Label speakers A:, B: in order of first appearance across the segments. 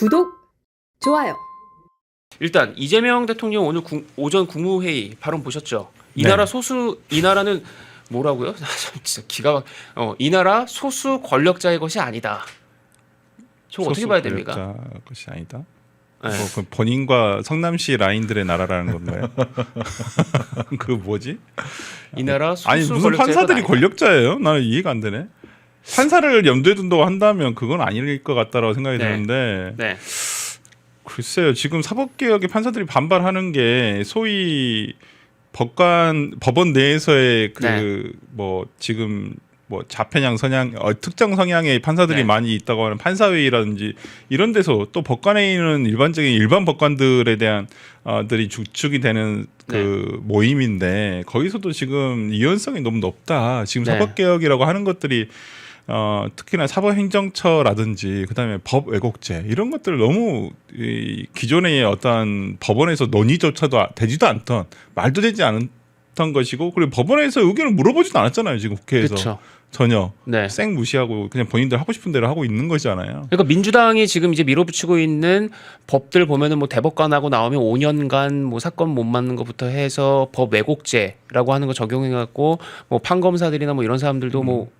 A: 구독, 좋아요.
B: 일단 이재명 대통령 오늘 오전 국무회의 발언 보셨죠? 이
C: 네.
B: 나라 이 나라는 뭐라고요? 진짜 이 나라 소수 권력자의 것이 아니다. 저 어떻게 봐야 됩니까?
C: 권력자 것이 아니다.
B: 네.
C: 뭐 그 본인과 성남시 라인들의 나라라는 건가요? 그 뭐지?
B: 이 나라 소수
C: 아니 무슨
B: 권력자의
C: 판사들이
B: 것
C: 권력자예요? 나는 이해가 안 되네. 판사를 염두에 둔다고 한다면 그건 아닐 것 같다라고 생각이
B: 네.
C: 드는데
B: 네.
C: 글쎄요. 지금 사법개혁에 판사들이 반발하는 게 소위 법원 내에서의 그 뭐 지금 뭐 좌편향 선향 특정 성향의 판사들이
B: 네.
C: 많이 있다고 하는 판사회의라든지 이런 데서 또 법관에 있는 일반 법관들에 대한 들이 주축이 되는 그 모임인데 거기서도 지금 이원성이 너무 높다. 지금
B: 네.
C: 사법개혁이라고 하는 것들이 특히나 사법행정처라든지 그다음에 법왜곡죄 이런 것들 너무 기존의 어떠한 법원에서 논의조차도 되지도 않던 말도 되지 않았던 것이고 그리고 법원에서 의견을 물어보지도 않았잖아요. 지금 국회에서
B: 그렇죠.
C: 전혀
B: 네.
C: 쌩 무시하고 그냥 본인들 하고 싶은 대로 하고 있는 거잖아요.
B: 그러니까 민주당이 지금 이제 밀어붙이고 있는 법들 보면은 뭐 대법관하고 나오면 5년간 뭐 사건 못 맞는 것부터 해서 법 왜곡죄라고 하는 거 적용해 갖고 뭐 판검사들이나 뭐 이런 사람들도 뭐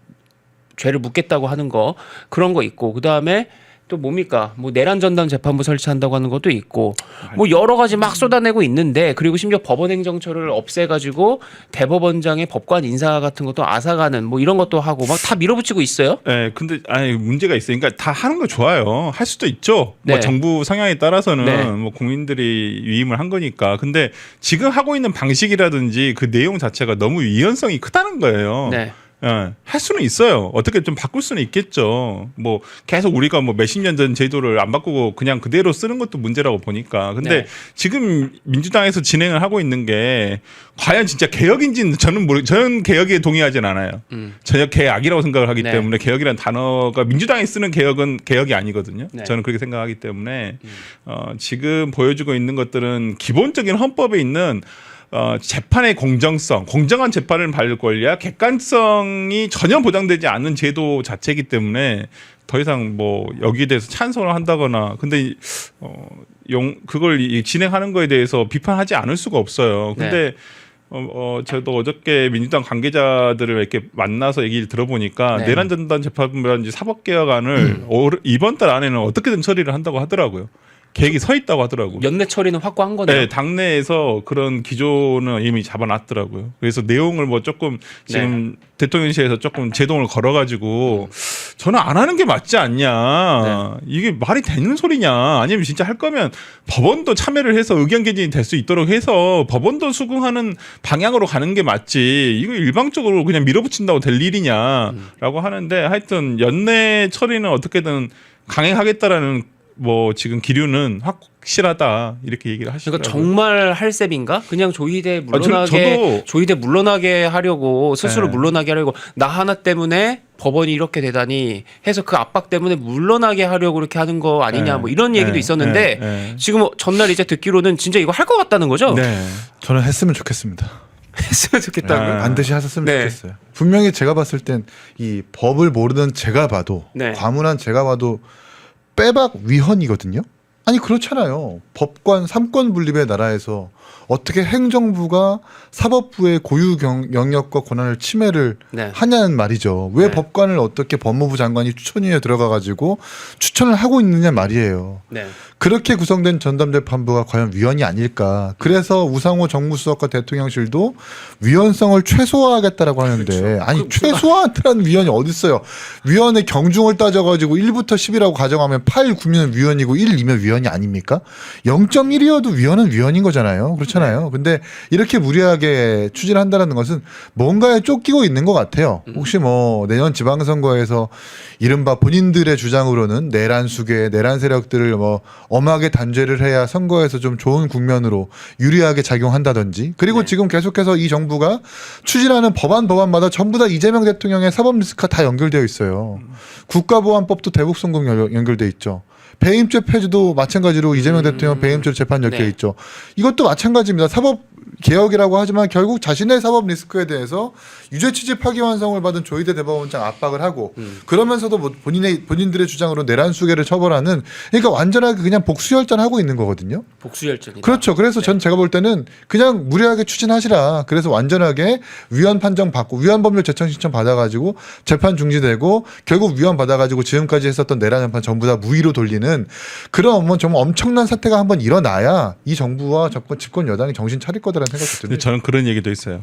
B: 죄를 묻겠다고 하는 거 그런 거 있고 그다음에 또 뭡니까 뭐 내란 전담 재판부 설치한다고 하는 것도 있고 뭐 여러 가지 막 쏟아내고 있는데 그리고 심지어 법원행정처를 없애가지고 대법원장의 법관 인사 같은 것도 앗아가는 뭐 이런 것도 하고 막 다 밀어붙이고 있어요.
C: 네, 근데 아니 문제가 있어요. 그러니까 다 하는 거 좋아요. 할 수도 있죠.
B: 네.
C: 뭐 정부 성향에 따라서는
B: 네.
C: 뭐 국민들이 위임을 한 거니까. 근데 지금 하고 있는 방식이라든지 그 내용 자체가 너무 위헌성이 크다는 거예요.
B: 네.
C: 예, 할 수는 있어요. 어떻게 좀 바꿀 수는 있겠죠. 뭐 계속 우리가 뭐 몇십 년 전 제도를 안 바꾸고 그냥 그대로 쓰는 것도 문제라고 보니까. 근데
B: 네.
C: 지금 민주당에서 진행을 하고 있는 게 과연 진짜 개혁인지는 저는 개혁에 동의하진 않아요. 전혀 개악이라고 생각을 하기
B: 네.
C: 때문에 개혁이라는 단어가 민주당이 쓰는 개혁은 개혁이 아니거든요.
B: 네.
C: 저는 그렇게 생각하기 때문에 지금 보여주고 있는 것들은 기본적인 헌법에 있는 재판의 공정성, 공정한 재판을 받을 권리와 객관성이 전혀 보장되지 않는 제도 자체이기 때문에 더 이상 뭐 여기에 대해서 찬성을 한다거나 근데 그걸 진행하는 거에 대해서 비판하지 않을 수가 없어요. 근데 저도 어저께 민주당 관계자들을 이렇게 만나서 얘기를 들어보니까
B: 네.
C: 내란 전담 재판부라든지 사법개혁안을 이번 달 안에는 어떻게든 처리를 한다고 하더라고요. 계획이 서 있다고 하더라고요.
B: 연내 처리는 확고한 거네요.
C: 네, 당내에서 그런 기조는 이미 잡아놨더라고요. 그래서 내용을 뭐 조금 지금 대통령실에서 조금 제동을 걸어가지고 저는 안 하는 게 맞지 않냐. 이게 말이 되는 소리냐. 아니면 진짜 할 거면 법원도 참여를 해서 의견 개진이 될 수 있도록 해서 법원도 수긍하는 방향으로 가는 게 맞지. 이거 일방적으로 그냥 밀어붙인다고 될 일이냐라고 하는데 하여튼 연내 처리는 어떻게든 강행하겠다라는 뭐 지금 기류는 확실하다 이렇게 얘기를 하시더라고요.
B: 그러니까 정말 할 셈인가? 그냥 조희대
C: 저도
B: 물러나게 하려고 스스로
C: 네.
B: 물러나게 하려고 나 하나 때문에 법원이 이렇게 되다니 해서 그 압박 때문에 물러나게 하려고 그렇게 하는 거 아니냐 뭐 이런 얘기도 있었는데 지금 지금 이제 듣기로는 진짜 이거 할 것 같다는 거죠?
C: 네.
D: 저는 했으면 좋겠습니다.
B: 했으면 좋겠다고요?
D: 반드시 하셨으면
B: 네.
D: 좋겠어요. 분명히 제가 봤을 땐 이 법을 모르는 제가 봐도
B: 네.
D: 과문한 제가 봐도 빼박 위헌이거든요. 아니 그렇잖아요. 법관 삼권 분립의 나라에서 어떻게 행정부가 사법부의 고유 영역과 권한을 침해를 하냐는 말이죠. 왜 법관을 어떻게 법무부 장관이 추천위에 들어가가지고 추천을 하고 있느냐 말이에요.
B: 네.
D: 그렇게 구성된 전담재판부가 과연 위헌이 아닐까. 그래서 우상호 정무수석과 대통령실도 위헌성을 최소화하겠다라고 하는데
B: 그렇죠.
D: 아니 최소화하라는 위헌이 어디 있어요. 위헌의 경중을 따져가지고 1부터 10이라고 가정하면 8, 9면 위헌이고 1, 2면 위헌이 아닙니까? 0.1이어도 위헌은 위헌인 거잖아요. 그렇잖아요. 근데 이렇게 무리하게 추진한다는 것은 뭔가에 쫓기고 있는 것 같아요. 혹시 뭐 내년 지방선거에서 이른바 본인들의 주장으로는 내란 수괴, 내란 세력들을 뭐 엄하게 단죄를 해야 선거에서 좀 좋은 국면으로 유리하게 작용한다든지 그리고 지금 계속해서 이 정부가 추진하는 법안마다 전부 다 이재명 대통령의 사법 리스크가 다 연결되어 있어요. 국가보안법도 대북송금 연결돼 있죠. 배임죄 폐지도 마찬가지로 이재명 대통령 배임죄 재판 엮여 있죠. 이것도 마찬가지입니다. 사법 개혁이라고 하지만 결국 자신의 사법 리스크에 대해서 유죄 취지 파기환송을 받은 조희대 대법원장 압박을 하고 그러면서도 뭐 본인들의 주장으로 내란 수괴를 처벌하는 그러니까 완전하게 그냥 복수열전하고 있는 거거든요.
B: 복수열전이다.
D: 그렇죠. 그래서 전 제가 볼 때는 그냥 무리하게 추진하시라. 그래서 완전하게 위헌 판정 받고 위헌 법률 제청 신청 받아가지고 재판 중지되고 결국 위헌 받아가지고 지금까지 했었던 내란 재판 전부 다 무위로 돌리는 그런 뭐 정말 엄청난 사태가 한번 일어나야 이 정부와 집권 여당이 정신 차릴 거다라는 생각이
C: 근데
D: 듭니다.
C: 저는 그런 얘기도 있어요.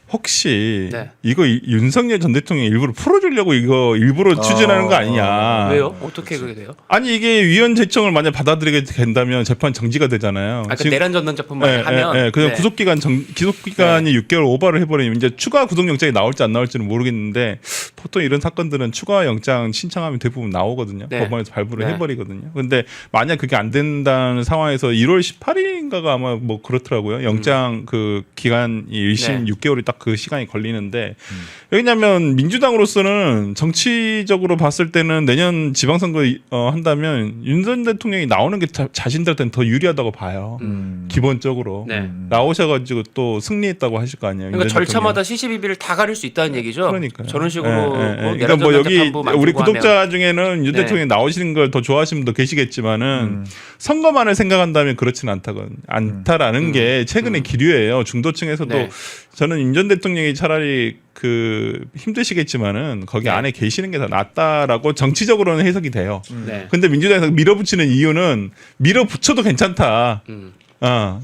C: 혹시
B: 네.
C: 이거 윤석열 전 대통령이 일부러 풀어주려고 이거 일부러 추진하는 거 아니냐?
B: 왜요? 어떻게 그게 돼요?
C: 아니 이게 위헌 제청을 만약 받아들이게 된다면 재판 정지가 되잖아요.
B: 아까 내란 전담작품만 하면
C: 그냥
B: 네.
C: 구속기간이 6개월 오버를 해버리면 이제 추가 구속영장이 나올지 안 나올지는 모르겠는데 보통 이런 사건들은 추가 영장 신청하면 대부분 나오거든요.
B: 네.
C: 법원에서 발부를
B: 네.
C: 해버리거든요. 근데 만약 그게 안 된다는 상황에서 1월 18일인가가 아마 뭐 그렇더라고요. 영장 그 기간이 1심
B: 네.
C: 6개월이 딱 그 시간이 걸리는데 왜냐하면 민주당으로서는 정치적으로 봤을 때는 내년 지방선거 한다면 윤 전 대통령이 나오는 게 자신들한테는 더 유리하다고 봐요. 기본적으로
B: 네.
C: 나오셔가지고 또 승리했다고 하실 거 아니에요.
B: 그러니까
C: 윤 전
B: 절차마다 시시비비를 다 가릴 수 있다는 얘기죠.
C: 그러니까요.
B: 저런 식으로
C: 그러니까 뭐 여기 우리 구독자
B: 하면.
C: 중에는 윤
B: 네.
C: 대통령이 나오시는 걸 더 좋아하시는 분도 계시겠지만은 선거만을 생각한다면 그렇지는 않다라는 게 최근의 기류예요. 중도층에서도
B: 네.
C: 저는 윤 전 대통령이 차라리 그 힘드시겠지만은 거기
B: 네.
C: 안에 계시는 게 더 낫다라고 정치적으로는 해석이 돼요.
B: 네.
C: 근데 민주당에서 밀어붙이는 이유는 밀어붙여도 괜찮다.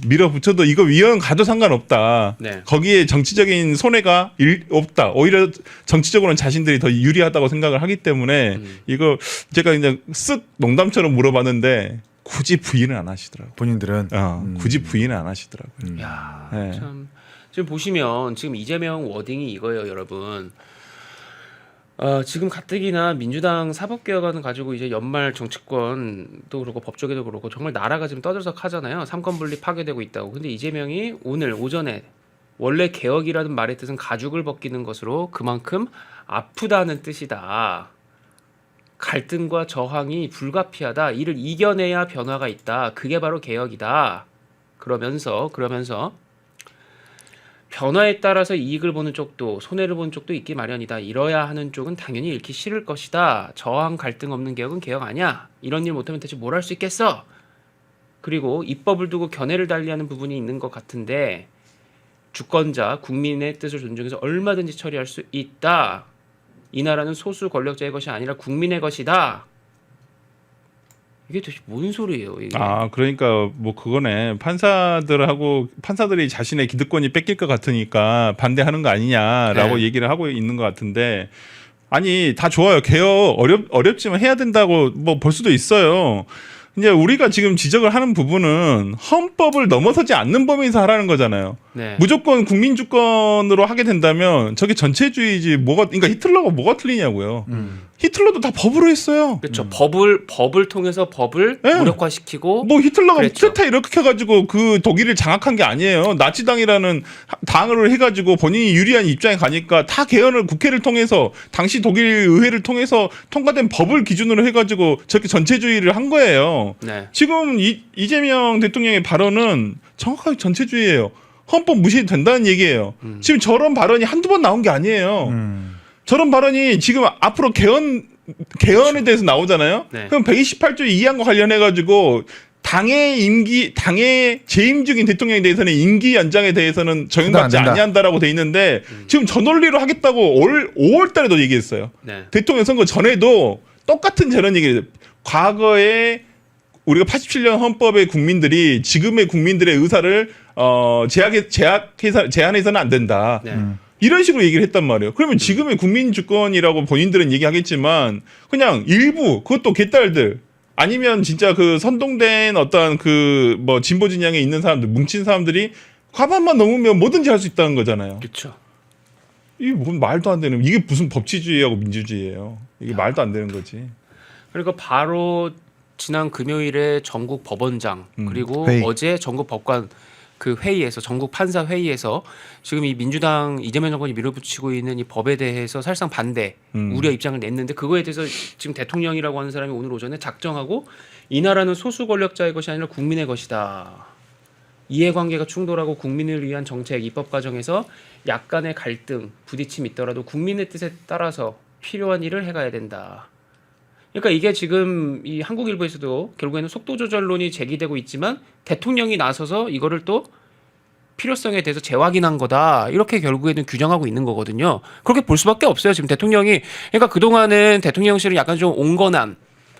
C: 밀어붙여도 이거 위헌 가도 상관없다.
B: 네.
C: 거기에 정치적인 손해가 없다. 오히려 정치적으로는 자신들이 더 유리하다고 생각을 하기 때문에 이거 제가 그냥 쓱 농담처럼 물어봤는데 굳이 부인을 안 하시더라고요.
D: 본인들은
C: 굳이 부인을 안 하시더라고요.
B: 야,
C: 네.
B: 참 지금 보시면 지금 이재명 워딩이 이거예요, 여러분. 지금 가뜩이나 민주당 사법개혁안을 가지고 이제 연말 정치권도 그렇고 법조계도 그렇고 정말 나라가 지금 떠들썩하잖아요. 삼권분립 파괴되고 있다고. 근데 이재명이 오늘 오전에 원래 개혁이라는 말의 뜻은 가죽을 벗기는 것으로 그만큼 아프다는 뜻이다. 갈등과 저항이 불가피하다. 이를 이겨내야 변화가 있다. 그게 바로 개혁이다. 그러면서 변화에 따라서 이익을 보는 쪽도 손해를 보는 쪽도 있기 마련이다. 이뤄야 하는 쪽은 당연히 잃기 싫을 것이다. 저항 갈등 없는 개혁은 개혁 아니야. 이런 일 못하면 대체 뭘 할 수 있겠어? 그리고 입법을 두고 견해를 달리하는 부분이 있는 것 같은데 주권자 국민의 뜻을 존중해서 얼마든지 처리할 수 있다. 이 나라는 소수 권력자의 것이 아니라 국민의 것이다. 이게 도대체 뭔 소리예요? 이게?
C: 그러니까 뭐 그거네. 판사들이 자신의 기득권이 뺏길 것 같으니까 반대하는 거 아니냐라고
B: 네.
C: 얘기를 하고 있는 것 같은데 아니 다 좋아요. 개혁 어렵지만 해야 된다고 뭐 볼 수도 있어요. 이제 우리가 지금 지적을 하는 부분은 헌법을 넘어서지 않는 범위에서 하라는 거잖아요.
B: 네.
C: 무조건 국민 주권으로 하게 된다면 저게 전체주의지 그러니까 히틀러가 뭐가 틀리냐고요. 히틀러도 다 법으로 했어요.
B: 그렇죠. 법을 통해서 법을
C: 네.
B: 무력화시키고
C: 뭐 히틀러가
B: 그랬죠.
C: 쿠데타 이렇게 해가지고 그 독일을 장악한 게 아니에요. 나치당이라는 당을 해가지고 본인이 유리한 입장에 가니까 다 개헌을 국회를 통해서 당시 독일 의회를 통해서 통과된 법을 기준으로 해가지고 저렇게 전체주의를 한 거예요.
B: 네.
C: 지금 이재명 대통령의 발언은 정확하게 전체주의예요. 헌법 무시해도 된다는 얘기예요. 지금 저런 발언이 한두 번 나온 게 아니에요. 저런 발언이 지금 앞으로 개헌에 대해서 나오잖아요.
B: 네.
C: 그럼 128조 2항과 관련해 가지고 당의 재임 중인 대통령에 대해서는 임기 연장에 대해서는 적용받지
D: 안 된다.
C: 아니한다라고 돼 있는데 지금 저 논리로 하겠다고 5월 달에도 얘기했어요.
B: 네.
C: 대통령 선거 전에도 똑같은 저런 얘기를 과거에 우리가 87년 헌법의 국민들이 지금의 국민들의 의사를 제한해서는 안 된다.
B: 네.
C: 이런 식으로 얘기를 했단 말이에요. 그러면 지금의 국민 주권이라고 본인들은 얘기하겠지만 그냥 일부 그것도 개딸들 아니면 진짜 그 선동된 어떤 그 뭐 진보 진영에 있는 사람들 뭉친 사람들이 과반만 넘으면 뭐든지 할 수 있다는 거잖아요.
B: 그렇죠.
C: 이게 뭔 말도 안 되는 이게 무슨 법치주의하고 민주주의예요. 이게 말도 안 되는 거지.
B: 그러니까 바로 지난 금요일에 전국 법원장 그리고
D: 회의.
B: 어제 전국 법관 그 회의에서 전국 판사 회의에서 지금 이 민주당 이재명 정권이 밀어붙이고 있는 이 법에 대해서 사실상 반대 우려 입장을 냈는데 그거에 대해서 지금 대통령이라고 하는 사람이 오늘 오전에 작정하고 이 나라는 소수 권력자의 것이 아니라 국민의 것이다. 이해관계가 충돌하고 국민을 위한 정책 입법 과정에서 약간의 갈등, 부딪힘이 있더라도 국민의 뜻에 따라서 필요한 일을 해가야 된다. 그러니까 이게 지금 이 한국일보에서도 결국에는 속도 조절론이 제기되고 있지만 대통령이 나서서 이거를 또 필요성에 대해서 재확인한 거다. 이렇게 결국에는 규정하고 있는 거거든요. 그렇게 볼 수밖에 없어요. 지금 대통령이 그러니까 그동안은 대통령실은 약간 좀 온건한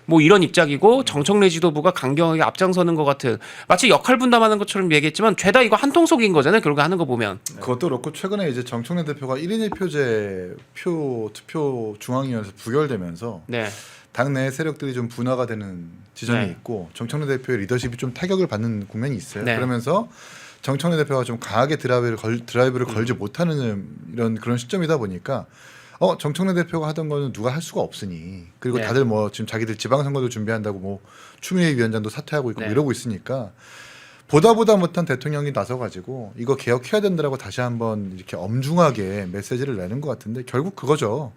B: 뭐 이런 입장이고 정청래 지도부가 강경하게 앞장서는 것 같은 마치 역할 분담하는 것처럼 얘기했지만 죄다 이거 한통속인 거잖아요. 결국 하는 거 보면.
D: 그것도 그렇고 최근에 이제 정청래 대표가 1인 1표제 투표 중앙위원회에서 부결되면서
B: 네.
D: 당내 세력들이 좀 분화가 되는 지점이
B: 네.
D: 있고 정청래 대표의 리더십이 좀 타격을 받는 국면이 있어요.
B: 네.
D: 그러면서 정청래 대표가 좀 강하게 드라이브를 걸지 못하는 이런 그런 시점이다 보니까 정청래 대표가 하던 거는 누가 할 수가 없으니 그리고
B: 네.
D: 다들 뭐 지금 자기들 지방선거도 준비한다고 뭐 추미애 위원장도 사퇴하고 있고
B: 네.
D: 이러고 있으니까 보다 못한 대통령이 나서가지고 이거 개혁해야 된다라고 다시 한번 이렇게 엄중하게 메시지를 내는 것 같은데 결국 그거죠.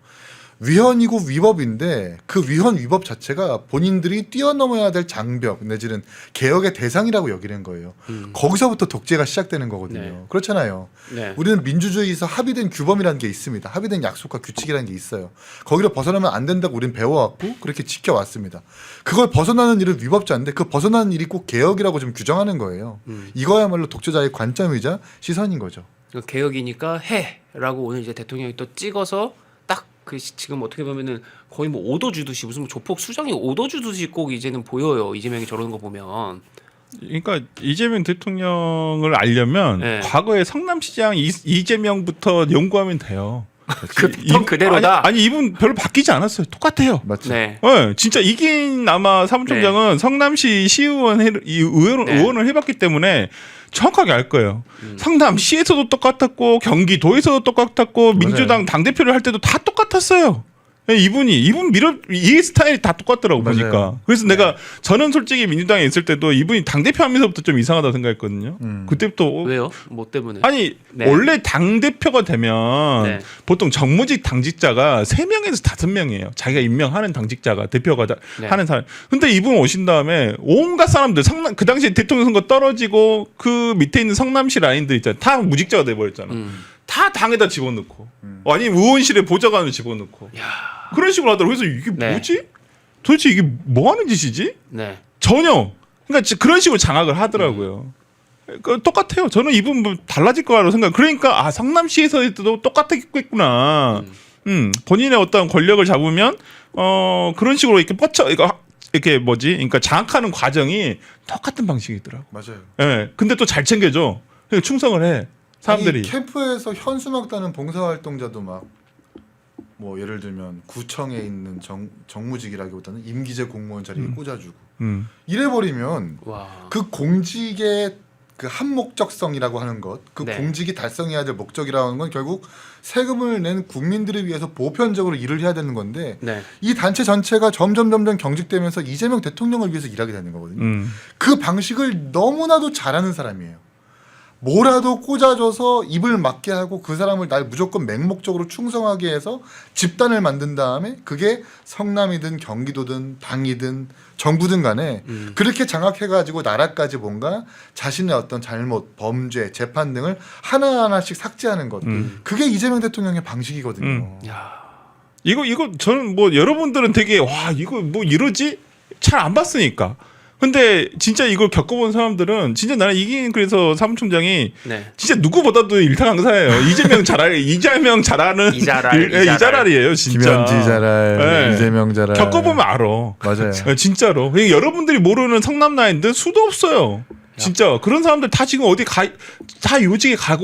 D: 위헌이고 위법인데 그 위헌 위법 자체가 본인들이 뛰어넘어야 될 장벽 내지는 개혁의 대상이라고 여기는 거예요. 거기서부터 독재가 시작되는 거거든요.
B: 네.
D: 그렇잖아요.
B: 네.
D: 우리는 민주주의에서 합의된 규범이라는 게 있습니다. 합의된 약속과 규칙이라는 게 있어요. 거기를 벗어나면 안 된다고 우리는 배워왔고 그렇게 지켜왔습니다. 그걸 벗어나는 일은 위법자인데 그 벗어나는 일이 꼭 개혁이라고 좀 규정하는 거예요. 이거야말로 독재자의 관점이자 시선인 거죠.
B: 개혁이니까 해라고 오늘 이제 대통령이 또 찍어서 딱 그 지금 어떻게 보면은 거의 뭐 오도 주듯이 무슨 뭐 조폭 수장이 오도 주듯이 꼭 이제는 보여요. 이재명이 저러는 거 보면.
C: 그러니까 이재명 대통령을 알려면
B: 네.
C: 과거에 성남시장 이재명부터 연구하면 돼요.
B: 형 그대로다.
C: 아니 이분 별로 바뀌지 않았어요. 똑같아요.
D: 맞죠?
B: 네.
C: 진짜 이긴 아마 사무총장은 성남시 시의원 의원을 해봤기 때문에 정확하게 알 거예요. 성남시에서도 똑같았고 경기도에서도 똑같았고 민주당 당대표를 할 때도 다 똑같았어요. 이분 이 스타일이 다 똑같더라고
D: 맞아요.
C: 보니까. 그래서 내가 저는 솔직히 민주당에 있을 때도 이분이 당대표 하면서부터 좀 이상하다 생각했거든요. 그때부터
B: 왜요? 뭐 때문에?
C: 아니
B: 네.
C: 원래 당대표가 되면
B: 네.
C: 보통 정무직 당직자가 3명에서 5명이에요. 자기가 임명하는 당직자가 대표가
B: 네.
C: 하는 사람. 근데 이분 오신 다음에 온갖 사람들 그 당시에 대통령 선거 떨어지고 그 밑에 있는 성남시 라인들 있잖아요. 다 무직자가 돼버렸잖아. 다 당에다 집어넣고 아니면 의원실에 보좌관을 집어넣고 그런 식으로 하더라고요. 그래서 이게
B: 네.
C: 뭐지? 도대체 이게 뭐 하는 짓이지?
B: 네.
C: 전혀. 그러니까 그런 식으로 장악을 하더라고요. 똑같아요. 저는 이분 뭐 달라질 거라고 생각. 그러니까 성남시에서도 똑같겠구나. 본인의 어떤 권력을 잡으면 그런 식으로 이렇게 이렇게 그러니까 장악하는 과정이 똑같은 방식이더라고.
D: 맞아요.
C: 예. 근데 또 잘 챙겨줘. 그러니까 충성을 해. 사람들이.
D: 아니, 캠프에서 현수막 따는 봉사활동자도 막 뭐 예를 들면 구청에 있는 정무직이라기보다는 임기제 공무원 자리에 꽂아주고 이래버리면
B: 와.
D: 그 공직의 그 한목적성이라고 하는 것, 그
B: 네.
D: 공직이 달성해야 될 목적이라고 하는 건 결국 세금을 낸 국민들을 위해서 보편적으로 일을 해야 되는 건데
B: 네.
D: 이 단체 전체가 점점 경직되면서 이재명 대통령을 위해서 일하게 되는 거거든요. 그 방식을 너무나도 잘하는 사람이에요. 뭐라도 꽂아줘서 입을 막게 하고 그 사람을 날 무조건 맹목적으로 충성하게 해서 집단을 만든 다음에 그게 성남이든 경기도든 당이든 정부든 간에 그렇게 장악해가지고 나라까지 뭔가 자신의 어떤 잘못, 범죄, 재판 등을 하나하나씩 삭제하는 것. 그게 이재명 대통령의 방식이거든요.
C: 이거 저는 뭐 여러분들은 되게 와 이거 뭐 이러지? 잘 안 봤으니까. 근데 진짜 이걸 겪어본 사람들은 진짜 나는 그래서 사무총장이
B: 네.
C: 진짜 누구보다도 일타강사예요. 이재명 잘하는 이자랄이에요, 진짜.
D: 김현지 자랄,
C: 네.
D: 이재명 자랄.
C: 겪어보면 알아.
D: 맞아요.
C: 진짜로. 그러니까 여러분들이 모르는 성남 라인들 수도 없어요. 진짜 그런 사람들 다 지금 어디 다 요직에 가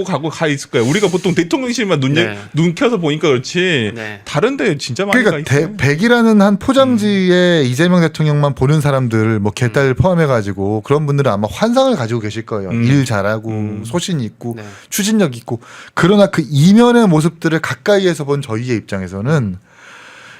C: 있을 거야. 우리가 보통 대통령실만 눈 켜서 보니까 그렇지.
B: 네.
C: 다른데 진짜 많이 가
D: 그러니까
C: 있어요.
D: 100이라는 한 포장지에 이재명 대통령만 보는 사람들 뭐 개딸 포함해가지고 그런 분들은 아마 환상을 가지고 계실 거예요. 일 잘하고 소신 있고
B: 네.
D: 추진력 있고. 그러나 그 이면의 모습들을 가까이에서 본 저희의 입장에서는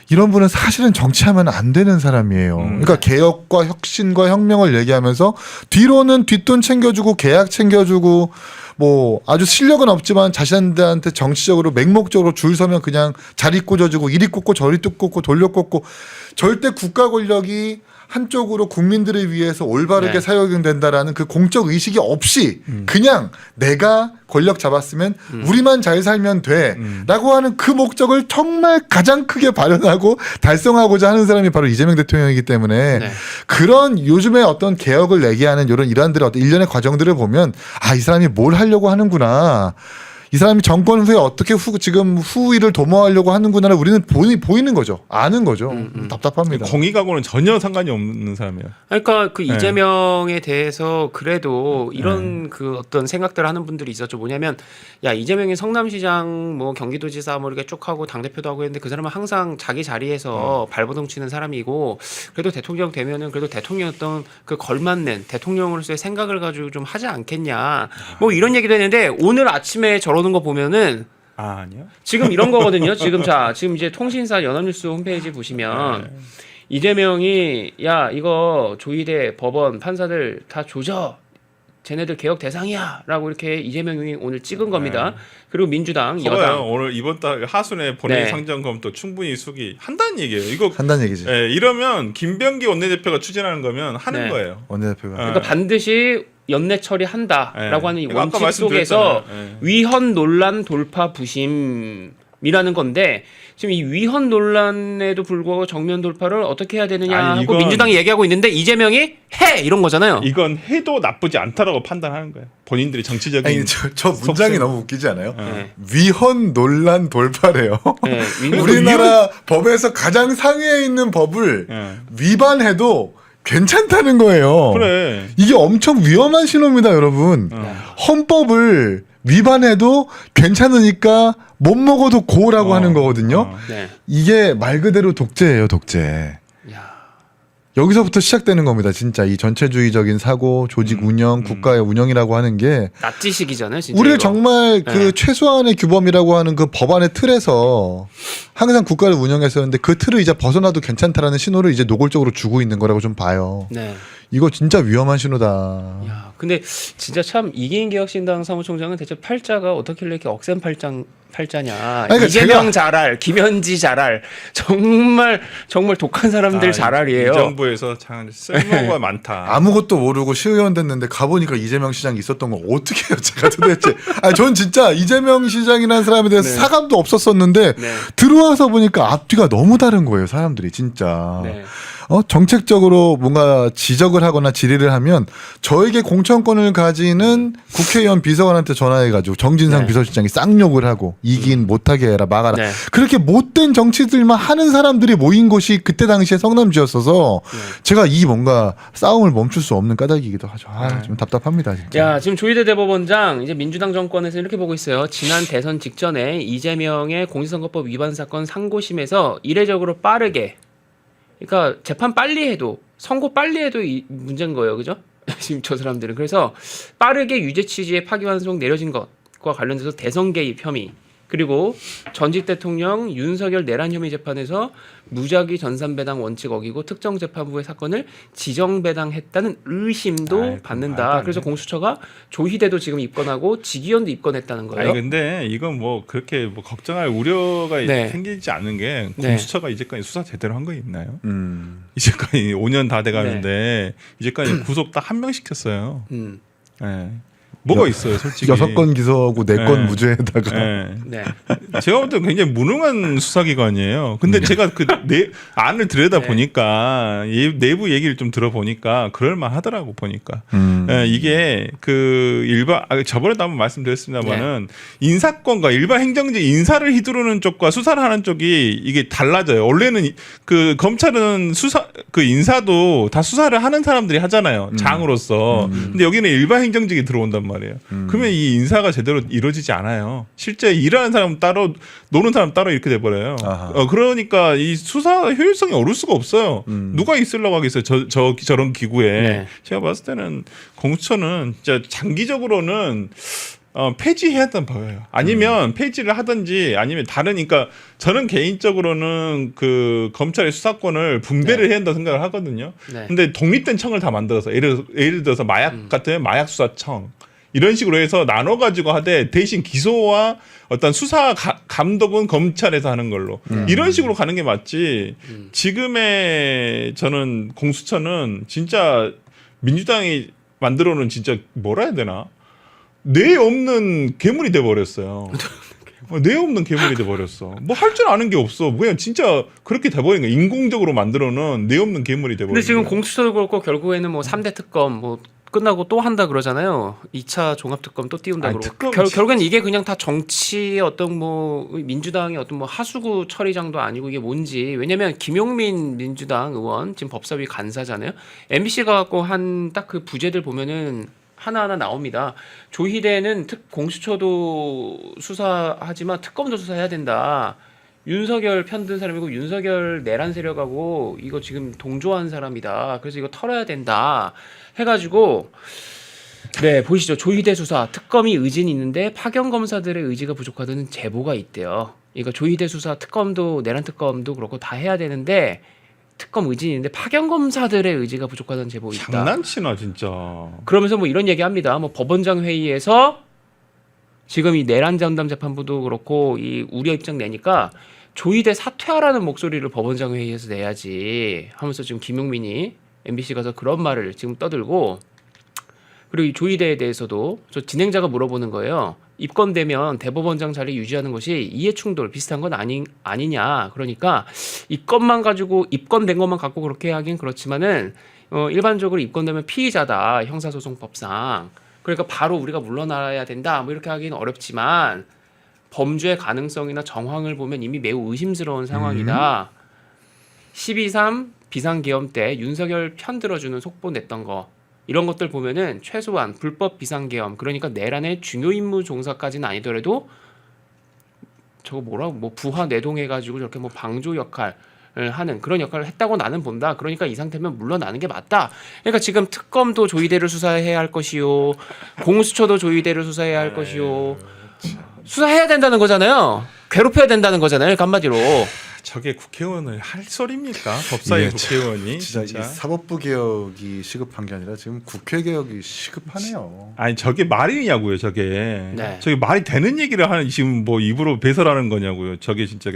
D: 이런 분은 사실은 정치하면 안 되는 사람이에요. 그러니까 개혁과 혁신과 혁명을 얘기하면서 뒤로는 뒷돈 챙겨주고 계약 챙겨주고 뭐 아주 실력은 없지만 자신들한테 정치적으로 맹목적으로 줄 서면 그냥 자리 꽂아주고 이리 꽂고 저리 꽂고 돌려 꽂고 절대 국가 권력이 한쪽으로 국민들을 위해서 올바르게
B: 네.
D: 사용된다라는 그 공적 의식이 없이 그냥 내가 권력 잡았으면 우리만 잘 살면 돼라고 하는 그 목적을 정말 가장 크게 발현하고 달성하고자 하는 사람이 바로 이재명 대통령이기 때문에
B: 네.
D: 그런 요즘에 어떤 개혁을 내게 하는 이런 일환들의 어떤 일련의 과정들을 보면 이 사람이 뭘 하려고 하는구나. 이 사람이 정권 후에 어떻게 지금 후위를 도모하려고 하는구나를 우리는 보이는 거죠. 아는 거죠. 답답합니다.
C: 공익하고는 전혀 상관이 없는 사람이에요.
B: 그러니까 그
C: 네.
B: 이재명에 대해서 그래도 이런 그 어떤 생각들을 하는 분들이 있었죠. 뭐냐면 야 이재명이 성남시장 뭐 경기도지사 뭐 이렇게 쭉 하고 당 대표도 하고 했는데 그 사람은 항상 자기 자리에서 발버둥 치는 사람이고 그래도 대통령 되면은 그래도 대통령 어떤 그 걸맞는 대통령으로서의 생각을 가지고 좀 하지 않겠냐. 뭐 이런 얘기도 했는데 오늘 아침에 저러는 거 보면은
C: 아니요.
B: 지금 이런 거거든요. 지금 이제 통신사 연합뉴스 홈페이지 보시면 이재명이 야 이거 조희대 법원 판사들 다 조져. 쟤네들 개혁 대상이야라고 이렇게 이재명이 오늘 찍은 겁니다. 그리고 민주당 여당
C: 오늘 이번 달 하순에 본회의
B: 네.
C: 상정 검토 충분히 수기 한다는 얘기예요. 이거
D: 한다는 얘기지.
C: 예, 이러면 김병기 원내대표가 추진하는 거면 하는
B: 네.
C: 거예요.
D: 원내대표가.
B: 그러니까 반드시 연내 처리한다라고 하는 이
C: 이거 아까
B: 원칙 속에서
C: 말씀드렸잖아요.
B: 위헌 논란 돌파 부심이라는 건데 지금 이 위헌 논란에도 불구하고 정면 돌파를 어떻게 해야 되느냐
C: 아니,
B: 하고
C: 이건-
B: 민주당이 얘기하고 있는데 이재명이 해 이런 거잖아요.
C: 이건 해도 나쁘지 않다라고 판단하는 거예요. 본인들이 정치적인
D: 아니 저 문장이
C: 속셈.
D: 너무 웃기지 않아요?
B: 네.
D: 위헌 논란 돌파래요.
B: 네,
D: 우리나라 법에서 가장 상위에 있는 법을
C: 예.
D: 위반해도 괜찮다는 거예요.
C: 그래.
D: 이게 엄청 위험한 신호입니다, 여러분. 헌법을 위반해도 괜찮으니까 못 먹어도 고라고 하는 거거든요.
B: 네.
D: 이게 말 그대로 독재예요, 독재.
B: 야.
D: 여기서부터 시작되는 겁니다. 진짜 이 전체주의적인 사고, 조직 운영, 국가의 운영이라고 하는 게
B: 나치식이잖아요, 진짜.
D: 우리를
B: 이거.
D: 정말 그
B: 네.
D: 최소한의 규범이라고 하는 그 법안의 틀에서 항상 국가를 운영했었는데 그 틀을 이제 벗어나도 괜찮다라는 신호를 이제 노골적으로 주고 있는 거라고 좀 봐요.
B: 네.
D: 이거 진짜 위험한 신호다.
B: 야, 근데 진짜 참 이기인 개혁신당 사무총장은 대체 팔자가 어떻게 이렇게 억센 팔자냐?
D: 그러니까
B: 이재명 잘할, 김현지 잘할, 정말 독한 사람들 잘할이에요.
C: 이 정부에서 참 쓸모가 많다.
D: 아무것도 모르고 시의원 됐는데 가보니까 이재명 시장이 있었던 거 어떻게 해요, 제가 도대체. 아니, 전 진짜 이재명 시장이라는 사람에 대해서
B: 네.
D: 사감도 없었었는데
B: 네.
D: 들어와서 보니까 앞뒤가 너무 다른 거예요, 사람들이 진짜.
B: 네.
D: 정책적으로 뭔가 지적을 하거나 질의를 하면 저에게 공천권을 가지는 국회의원 비서관한테 전화해가지고 정진상
B: 네.
D: 비서실장이 쌍욕을 하고 이긴 못하게 해라 막아라.
B: 네.
D: 그렇게 못된 정치들만 하는 사람들이 모인 곳이 그때 당시에 성남지였어서 제가 이 뭔가 싸움을 멈출 수 없는 까닭이기도 하죠. 좀 답답합니다 진짜.
B: 야, 지금 조희대 대법원장 이제 민주당 정권에서 이렇게 보고 있어요. 지난 대선 직전에 이재명의 공직선거법 위반 사건 상고심에서 이례적으로 빠르게, 그러니까 재판 빨리 해도 선고 빨리 해도 이 문제인 거예요, 그죠? 지금 저 사람들은 그래서 빠르게 유죄 취지의 파기환송 내려진 것과 관련돼서 대선 개입 혐의, 그리고 전직 대통령 윤석열 내란 혐의 재판에서 무작위 전산배당 원칙 어기고 특정 재판부의 사건을 지정배당했다는 의심도
C: 아이, 말도
B: 받는다.
C: 안
B: 그래서
C: 돼.
B: 공수처가 조희대도 지금 입건하고 지기현도 입건했다는 거예요.
C: 아니 근데 이건 뭐 그렇게 뭐 걱정할 우려가
B: 네.
C: 생기지 않는 게
B: 네.
C: 공수처가 이제까지 수사 제대로 한 거 있나요?
D: 음.
C: 이제까지 5년 다 돼가는데 이제까지 구속 딱 한 명 시켰어요.
B: 음.
C: 예. 뭐가 있어요, 솔직히.
D: 6건 기소하고 4건
C: 네.
D: 무죄에다가
C: 예.
B: 네.
C: 제가 볼 때 굉장히 무능한 수사기관이에요. 근데 제가 그 안을 들여다
B: 네.
C: 보니까 내부 얘기를 좀 들어보니까 그럴만하더라고 보니까. 예, 이게 그 저번에도 한번 말씀드렸습니다만은 인사권과 일반 행정직 인사를 휘두르는 쪽과 수사를 하는 쪽이 이게 달라져요. 원래는 그 검찰은 그 인사도 다 수사를 하는 사람들이 하잖아요. 장으로서. 근데 여기는 일반 행정직이 들어온단 말이에요. 그러면 이 인사가 제대로 이루어지지 않아요. 실제 일하는 사람 따로 노는 사람 따로 이렇게 돼버려요. 그러니까 이 수사 효율성이 오를 수가 없어요. 누가 있으려고 하겠어요. 저런 기구에.
B: 네.
C: 제가 봤을 때는 공수처는 진짜 장기적으로는 폐지해야 한다는 봐요. 아니면 폐지를 하든지 아니면 다른, 그러니까 저는 개인적으로는 그 검찰의 수사권을 분배를 해야 한다고 생각을 하거든요.
B: 네.
C: 근데 독립된 청을 다 만들어서 예를 들어서 마약 같은 마약 수사청, 이런 식으로 해서 나눠가지고 하되 대신 기소와 어떤 수사 감독은 검찰에서 하는 걸로 이런 식으로 가는 게 맞지. 지금의 저는 공수처는 진짜 민주당이 만들어놓은 진짜 뭐라 해야 되나 뇌 없는 괴물이 돼 버렸어요. 뇌 없는 괴물이 돼 버렸어. 뭐 할 줄 아는 게 없어. 그냥 진짜 그렇게 돼 버린 거야. 인공적으로 만들어놓은 뇌 없는 괴물이 돼 버린 거야.
B: 근데 지금 공수처도 그렇고 결국에는 뭐 3대 특검 뭐 끝나고 또 한다 그러잖아요. 2차 종합특검 또 띄운다
C: 아니,
B: 그러고. 결국엔 이게 그냥 다 정치의 어떤 뭐 민주당의 어떤 뭐 하수구 처리장도 아니고 이게 뭔지. 왜냐면 김용민 민주당 의원 지금 법사위 간사잖아요. MBC가 갖고 한 딱 그 부제들 보면은 하나하나 나옵니다. 조희대는 공수처도 수사하지만 특검도 수사해야 된다. 윤석열 편든 사람이고 윤석열 내란 세력하고 이거 지금 동조한 사람이다. 그래서 이거 털어야 된다. 해가지고 네 보이시죠? 조희대 수사 특검이 의지는 있는데 파견 검사들의 의지가 부족하다는 제보가 있대요. 그러니까 조희대 수사 특검도 내란 특검도 그렇고 다 해야 되는데 특검 의지는 있는데 파견 검사들의 의지가 부족하다는 제보가 있다.
C: 장난치나 진짜.
B: 그러면서 뭐 이런 얘기합니다. 뭐 법원장 회의에서 지금 이 내란 전담 재판부도 그렇고 이 우려 입장 내니까 조희대 사퇴하라는 목소리를 법원장 회의에서 내야지 하면서 지금 김용민이 MBC 가서 그런 말을 지금 떠들고 그리고 이 조희대에 대해서도 저 진행자가 물어보는 거예요. 입건되면 대법원장 자리 유지하는 것이 이해충돌 비슷한 건 아니냐. 그러니까 입건만 가지고 입건된 것만 갖고 그렇게 하긴 그렇지만은 일반적으로 입건되면 피의자다 형사소송법상. 그러니까 바로 우리가 물러나야 된다. 뭐 이렇게 하기는 어렵지만 범죄 가능성이나 정황을 보면 이미 매우 의심스러운 상황이다. 12.3 비상계엄 때 윤석열 편 들어주는 속보 냈던 거 이런 것들 보면은 최소한 불법 비상계엄 그러니까 내란의 중요 임무 종사까지는 아니더라도 저거 뭐라고 뭐 부하 내동해가지고 저렇게 뭐 방조 역할을 하는 그런 역할을 했다고 나는 본다. 그러니까 이 상태면 물러나는 게 맞다. 그러니까 지금 특검도 조희대를 수사해야 할 것이요, 공수처도 조희대를 수사해야 할 것이요. 수사해야 된다는 거잖아요. 괴롭혀야 된다는 거잖아요. 그러니까 한마디로.
C: 저게 국회의원을 할 소리입니까? 법사위
D: 예,
C: 국회의원이
D: 진짜 이 사법부 개혁이 시급한 게 아니라 지금 국회 개혁이 시급하네요.
C: 아니 저게 말이냐고요. 저게
B: 네.
C: 저게 말이 되는 얘기를 하는 지금 뭐 입으로 배설하는 거냐고요. 저게 진짜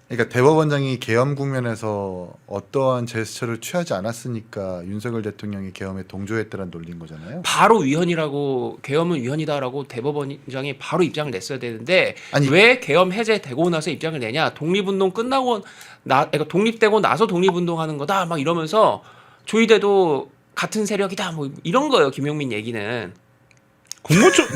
D: 그러니까 대법원장이 계엄 국면에서 어떠한 제스처를 취하지 않았으니까 윤석열 대통령이 계엄에 동조했다는 논리인 거잖아요.
B: 바로 위헌이라고 계엄은 위헌이다라고 대법원장이 바로 입장을 냈어야 되는데
D: 아니,
B: 왜 계엄 해제되고 나서 입장을 내냐? 독립운동 끝나고 그러니까 독립되고 나서 독립운동하는 거다 막 이러면서 조희대도 같은 세력이다 뭐 이런 거예요. 김용민 얘기는.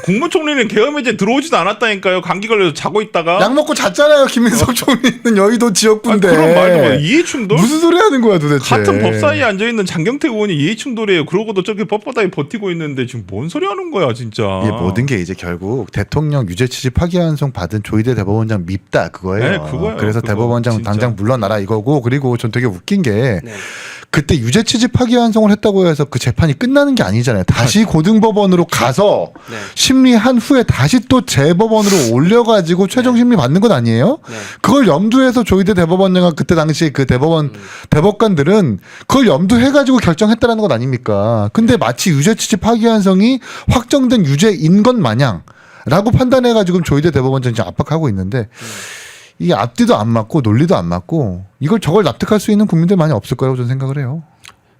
C: 국무총리는 계엄 해제 들어오지도 않았다니까요. 감기 걸려서 자고 있다가
D: 약 먹고 잤잖아요. 김민석 총리는 여의도 지역군데.
C: 그런 말도 뭐 이해충돌?
D: 무슨 소리 하는 거야 도대체.
C: 같은 법사위에 앉아 있는 장경태 의원이 이해충돌이에요. 그러고도 저렇게 뻣뻣하게 버티고 있는데 지금 뭔 소리 하는 거야 진짜.
D: 이 모든 게 이제 결국 대통령 유죄 취지 파기환송 받은 조희대 대법원장 밉다 그거예요.
C: 네, 그거예요.
D: 그래서
C: 그거.
D: 대법원장
C: 진짜.
D: 당장 물러나라 이거고 그리고 전 되게 웃긴 게
B: 네.
D: 그때 유죄 취지 파기환송을 했다고 해서 그 재판이 끝나는 게 아니잖아요. 다시 고등법원으로 가서
B: 네.
D: 심리한 후에 다시 또 재법원으로 올려가지고 최종 심리 받는 건 아니에요?
B: 네.
D: 그걸 염두해서 조희대 대법원장과 그때 당시 그 대법관들은 그걸 염두해가지고 결정했다라는 것 아닙니까? 근데 마치 유죄 취지 파기환송이 확정된 유죄인 것 마냥라고 판단해가지고 조희대 대법원장이 지금 압박하고 있는데 이게 앞뒤도 안 맞고 논리도 안 맞고 이걸 저걸 납득할 수 있는 국민들 많이 없을 거라고 저는 생각을 해요.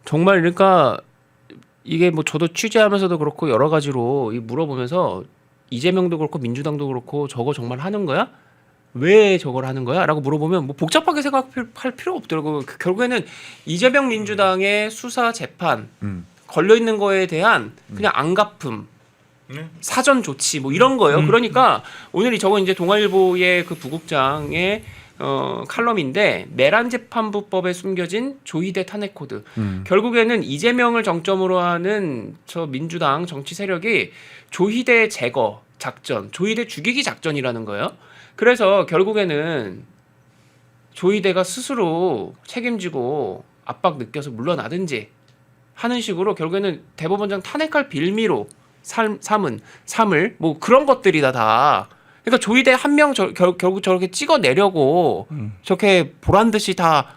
B: 정말 그러니까 이게 뭐 저도 취재하면서도 그렇고 여러 가지로 물어보면서 이재명도 그렇고 민주당도 그렇고 저거 정말 하는 거야? 왜 저걸 하는 거야? 라고 물어보면 뭐 복잡하게 생각할 필요 없더라고요. 결국에는 이재명 민주당의 수사 재판 걸려 있는 거에 대한 그냥 안갚음 사전 조치 뭐 이런 거예요. 그러니까 오늘 저거 이제 동아일보의 그 부국장의 칼럼인데 내란 재판부법에 숨겨진 조희대 탄핵 코드. 결국에는 이재명을 정점으로 하는 저 민주당 정치 세력이 조희대 제거 작전, 조희대 죽이기 작전이라는 거예요. 그래서 결국에는 조희대가 스스로 책임지고 압박 느껴서 물러나든지 하는 식으로 결국에는 대법원장 탄핵할 빌미로 삼을 뭐 그런 것들이다 다. 그러니까 조희대 한 명 결국 저렇게 찍어내려고 저렇게 보란 듯이 다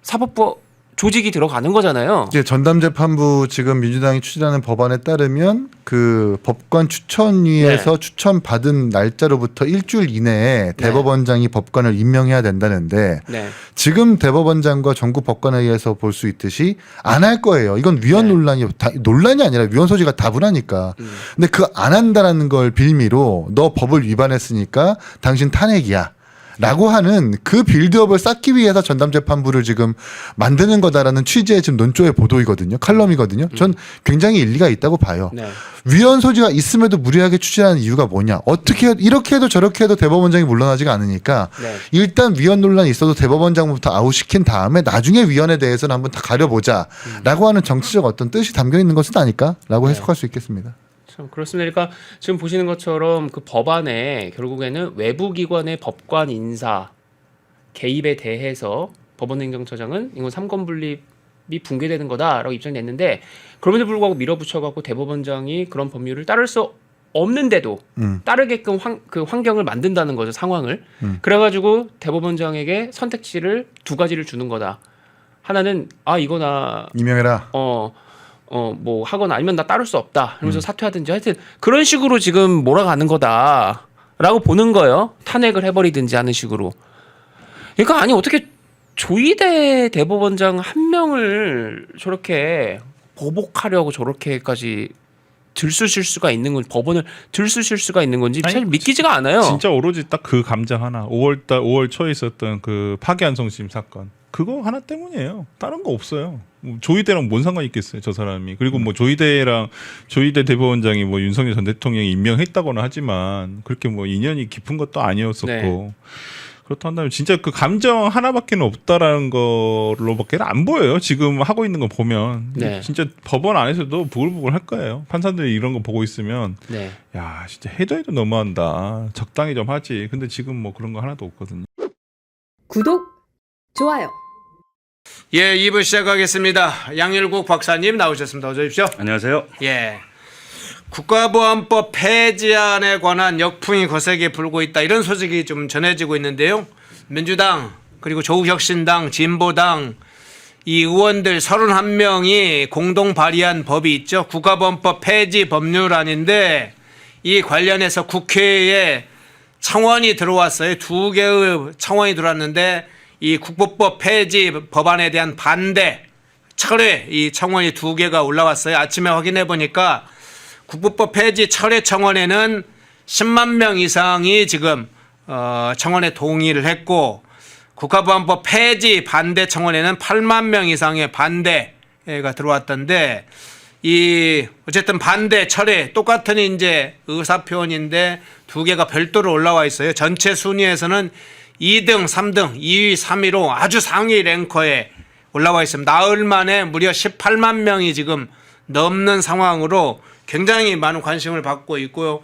B: 사법부 조직이 들어가는 거잖아요.
D: 이제 전담재판부 지금 민주당이 추진하는 법안에 따르면 그 법관 추천위에서 추천받은 날짜로부터 일주일 이내에 대법원장이 법관을 임명해야 된다는데
B: 네.
D: 지금 대법원장과 전국 법관회의에서 볼 수 있듯이 안 할 거예요. 이건 위헌 논란이 아니라 위헌 소지가 다분하니까. 근데 그 안 한다라는 걸 빌미로 너 법을 위반했으니까 당신 탄핵이야. 라고 하는 그 빌드업을 쌓기 위해서 전담재판부를 지금 만드는 거다라는 취지의 지금 논조의 보도이거든요. 칼럼이거든요. 전 굉장히 일리가 있다고 봐요.
B: 네.
D: 위헌 소지가 있음에도 무리하게 추진하는 이유가 뭐냐. 어떻게 이렇게 해도 저렇게 해도 대법원장이 물러나지가 않으니까
B: 네.
D: 일단 위헌 논란이 있어도 대법원장부터 아웃시킨 다음에 나중에 위헌에 대해서는 한번 다 가려보자라고 하는 정치적 어떤 뜻이 담겨 있는 것은 아닐까라고 해석할 수 있겠습니다.
B: 참 그렇습니다. 그러니까 지금 보시는 것처럼 그 법안에 결국에는 외부 기관의 법관 인사 개입에 대해서 법원행정처장은 이건 삼권 분립이 붕괴되는 거다라고 입장을 냈는데 그럼에도 불구하고 밀어붙여갖고 대법원장이 그런 법률을 따를 수 없는데도 따르게끔 그 환경을 만든다는 거죠, 상황을. 그래가지고 대법원장에게 선택지를 두 가지를 주는 거다. 하나는 이거 나
D: 임명해라.
B: 뭐 하거나 아니면 나 따를 수 없다. 이러면서 사퇴하든지 하여튼 그런 식으로 지금 몰아가는 거다라고 보는 거예요. 탄핵을 해버리든지 하는 식으로. 그러니까 아니 어떻게 조희대 대법원장 한 명을 저렇게 보복하려고 저렇게까지 들쑤실 수가 있는 건 법원을 들쑤실 수가 있는 건지 사실 믿기지가 않아요.
C: 진짜 오로지 딱 그 감정 하나. 5월 초에 있었던 그 파기환송심 사건. 그거 하나 때문이에요. 다른 거 없어요. 조희대랑 뭔 상관이 있겠어요, 저 사람이. 그리고 뭐 조희대 대법원장이 뭐 윤석열 전 대통령이 임명했다고는 하지만 그렇게 뭐 인연이 깊은 것도 아니었었고.
B: 네.
C: 그렇다면 진짜 그 감정 하나밖에는 없다라는 걸로밖에 안 보여요. 지금 하고 있는 거 보면
B: 네.
C: 진짜 법원 안에서도 부글부글 할 거예요. 판사들이 이런 거 보고 있으면
B: 네.
C: 야 진짜 해도 너무한다. 적당히 좀 하지. 근데 지금 뭐 그런 거 하나도 없거든요.
A: 구독, 좋아요.
E: 예, 2부 시작하겠습니다. 양일국 박사님 나오셨습니다. 어서 오십시오.
F: 안녕하세요.
E: 예. 국가보안법 폐지안에 관한 역풍이 거세게 불고 있다. 이런 소식이 좀 전해지고 있는데요. 민주당 그리고 조국혁신당, 진보당 이 의원들 31명이 공동 발의한 법이 있죠. 국가보안법 폐지 법률안인데 이 관련해서 국회에 청원이 들어왔어요. 2개의 청원이 들어왔는데 이 국보법 폐지 법안에 대한 반대 철회 이 청원이 2개가 올라왔어요. 아침에 확인해 보니까 국보법 폐지 철회 청원에는 10만 명 이상이 지금 청원에 동의를 했고 국가보안법 폐지 반대 청원에는 8만 명 이상의 반대가 들어왔던데 이 어쨌든 반대 철회 똑같은 이제 의사표현인데 2개가 별도로 올라와 있어요. 전체 순위에서는 2등, 3등, 2위, 3위로 아주 상위 랭커에 올라와 있습니다. 나흘 만에 무려 18만 명이 지금 넘는 상황으로 굉장히 많은 관심을 받고 있고요.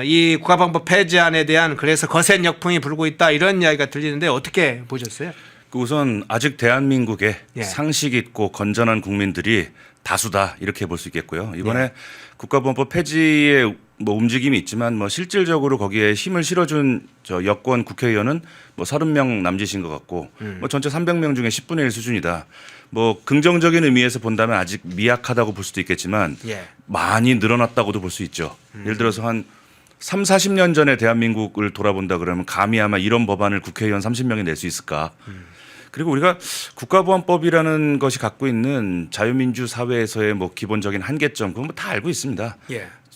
E: 이 국가보안법 폐지안에 대한 그래서 거센 역풍이 불고 있다 이런 이야기가 들리는데 어떻게 보셨어요?
F: 우선 아직 대한민국에
E: 예.
F: 상식 있고 건전한 국민들이 다수다 이렇게 볼 수 있겠고요. 이번에 국가보안법 폐지의 뭐 움직임이 있지만 뭐 실질적으로 거기에 힘을 실어준 저 여권 국회의원은 뭐 30명 남짓인 것 같고 뭐 전체 300명 중에 10분의 1 수준이다. 뭐 긍정적인 의미에서 본다면 아직 미약하다고 볼 수도 있겠지만 많이 늘어났다고도 볼 수 있죠. 예를 들어서 한 3, 40년 전에 대한민국을 돌아본다 그러면 감히 아마 이런 법안을 국회의원 30명이 낼 수 있을까. 그리고 우리가 국가보안법이라는 것이 갖고 있는 자유민주 사회에서의 뭐 기본적인 한계점 그건 뭐 다 알고 있습니다.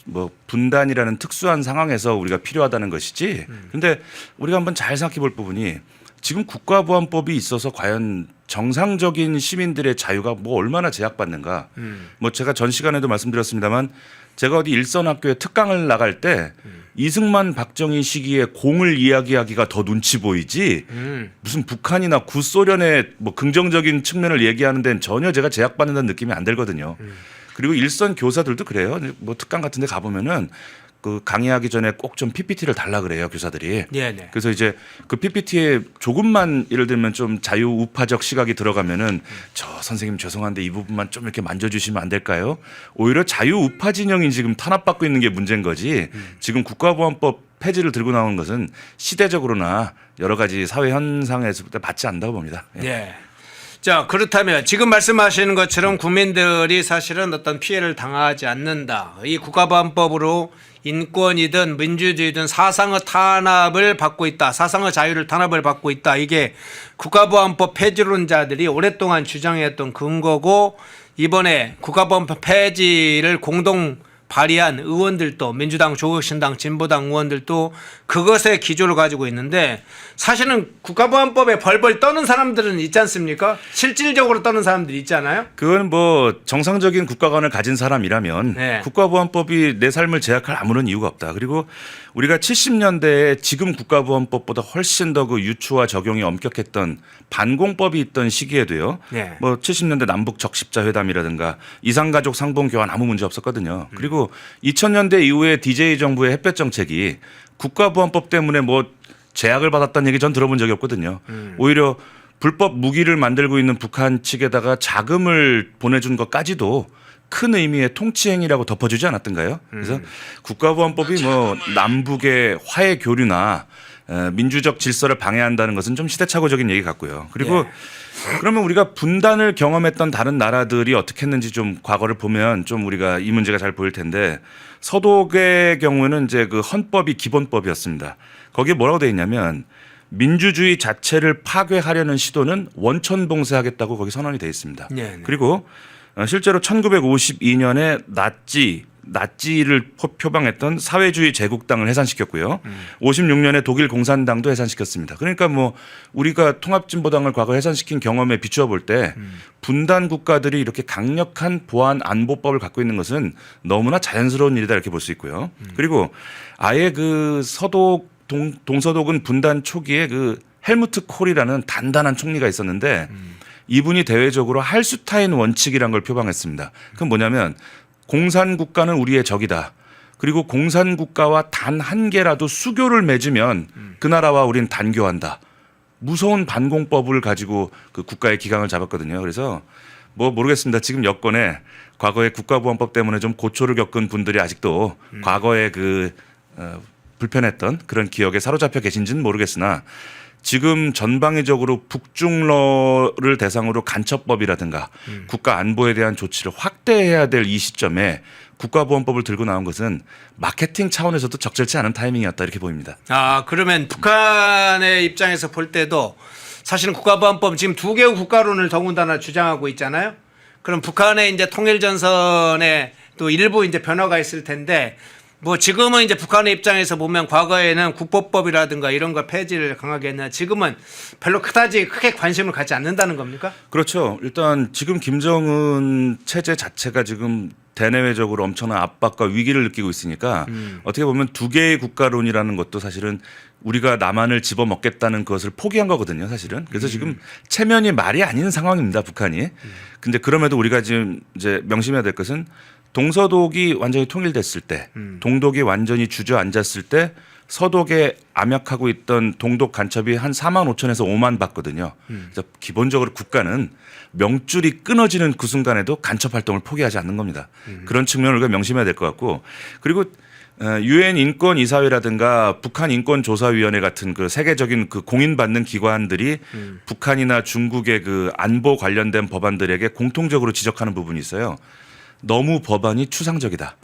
F: 뭐 분단이라는 특수한 상황에서 우리가 필요하다는 것이지. 그런데 우리가 한번 잘 생각해 볼 부분이 지금 국가보안법이 있어서 과연 정상적인 시민들의 자유가 뭐 얼마나 제약받는가. 뭐 제가 전 시간에도 말씀드렸습니다만 제가 어디 일선 학교에 특강을 나갈 때 이승만 박정희 시기에 공을 이야기하기가 더 눈치 보이지 무슨 북한이나 구소련의 뭐 긍정적인 측면을 얘기하는 데는 전혀 제가 제약받는다는 느낌이 안 들거든요. 그리고 일선 교사들도 그래요. 뭐 특강 같은 데 가보면은 그 강의하기 전에 꼭 좀 PPT를 달라 그래요, 교사들이. 그래서 이제 그 PPT에 조금만 예를 들면 좀 자유우파적 시각이 들어가면은 저 선생님 죄송한데 이 부분만 좀 이렇게 만져주시면 안 될까요? 오히려 자유우파 진영이 지금 탄압받고 있는 게 문제인 거지. 지금 국가보안법 폐지를 들고 나오는 것은 시대적으로나 여러 가지 사회 현상에서 맞지 않다고 봅니다.
E: 자, 그렇다면 지금 말씀하시는 것처럼 국민들이 사실은 어떤 피해를 당하지 않는다. 이 국가보안법으로 인권이든 민주주의든 사상의 탄압을 받고 있다. 사상의 자유를 탄압을 받고 있다. 이게 국가보안법 폐지론자들이 오랫동안 주장했던 근거고, 이번에 국가보안법 폐지를 공동 발의한 의원들도, 민주당, 조국신당, 진보당 의원들도 그것에 기조를 가지고 있는데, 사실은 국가보안법에 벌벌 떠는 사람들은 있지 않습니까? 실질적으로 떠는 사람들이 있잖아요.
F: 그건 뭐 정상적인 국가관을 가진 사람이라면
E: 네.
F: 국가보안법이 내 삶을 제약할 아무런 이유가 없다. 그리고 우리가 70년대에 지금 국가보안법보다 훨씬 더 그 유추와 적용이 엄격했던 반공법이 있던 시기에도요.
E: 네.
F: 뭐 70년대 남북 적십자 회담이라든가 이산가족 상봉 교환 아무 문제 없었거든요. 그리고 2000년대 이후에 DJ 정부의 햇볕 정책이 국가보안법 때문에 뭐 제약을 받았다는 얘기 전 들어본 적이 없거든요. 오히려 불법 무기를 만들고 있는 북한 측에다가 자금을 보내준 것까지도 큰 의미의 통치행위라고 덮어주지 않았던가요? 그래서 국가보안법이 뭐 남북의 화해 교류나 민주적 질서를 방해한다는 것은 좀 시대착오적인 얘기 같고요. 그리고 그러면 우리가 분단을 경험했던 다른 나라들이 어떻게 했는지 좀 과거를 보면 좀 우리가 이 문제가 잘 보일 텐데, 서독의 경우에는 이제 그 헌법이 기본법이었습니다. 거기에 뭐라고 돼 있냐면 민주주의 자체를 파괴하려는 시도는 원천봉쇄하겠다고 거기 선언이 돼 있습니다.
E: 네.
F: 그리고 실제로 1952년에 나치를 표방했던 사회주의 제국당을 해산시켰고요. 56년에 독일 공산당도 해산시켰습니다. 그러니까 뭐 우리가 통합진보당을 과거 해산시킨 경험에 비추어 볼 때 분단 국가들이 이렇게 강력한 보안 안보법을 갖고 있는 것은 너무나 자연스러운 일이다 이렇게 볼 수 있고요. 그리고 아예 그 동서독은 분단 초기에 그 헬무트 콜이라는 단단한 총리가 있었는데 이분이 대외적으로 할슈타인 원칙이라는 걸 표방했습니다. 그건 뭐냐면 공산국가는 우리의 적이다. 그리고 공산국가와 단 한 개라도 수교를 맺으면 그 나라와 우리는 단교한다. 무서운 반공법을 가지고 그 국가의 기강을 잡았거든요. 그래서 뭐 모르겠습니다. 지금 여권에 과거에 국가보안법 때문에 좀 고초를 겪은 분들이 아직도 과거에 그 불편했던 그런 기억에 사로잡혀 계신지는 모르겠으나, 지금 전방위적으로 북중러를 대상으로 간첩법이라든가 국가 안보에 대한 조치를 확대해야 될 이 시점에 국가보안법을 들고 나온 것은 마케팅 차원에서도 적절치 않은 타이밍이었다 이렇게 보입니다.
E: 아, 그러면 북한의 입장에서 볼 때도 사실은 국가보안법 지금 두 개의 국가론을 더군다나 주장하고 있잖아요. 그럼 북한의 이제 통일전선에 또 일부 이제 변화가 있을 텐데, 뭐 지금은 이제 북한의 입장에서 보면 과거에는 국보법이라든가 이런 거 폐지를 강하게 했나, 지금은 별로 그다지 크게 관심을 갖지 않는다는 겁니까?
F: 그렇죠. 일단 지금 김정은 체제 자체가 지금 대내외적으로 엄청난 압박과 위기를 느끼고 있으니까 어떻게 보면 두 개의 국가론이라는 것도 사실은 우리가 남한을 집어먹겠다는 것을 포기한 거거든요, 사실은. 그래서 지금 체면이 말이 아닌 상황입니다, 북한이. 근데 그럼에도 우리가 지금 이제 명심해야 될 것은 동서독이 완전히 통일됐을 때, 동독이 완전히 주저앉았을 때 서독에 암약하고 있던 동독 간첩이 한 4만 5천에서 5만 받거든요. 그래서 기본적으로 국가는 명줄이 끊어지는 그 순간에도 간첩 활동을 포기하지 않는 겁니다. 그런 측면을 우리가 명심해야 될 것 같고, 그리고 유엔 인권 이사회라든가 북한 인권 조사위원회 같은 그 세계적인 그 공인받는 기관들이 북한이나 중국의 그 안보 관련된 법안들에게 공통적으로 지적하는 부분이 있어요. 너무 법안이 추상적이다.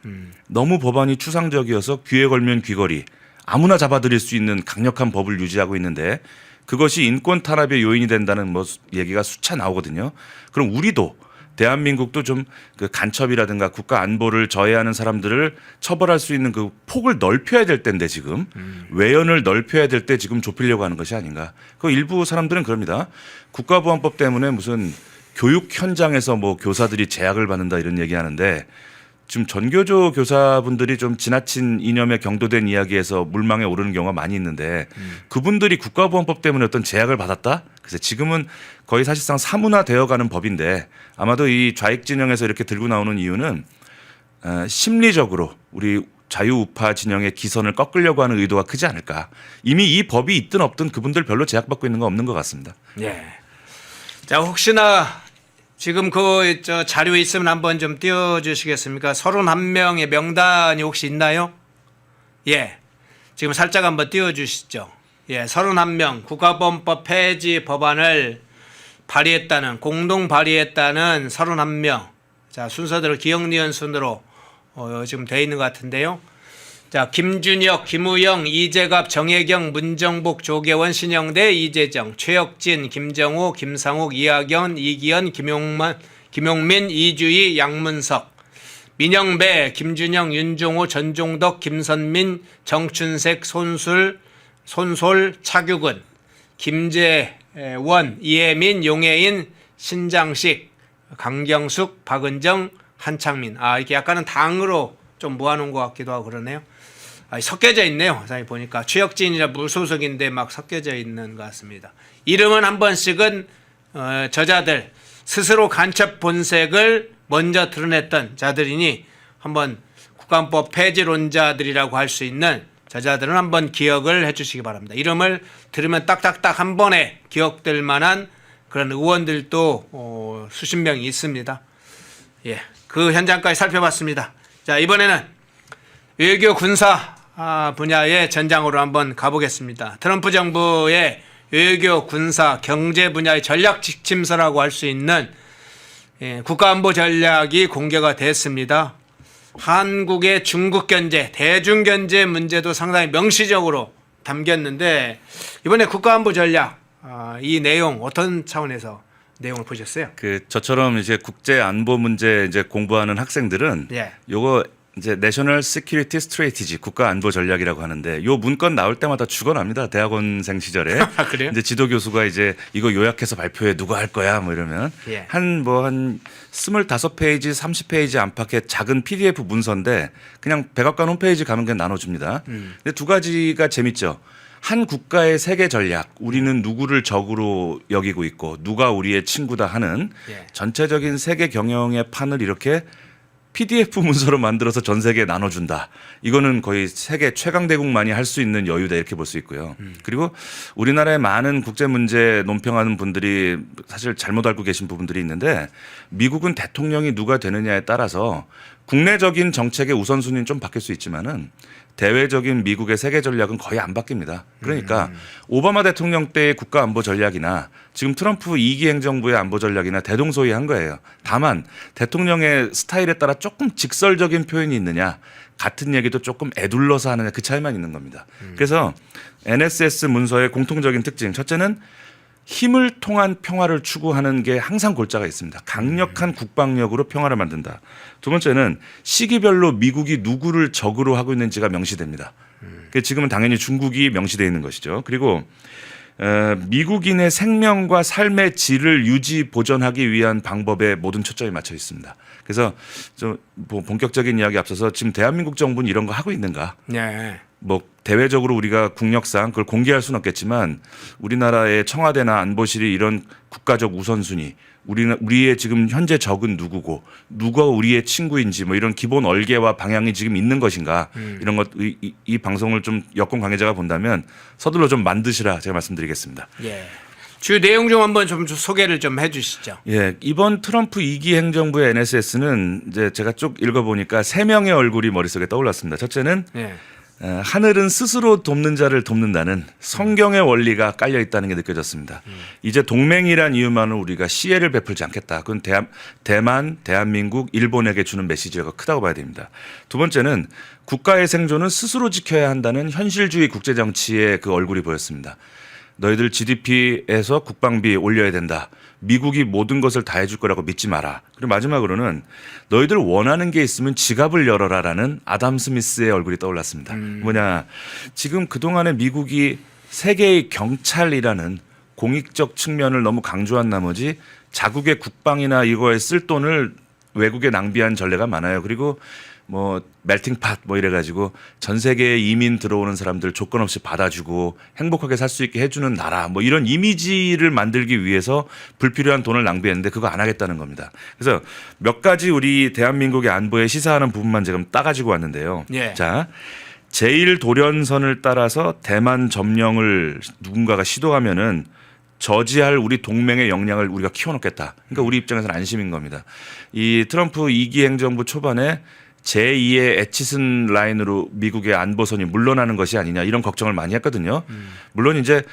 F: 너무 법안이 추상적이어서 귀에 걸면 귀걸이, 아무나 잡아들일 수 있는 강력한 법을 유지하고 있는데 그것이 인권 탄압의 요인이 된다는 뭐 얘기가 수차 나오거든요. 그럼 우리도, 대한민국도 좀 그 간첩이라든가 국가 안보를 저해하는 사람들을 처벌할 수 있는 그 폭을 넓혀야 될 때인데, 지금 외연을 넓혀야 될 때 지금 좁히려고 하는 것이 아닌가. 그 일부 사람들은 그럽니다. 국가보안법 때문에 무슨 교육 현장에서 뭐 교사들이 제약을 받는다 이런 얘기하는데, 지금 전교조 교사분들이 좀 지나친 이념에 경도된 이야기에서 물망에 오르는 경우가 많이 있는데, 그분들이 국가보안법 때문에 어떤 제약을 받았다? 그래서 지금은 거의 사실상 사문화되어가는 법인데, 아마도 이 좌익 진영에서 이렇게 들고 나오는 이유는 심리적으로 우리 자유우파 진영의 기선을 꺾으려고 하는 의도가 크지 않을까. 이미 이 법이 있든 없든 그분들 별로 제약받고 있는 거 없는 것 같습니다.
E: 예. 자, 혹시나 지금 그 자료 있으면 한번 좀 띄워주시겠습니까? 31명의 명단이 혹시 있나요? 예. 지금 살짝 한번 띄워주시죠. 예, 31명 국가보안법 폐지 법안을 공동 발의했다는 31명. 자, 순서대로 기억 니은 순으로 지금 돼 있는 것 같은데요. 자, 김준혁, 김우영, 이재갑, 정혜경, 문정복, 조계원, 신영대, 이재정, 최혁진, 김정우, 김상욱, 이하견, 이기현, 김용민, 이주희, 양문석, 민영배, 김준영, 윤종호, 전종덕, 김선민, 정춘색, 손솔, 차규근, 김재원, 이혜민, 용혜인, 신장식, 강경숙, 박은정, 한창민. 이렇게 약간은 당으로 좀 모아놓은 것 같기도 하고 그러네요. 섞여져 있네요. 사실 보니까 최혁진이라 무소속인데 막 섞여져 있는 것 같습니다. 이름은 한 번씩은 저자들 스스로 간첩 본색을 먼저 드러냈던 자들이니 한번 국가안법 폐지론자들이라고 할 수 있는 저자들은 한번 기억을 해주시기 바랍니다. 이름을 들으면 딱딱딱 한 번에 기억될 만한 그런 의원들도 수십 명이 있습니다. 예, 그 현장까지 살펴봤습니다. 자, 이번에는 외교 군사 분야의 전장으로 한번 가보겠습니다. 트럼프 정부의 외교 군사 경제 분야의 전략 지침서라고 할 수 있는 국가안보 전략이 공개가 됐습니다. 한국의 중국 견제, 대중 견제 문제도 상당히 명시적으로 담겼는데 이번에 국가안보 전략 이 내용 어떤 차원에서 내용을 보셨어요?
F: 저처럼 이제 국제 안보 문제 이제 공부하는 학생들은
E: 예.
F: 요거 이제 내셔널 시큐리티 스트레티지 국가 안보 전략이라고 하는데 요 문건 나올 때마다 죽어납니다. 대학원생 시절에.
E: 그래요?
F: 이제 지도 교수가 이제 이거 요약해서 발표해 누가 할 거야 뭐 이러면
E: 예.
F: 한 25페이지, 30페이지 안팎의 작은 PDF 문서인데 그냥 백악관 홈페이지 가면 그냥 나눠줍니다. 근데 두 가지가 재밌죠. 한 국가의 세계 전략, 우리는 누구를 적으로 여기고 있고 누가 우리의 친구다 하는
E: 예.
F: 전체적인 세계 경영의 판을 이렇게 PDF 문서로 만들어서 전 세계에 나눠준다. 이거는 거의 세계 최강대국만이 할 수 있는 여유다 이렇게 볼 수 있고요. 그리고 우리나라의 많은 국제 문제 논평하는 분들이 사실 잘못 알고 계신 부분들이 있는데 미국은 대통령이 누가 되느냐에 따라서 국내적인 정책의 우선순위는 좀 바뀔 수 있지만은 대외적인 미국의 세계 전략은 거의 안 바뀝니다. 그러니까 오바마 대통령 때의 국가 안보 전략이나 지금 트럼프 2기 행정부의 안보 전략이나 대동소이한 거예요. 다만 대통령의 스타일에 따라 조금 직설적인 표현이 있느냐, 같은 얘기도 조금 애둘러서 하느냐 그 차이만 있는 겁니다. 그래서 NSS 문서의 공통적인 특징 첫째는 힘을 통한 평화를 추구하는 게 항상 골자가 있습니다. 강력한 국방력으로 평화를 만든다. 두 번째는 시기별로 미국이 누구를 적으로 하고 있는지가 명시됩니다. 지금은 당연히 중국이 명시되어 있는 것이죠. 그리고 미국인의 생명과 삶의 질을 유지 보존하기 위한 방법에 모든 초점이 맞춰 있습니다. 그래서 좀 본격적인 이야기 앞서서 지금 대한민국 정부는 이런 거 하고 있는가?
E: 네.
F: 대외적으로 우리가 국력상 그걸 공개할 수는 없겠지만 우리나라의 청와대나 안보실이 이런 국가적 우선순위, 우리의 지금 현재 적은 누구고 누가 우리의 친구인지 이런 기본 얼개와 방향이 지금 있는 것인가 이런 것 이 방송을 좀 여권 관계자가 본다면 서둘러 좀 만드시라 제가 말씀드리겠습니다.
E: 예. 주 내용 좀 한번 좀 소개를 좀 해주시죠.
F: 예, 이번 트럼프 2기 행정부의 NSS는 이제 제가 쭉 읽어보니까 3명의 얼굴이 머릿속에 떠올랐습니다. 첫째는
E: 예.
F: 하늘은 스스로 돕는 자를 돕는다는 성경의 원리가 깔려 있다는 게 느껴졌습니다. 이제 동맹이란 이유만으로 우리가 시혜를 베풀지 않겠다. 그건 대만, 대한민국, 일본에게 주는 메시지가 크다고 봐야 됩니다. 두 번째는 국가의 생존은 스스로 지켜야 한다는 현실주의 국제정치의 그 얼굴이 보였습니다. 너희들 GDP에서 국방비 올려야 된다. 미국이 모든 것을 다 해줄 거라고 믿지 마라. 그리고 마지막으로는 너희들 원하는 게 있으면 지갑을 열어라라는 아담 스미스의 얼굴이 떠올랐습니다. 뭐냐, 지금 그동안에 미국이 세계의 경찰이라는 공익적 측면을 너무 강조한 나머지 자국의 국방이나 이거에 쓸 돈을 외국에 낭비한 전례가 많아요. 그리고 멜팅팟 이래가지고 전 세계에 이민 들어오는 사람들 조건 없이 받아주고 행복하게 살 수 있게 해주는 나라 이런 이미지를 만들기 위해서 불필요한 돈을 낭비했는데 그거 안 하겠다는 겁니다. 그래서 몇 가지 우리 대한민국의 안보에 시사하는 부분만 지금 따가지고 왔는데요.
E: 예.
F: 자, 제1도련선을 따라서 대만 점령을 누군가가 시도하면은 저지할 우리 동맹의 역량을 우리가 키워놓겠다. 그러니까 우리 입장에서는 안심인 겁니다. 이 트럼프 2기 행정부 초반에 제2의 에치슨 라인으로 미국의 안보선이 물러나는 것이 아니냐 이런 걱정을 많이 했거든요. 물론 이제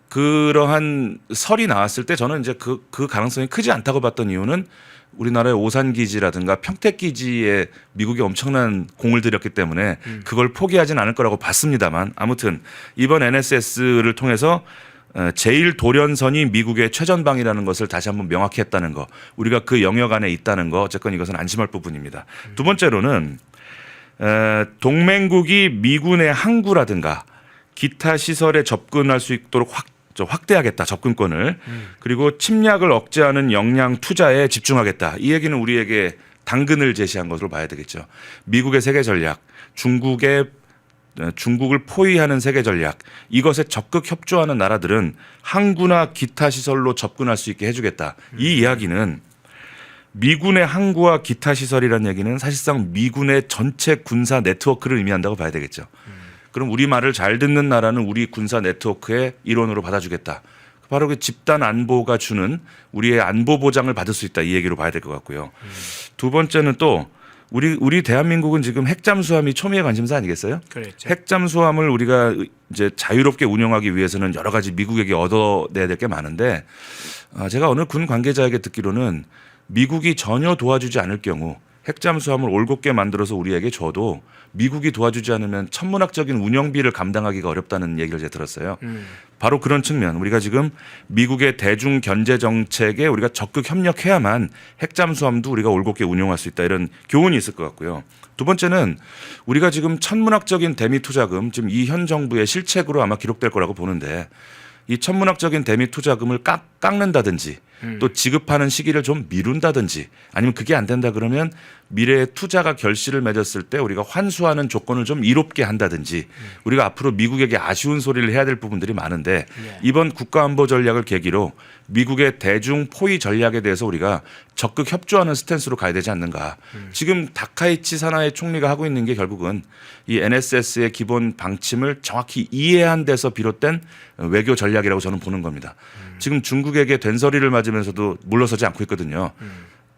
F: 그러한 설이 나왔을 때 저는 이제 그 가능성이 크지 않다고 봤던 이유는 우리나라의 오산 기지라든가 평택 기지에 미국이 엄청난 공을 들였기 때문에 그걸 포기하진 않을 거라고 봤습니다만 아무튼 이번 NSS를 통해서 제1도련선이 미국의 최전방이라는 것을 다시 한번 명확히 했다는 거, 우리가 그 영역 안에 있다는 거, 어쨌건 이것은 안심할 부분입니다. 두 번째로는 동맹국이 미군의 항구라든가 기타 시설에 접근할 수 있도록 확대하겠다, 접근권을. 그리고 침략을 억제하는 역량 투자에 집중하겠다. 이 얘기는 우리에게 당근을 제시한 것으로 봐야 되겠죠. 미국의 세계 전략, 중국을 포위하는 세계 전략, 이것에 적극 협조하는 나라들은 항구나 기타 시설로 접근할 수 있게 해주겠다. 이 이야기는 미군의 항구와 기타 시설이라는 얘기는 사실상 미군의 전체 군사 네트워크를 의미한다고 봐야 되겠죠. 그럼 우리 말을 잘 듣는 나라는 우리 군사 네트워크의 일원으로 받아주겠다. 바로 그 집단 안보가 주는 우리의 안보 보장을 받을 수 있다. 이 얘기로 봐야 될 것 같고요. 두 번째는 또 우리 대한민국은 지금 핵잠수함이 초미의 관심사 아니겠어요?
E: 그렇죠.
F: 핵잠수함을 우리가 이제 자유롭게 운영하기 위해서는 여러 가지 미국에게 얻어내야 될 게 많은데 제가 어느 군 관계자에게 듣기로는 미국이 전혀 도와주지 않을 경우 핵잠수함을 올곧게 만들어서 우리에게 줘도 미국이 도와주지 않으면 천문학적인 운영비를 감당하기가 어렵다는 얘기를 제가 들었어요. 바로 그런 측면, 우리가 지금 미국의 대중 견제 정책에 우리가 적극 협력해야만 핵잠수함도 우리가 올곧게 운용할 수 있다, 이런 교훈이 있을 것 같고요. 두 번째는 우리가 지금 천문학적인 대미 투자금, 지금 이 현 정부의 실책으로 아마 기록될 거라고 보는데 이 천문학적인 대미 투자금을 깎는다든지 또 지급하는 시기를 좀 미룬다든지 아니면 그게 안 된다 그러면 미래의 투자가 결실을 맺었을 때 우리가 환수하는 조건을 좀 이롭게 한다든지 우리가 앞으로 미국에게 아쉬운 소리를 해야 될 부분들이 많은데 이번 국가안보 전략을 계기로 미국의 대중 포위 전략에 대해서 우리가 적극 협조하는 스탠스로 가야 되지 않는가. 지금 다카이치 사나이 총리가 하고 있는 게 결국은 이 NSS의 기본 방침을 정확히 이해한 데서 비롯된 외교 전략이라고 저는 보는 겁니다. 지금 중국에게 된소리를 맞으면서도 물러서지 않고 있거든요.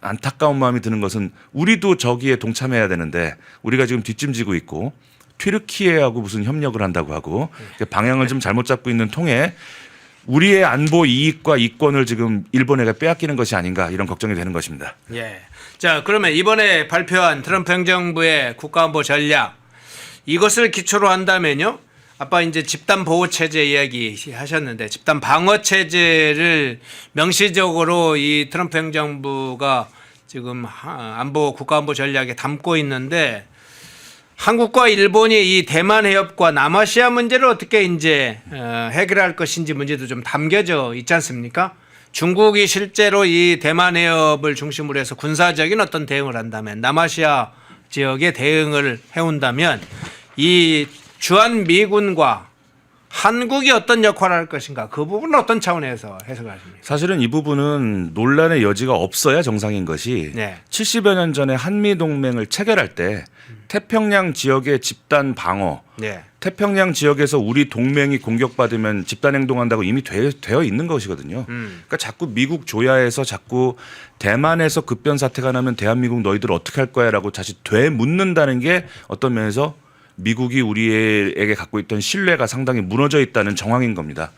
F: 안타까운 마음이 드는 것은 우리도 저기에 동참해야 되는데 우리가 지금 뒷짐지고 있고 튀르키예하고 무슨 협력을 한다고 하고 방향을 좀 잘못 잡고 있는 통에 우리의 안보 이익과 이권을 지금 일본에게 빼앗기는 것이 아닌가, 이런 걱정이 되는 것입니다.
E: 예. 자, 그러면 이번에 발표한 트럼프 행정부의 국가안보 전략, 이것을 기초로 한다면요, 아까 이제 집단 보호 체제 이야기 하셨는데 집단 방어 체제를 명시적으로 이 트럼프 행정부가 지금 국가안보 전략에 담고 있는데, 한국과 일본이 이 대만 해협과 남아시아 문제를 어떻게 이제 해결할 것인지 문제도 좀 담겨져 있지 않습니까? 중국이 실제로 이 대만 해협을 중심으로 해서 군사적인 어떤 대응을 한다면, 남아시아 지역에 대응을 해온다면 이 주한 미군과 한국이 어떤 역할을 할 것인가, 그 부분은 어떤 차원에서 해석을 하십니까?
F: 사실은 이 부분은 논란의 여지가 없어야 정상인 것이 70여 년 전에 한미동맹을 체결할 때 태평양 지역의 집단 방어, 태평양 지역에서 우리 동맹이 공격받으면 집단 행동한다고 이미 되어 있는 것이거든요. 그러니까 자꾸 미국 조야에서 자꾸 대만에서 급변 사태가 나면 대한민국 너희들 어떻게 할 거야 라고 다시 되묻는다는 게 어떤 면에서 미국이 우리에게 갖고 있던 신뢰가 상당히 무너져 있다는 정황인 겁니다.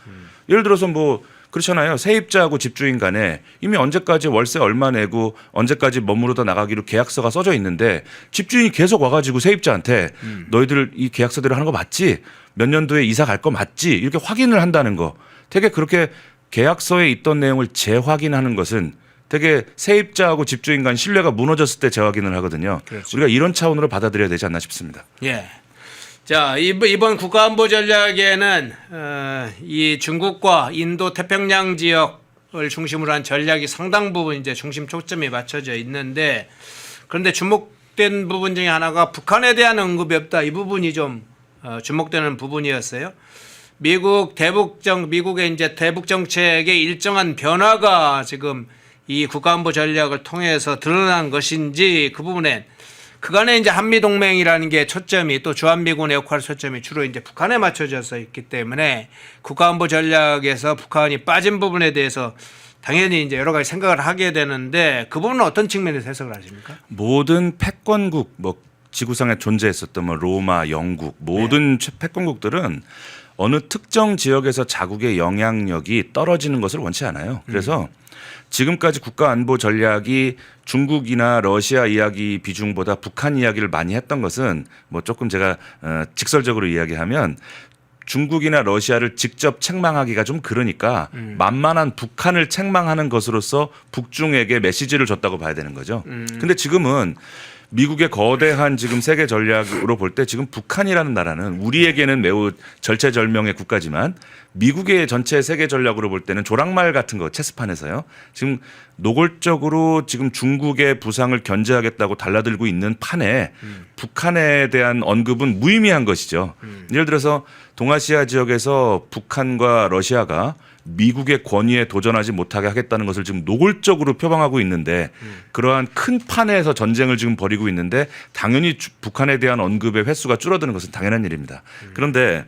F: 예를 들어서 뭐 그렇잖아요. 세입자하고 집주인 간에 이미 언제까지 월세 얼마 내고 언제까지 머무르다 나가기로 계약서가 써져 있는데 집주인이 계속 와가지고 세입자한테 너희들 이 계약서대로 하는 거 맞지? 몇 년도에 이사 갈 거 맞지? 이렇게 확인을 한다는 거. 되게 그렇게 계약서에 있던 내용을 재확인하는 것은 되게 세입자하고 집주인 간 신뢰가 무너졌을 때 재확인을 하거든요. 그렇죠. 우리가 이런 차원으로 받아들여야 되지 않나 싶습니다.
E: 예. 자, 이번 국가안보 전략에는 이 중국과 인도 태평양 지역을 중심으로 한 전략이 상당 부분 이제 중심 초점이 맞춰져 있는데, 그런데 주목된 부분 중에 하나가 북한에 대한 언급이 없다. 이 부분이 좀 주목되는 부분이었어요. 미국의 이제 대북 정책의 일정한 변화가 지금 이 국가안보 전략을 통해서 드러난 것인지, 그 부분에 그간에 이제 한미동맹이라는 게 초점이, 또 주한미군의 역할 초점이 주로 이제 북한에 맞춰져 있기 때문에 국가안보 전략에서 북한이 빠진 부분에 대해서 당연히 이제 여러 가지 생각을 하게 되는데 그 부분은 어떤 측면에서 해석을 하십니까?
F: 모든 패권국 뭐 지구상에 존재했었던 뭐 로마, 영국 모든 패권국들은 어느 특정 지역에서 자국의 영향력이 떨어지는 것을 원치 않아요. 그래서 지금까지 국가 안보 전략이 중국이나 러시아 이야기 비중보다 북한 이야기를 많이 했던 것은 뭐 조금 제가 직설적으로 이야기하면 중국이나 러시아를 직접 책망하기가 좀 그러니까 만만한 북한을 책망하는 것으로서 북중에게 메시지를 줬다고 봐야 되는 거죠. 근데 지금은 미국의 거대한 지금 세계 전략으로 볼 때 지금 북한이라는 나라는 우리에게는 매우 절체절명의 국가지만 미국의 전체 세계 전략으로 볼 때는 조랑말 같은 거 체스판에서요. 지금 노골적으로 지금 중국의 부상을 견제하겠다고 달라들고 있는 판에 북한에 대한 언급은 무의미한 것이죠. 예를 들어서 동아시아 지역에서 북한과 러시아가 미국의 권위에 도전하지 못하게 하겠다는 것을 지금 노골적으로 표방하고 있는데 그러한 큰 판에서 전쟁을 지금 벌이고 있는데 당연히 북한에 대한 언급의 횟수가 줄어드는 것은 당연한 일입니다. 그런데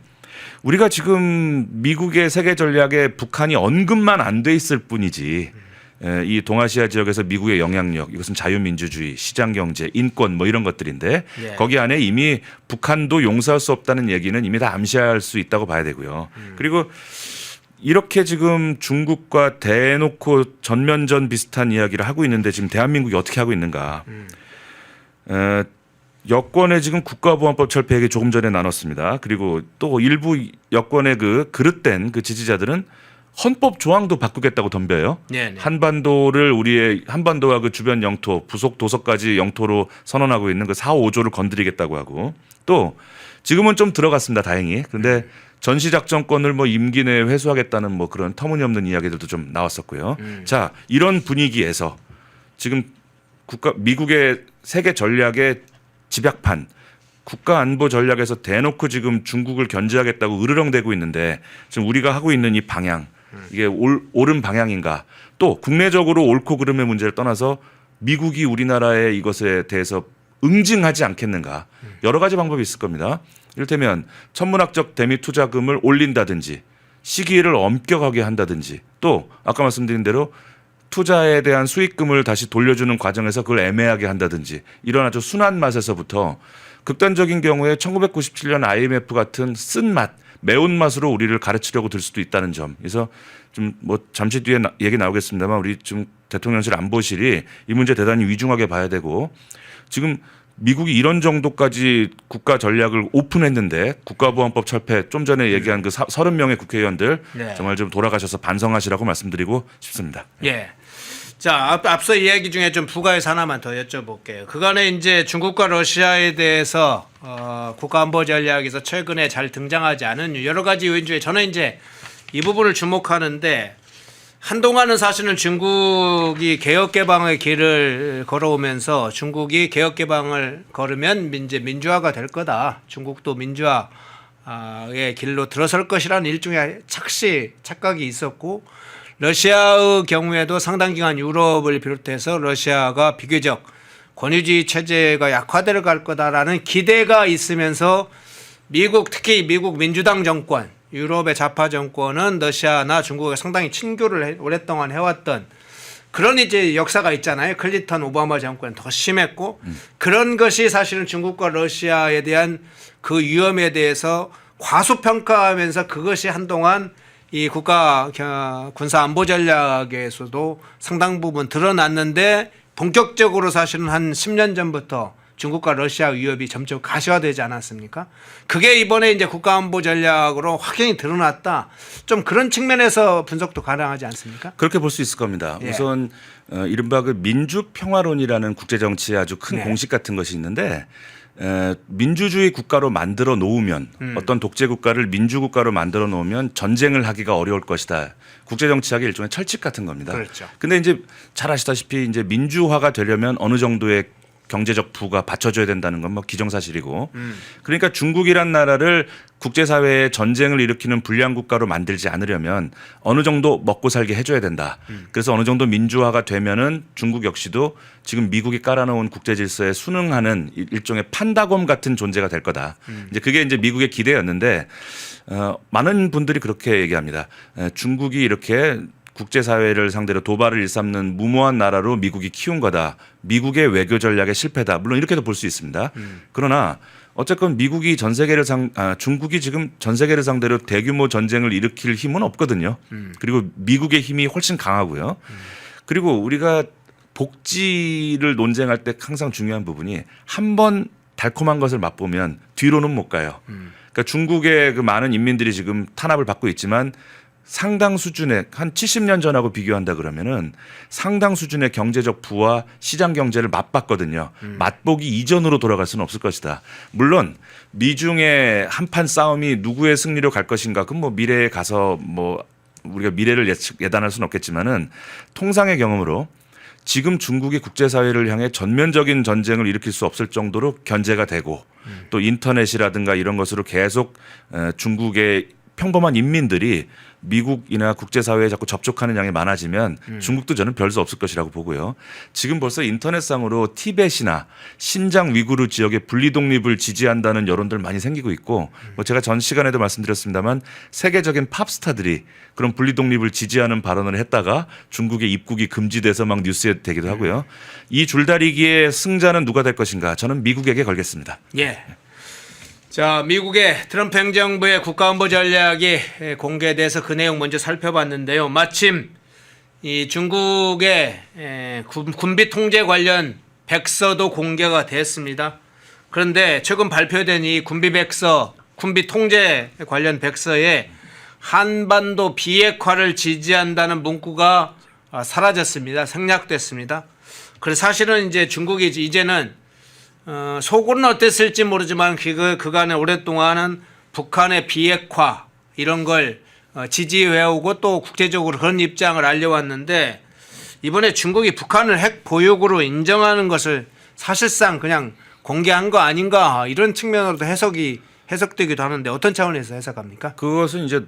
F: 우리가 지금 미국의 세계 전략에 북한이 언급만 안 돼 있을 뿐이지 이 동아시아 지역에서 미국의 영향력 이것은 자유민주주의, 시장경제, 인권 뭐 이런 것들인데
E: 예.
F: 거기 안에 이미 북한도 용서할 수 없다는 얘기는 이미 다 암시할 수 있다고 봐야 되고요. 그리고 이렇게 지금 중국과 대놓고 전면전 비슷한 이야기를 하고 있는데 지금 대한민국이 어떻게 하고 있는가. 여권의 지금 국가보안법 철폐 얘기 조금 전에 나눴습니다. 그리고 또 일부 여권의 그 그릇된 그 지지자들은 헌법 조항도 바꾸겠다고 덤벼요.
E: 네네.
F: 한반도를 우리의 한반도와 그 주변 영토, 부속 도서까지 영토로 선언하고 있는 그 4, 5조를 건드리겠다고 하고 또 지금은 좀 들어갔습니다. 다행히. 그런데 전시작전권을 뭐 임기 내에 회수하겠다는 뭐 그런 터무니없는 이야기들도 좀 나왔었고요. 자, 이런 분위기에서 지금 미국의 세계 전략의 집약판 국가 안보 전략에서 대놓고 지금 중국을 견제하겠다고 으르렁대고 있는데 지금 우리가 하고 있는 이 방향 이게 옳은 방향인가 또 국내적으로 옳고 그름의 문제를 떠나서 미국이 우리나라의 이것에 대해서 응징하지 않겠는가 여러 가지 방법이 있을 겁니다. 이를테면 천문학적 대미 투자금을 올린다든지 시기를 엄격하게 한다든지 또 아까 말씀드린 대로 투자에 대한 수익금을 다시 돌려주는 과정에서 그걸 애매하게 한다든지 이런 아주 순한 맛에서부터 극단적인 경우에 1997년 IMF 같은 쓴맛, 매운맛으로 우리를 가르치려고 들 수도 있다는 점. 그래서 좀 뭐 잠시 뒤에 얘기 나오겠습니다만 우리 지금 대통령실 안보실이 이 문제 대단히 위중하게 봐야 되고 지금 미국이 이런 정도까지 국가 전략을 오픈했는데 국가보안법 철폐 좀 전에 얘기한 그 30명의 국회의원들
E: 네.
F: 정말 좀 돌아가셔서 반성하시라고 말씀드리고 싶습니다.
E: 예. 자, 앞서 이야기 중에 좀 부가해서 하나만 더 여쭤볼게요. 그간에 이제 중국과 러시아에 대해서 국가안보 전략에서 최근에 잘 등장하지 않은 여러 가지 요인 중에 저는 이제 이 부분을 주목하는데 한동안은 사실은 중국이 개혁 개방의 길을 걸어오면서 중국이 개혁 개방을 걸으면 이제 민주화가 될 거다. 중국도 민주화의 길로 들어설 것이라는 일종의 착각이 있었고 러시아의 경우에도 상당 기간 유럽을 비롯해서 러시아가 비교적 권위주의 체제가 약화될 갈 거다라는 기대가 있으면서 특히 미국 민주당 정권, 유럽의 좌파 정권은 러시아나 중국에 상당히 친교를 오랫동안 해왔던 그런 이제 역사가 있잖아요. 클린턴 오바마 정권 더 심했고 그런 것이 사실은 중국과 러시아에 대한 그 위험에 대해서 과소평가하면서 그것이 한동안 이 국가 군사 안보 전략에서도 상당 부분 드러났는데 본격적으로 사실은 한 10년 전부터 중국과 러시아 위협이 점점 가시화되지 않았습니까? 그게 이번에 이제 국가 안보 전략으로 확연히 드러났다. 좀 그런 측면에서 분석도 가능하지 않습니까?
F: 그렇게 볼 수 있을 겁니다.
E: 예.
F: 우선 이른바 그 민주평화론이라는 국제정치의 아주 큰
E: 네.
F: 공식 같은 것이 있는데 민주주의 국가로 만들어 놓으면 어떤 독재 국가를 민주국가로 만들어 놓으면 전쟁을 하기가 어려울 것이다. 국제정치학의 일종의 철칙 같은 겁니다.
E: 그렇죠.
F: 근데 이제 잘 아시다시피 이제 민주화가 되려면 어느 정도의 경제적 부가 받쳐줘야 된다는 건 뭐 기정사실이고 그러니까 중국이란 나라를 국제사회에 전쟁을 일으키는 불량 국가로 만들지 않으려면 어느 정도 먹고 살게 해줘야 된다. 그래서 어느 정도 민주화가 되면은 중국 역시도 지금 미국이 깔아놓은 국제 질서에 순응하는 일종의 판다곰 같은 존재가 될 거다. 이제 그게 이제 미국의 기대였는데 많은 분들이 그렇게 얘기합니다. 중국이 이렇게 국제사회를 상대로 도발을 일삼는 무모한 나라로 미국이 키운 거다. 미국의 외교 전략의 실패다. 물론 이렇게도 볼 수 있습니다. 그러나 어쨌건 미국이 중국이 지금 전 세계를 상대로 대규모 전쟁을 일으킬 힘은 없거든요. 그리고 미국의 힘이 훨씬 강하고요. 그리고 우리가 복지를 논쟁할 때 항상 중요한 부분이 한 번 달콤한 것을 맛보면 뒤로는 못 가요. 그러니까 중국의 그 많은 인민들이 지금 탄압을 받고 있지만 상당 수준의 한 70년 전하고 비교한다 그러면은 상당 수준의 경제적 부와 시장 경제를 맛봤거든요. 맛보기 이전으로 돌아갈 수는 없을 것이다. 물론 미중의 한판 싸움이 누구의 승리로 갈 것인가 그건 뭐 미래에 가서 뭐 우리가 미래를 예단할 수는 없겠지만은 통상의 경험으로 지금 중국이 국제사회를 향해 전면적인 전쟁을 일으킬 수 없을 정도로 견제가 되고 또 인터넷이라든가 이런 것으로 계속 중국의 평범한 인민들이 미국이나 국제사회에 자꾸 접촉하는 양이 많아지면 중국도 저는 별 수 없을 것이라고 보고요. 지금 벌써 인터넷상으로 티벳이나 신장 위구르 지역의 분리독립을 지지한다는 여론들 많이 생기고 있고 뭐 제가 전 시간에도 말씀드렸습니다만 세계적인 팝스타들이 그런 분리독립을 지지하는 발언을 했다가 중국의 입국이 금지돼서 막 뉴스에 되기도 하고요. 이 줄다리기의 승자는 누가 될 것인가 저는 미국에게 걸겠습니다.
E: 예. 자, 미국의 트럼프 행정부의 국가안보 전략이 공개돼서 그 내용 먼저 살펴봤는데요. 마침 이 중국의 군비 통제 관련 백서도 공개가 됐습니다. 그런데 최근 발표된 이 군비 통제 관련 백서에 한반도 비핵화를 지지한다는 문구가 사라졌습니다. 생략됐습니다. 그래서 사실은 이제 중국이 이제는 속으로는 어땠을지 모르지만 그간에 오랫동안은 북한의 비핵화 이런 걸 지지해오고 또 국제적으로 그런 입장을 알려왔는데 이번에 중국이 북한을 핵 보유국으로 인정하는 것을 사실상 그냥 공개한 거 아닌가 이런 측면으로도 해석되기도 하는데 어떤 차원에서 해석합니까?
F: 그것은 이제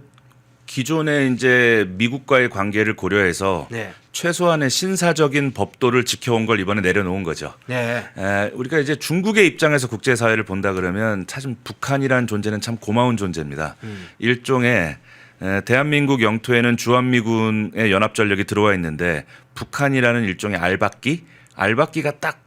F: 기존의 이제 미국과의 관계를 고려해서
E: 네.
F: 최소한의 신사적인 법도를 지켜온 걸 이번에 내려놓은 거죠.
E: 네.
F: 우리가 이제 중국의 입장에서 국제사회를 본다 그러면 사실 북한이라는 존재는 참 고마운 존재입니다. 일종의 대한민국 영토에는 주한미군의 연합전력이 들어와 있는데 북한이라는 일종의 알박기가 딱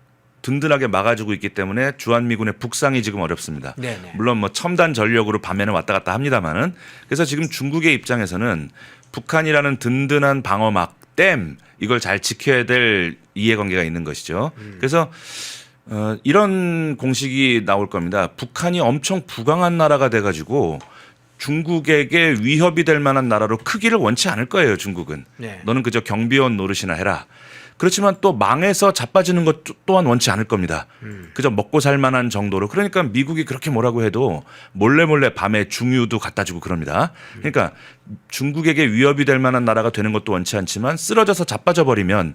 F: 든든하게 막아주고 있기 때문에 주한미군의 북상이 지금 어렵습니다.
E: 네네.
F: 물론 뭐 첨단 전력으로 밤에는 왔다 갔다 합니다만은 그래서 지금 중국의 입장에서는 북한이라는 든든한 방어막 댐 이걸 잘 지켜야 될 이해관계가 있는 것이죠. 그래서 이런 공식이 나올 겁니다. 북한이 엄청 부강한 나라가 돼가지고 중국에게 위협이 될 만한 나라로 크기를 원치 않을 거예요. 중국은.
E: 네.
F: 너는 그저 경비원 노릇이나 해라. 그렇지만 또 망해서 자빠지는 것 또한 원치 않을 겁니다. 그저 먹고 살 만한 정도로. 그러니까 미국이 그렇게 뭐라고 해도 몰래 밤에 중유도 갖다 주고 그럽니다. 그러니까 중국에게 위협이 될 만한 나라가 되는 것도 원치 않지만 쓰러져서 자빠져 버리면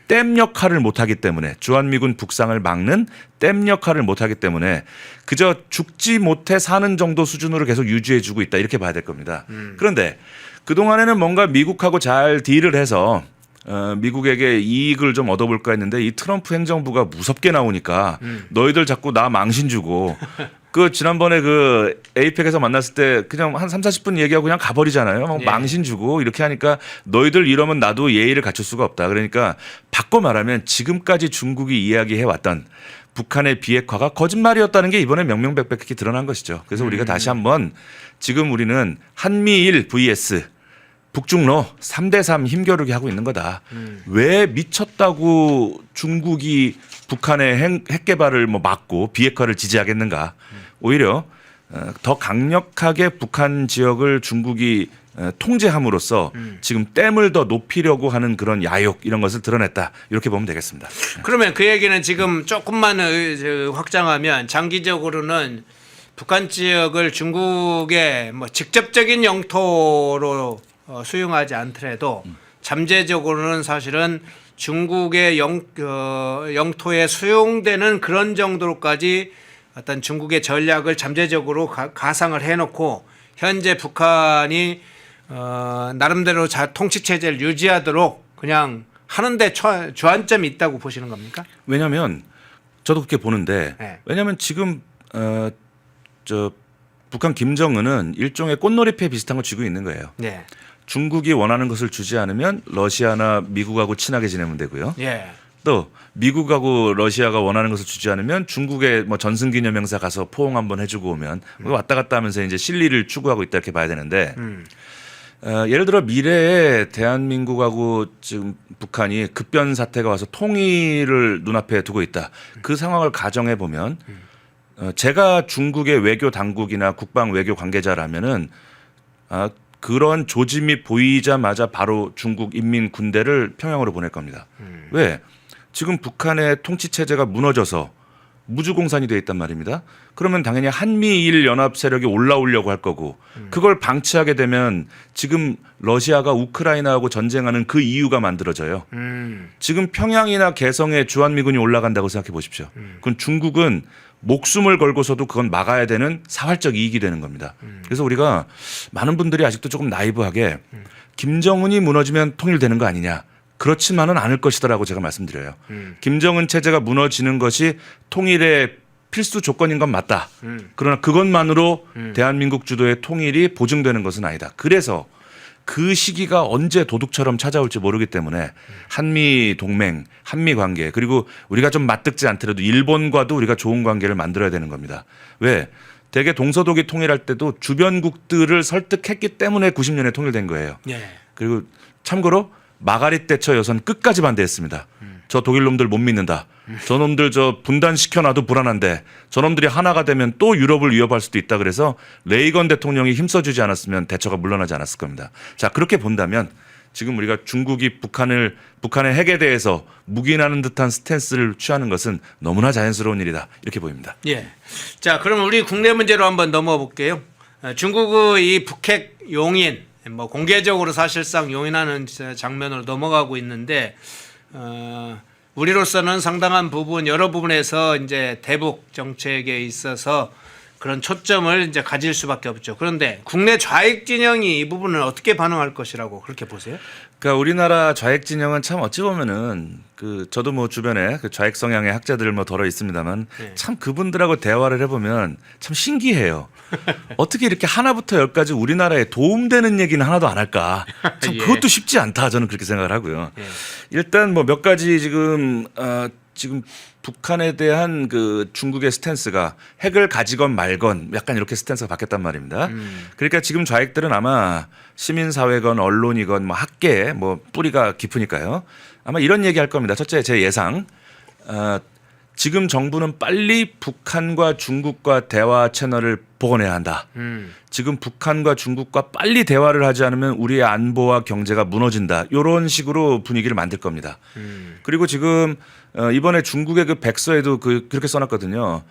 F: 댐 역할을 못하기 때문에 주한미군 북상을 막는 댐 역할을 못하기 때문에 그저 죽지 못해 사는 정도 수준으로 계속 유지해주고 있다 이렇게 봐야 될 겁니다. 그런데 그동안에는 뭔가 미국하고 잘 딜을 해서 미국에게 이익을 좀 얻어볼까 했는데 이 트럼프 행정부가 무섭게 나오니까 너희들 자꾸 나 망신 주고 그 지난번에 그 에이펙에서 만났을 때 그냥 한 3-40분 얘기하고 그냥 가버리잖아요. 막
E: 예.
F: 망신 주고 이렇게 하니까 너희들 이러면 나도 예의를 갖출 수가 없다. 그러니까 바꿔 말하면 지금까지 중국이 이야기해왔던 북한의 비핵화가 거짓말이었다는 게 이번에 명명백백히 드러난 것이죠. 그래서 우리가 다시 한번 지금 우리는 한미일 vs 북중러 3대3 힘겨루기 하고 있는 거다. 왜 미쳤다고 중국이 북한의 핵 개발을 뭐 막고 비핵화를 지지하겠는가. 오히려 더 강력하게 북한 지역을 중국이 통제함으로써 지금 댐을 더 높이려고 하는 그런 야욕 이런 것을 드러냈다. 이렇게 보면 되겠습니다.
E: 그러면 그 얘기는 지금 조금만 확장하면 장기적으로는 북한 지역을 중국의 뭐 직접적인 영토로 수용하지 않더라도 잠재적으로는 사실은 중국의 영토에 수용되는 그런 정도로까지 어떤 중국의 전략을 잠재적으로 가상을 해놓고 현재 북한이 나름대로 통치 체제를 유지하도록 그냥 하는데 주안점이 있다고 보시는 겁니까?
F: 왜냐하면 저도 그렇게 보는데
E: 네.
F: 왜냐하면 지금 북한 김정은은 일종의 꽃놀이패 비슷한 걸 쥐고 있는 거예요.
E: 네.
F: 중국이 원하는 것을 주지 않으면 러시아나 미국하고 친하게 지내면 되고요.
E: 예.
F: 또 미국하고 러시아가 원하는 것을 주지 않으면 중국의 뭐 전승기념행사 가서 포옹 한번 해주고 오면 왔다 갔다 하면서 이제 실리를 추구하고 있다 이렇게 봐야 되는데 예를 들어 미래에 대한민국하고 지금 북한이 급변 사태가 와서 통일을 눈앞에 두고 있다. 그 상황을 가정해 보면 제가 중국의 외교 당국이나 국방 외교 관계자라면은 그런 조짐이 보이자마자 바로 중국 인민 군대를 평양으로 보낼 겁니다. 왜? 지금 북한의 통치 체제가 무너져서 무주공산이 돼 있단 말입니다. 그러면 당연히 한미일 연합 세력이 올라오려고 할 거고 그걸 방치하게 되면 지금 러시아가 우크라이나하고 전쟁하는 그 이유가 만들어져요. 지금 평양이나 개성에 주한미군이 올라간다고 생각해 보십시오. 그건 중국은 목숨을 걸고서도 그건 막아야 되는 사활적 이익이 되는 겁니다. 그래서 우리가 많은 분들이 아직도 조금 나이브하게 김정은이 무너지면 통일되는 거 아니냐. 그렇지만은 않을 것이다라고 제가 말씀드려요. 김정은 체제가 무너지는 것이 통일의 필수 조건인 건 맞다. 그러나 그것만으로 대한민국 주도의 통일이 보증되는 것은 아니다. 그래서 그 시기가 언제 도둑처럼 찾아올지 모르기 때문에 한미 동맹, 한미 관계 그리고 우리가 좀 맞듣지 않더라도 일본과도 우리가 좋은 관계를 만들어야 되는 겁니다. 왜? 대개 동서독이 통일할 때도 주변국들을 설득했기 때문에 90년에 통일된 거예요.
E: 예.
F: 그리고 참고로 마가릿 대처 여선 끝까지 반대했습니다. 저 독일 놈들 못 믿는다. 저놈들 저 분단시켜놔도 불안한데 저놈들이 하나가 되면 또 유럽을 위협할 수도 있다. 그래서 레이건 대통령이 힘써주지 않았으면 대처가 물러나지 않았을 겁니다. 자, 그렇게 본다면 지금 우리가 중국이 북한의 핵에 대해서 묵인하는 듯한 스탠스를 취하는 것은 너무나 자연스러운 일이다. 이렇게 보입니다.
E: 예. 자, 그럼 우리 국내 문제로 한번 넘어가 볼게요. 중국의 이 북핵 용인 뭐 공개적으로 사실상 용인하는 장면으로 넘어가고 있는데 우리로서는 상당한 부분 여러 부분에서 이제 대북 정책에 있어서 그런 초점을 이제 가질 수밖에 없죠. 그런데 국내 좌익 진영이 이 부분을 어떻게 반응할 것이라고 그렇게 보세요?
F: 그러니까 우리나라 좌익 진영은 참 어찌 보면은 저도 뭐 주변에 그 좌익 성향의 학자들 뭐 덜어 있습니다만 참 그분들하고 대화를 해보면 참 신기해요. 어떻게 이렇게 하나부터 열까지 우리나라에 도움되는 얘기는 하나도 안 할까? 참
E: 예.
F: 그것도 쉽지 않다 저는 그렇게 생각을 하고요. 일단 뭐 몇 가지 지금 북한에 대한 그 중국의 스탠스가 핵을 가지건 말건 약간 이렇게 스탠스가 바뀌었단 말입니다. 그러니까 지금 좌익들은 아마 시민사회건 언론이건 뭐 학계 뭐 뿌리가 깊으니까요. 아마 이런 얘기 할 겁니다. 첫째 제 예상 지금 정부는 빨리 북한과 중국과 대화 채널을 복원해야 한다. 지금 북한과 중국과 빨리 대화를 하지 않으면 우리의 안보와 경제가 무너진다. 이런 식으로 분위기를 만들 겁니다. 그리고 지금 이번에 중국의 그 백서에도 그렇게 써놨거든요.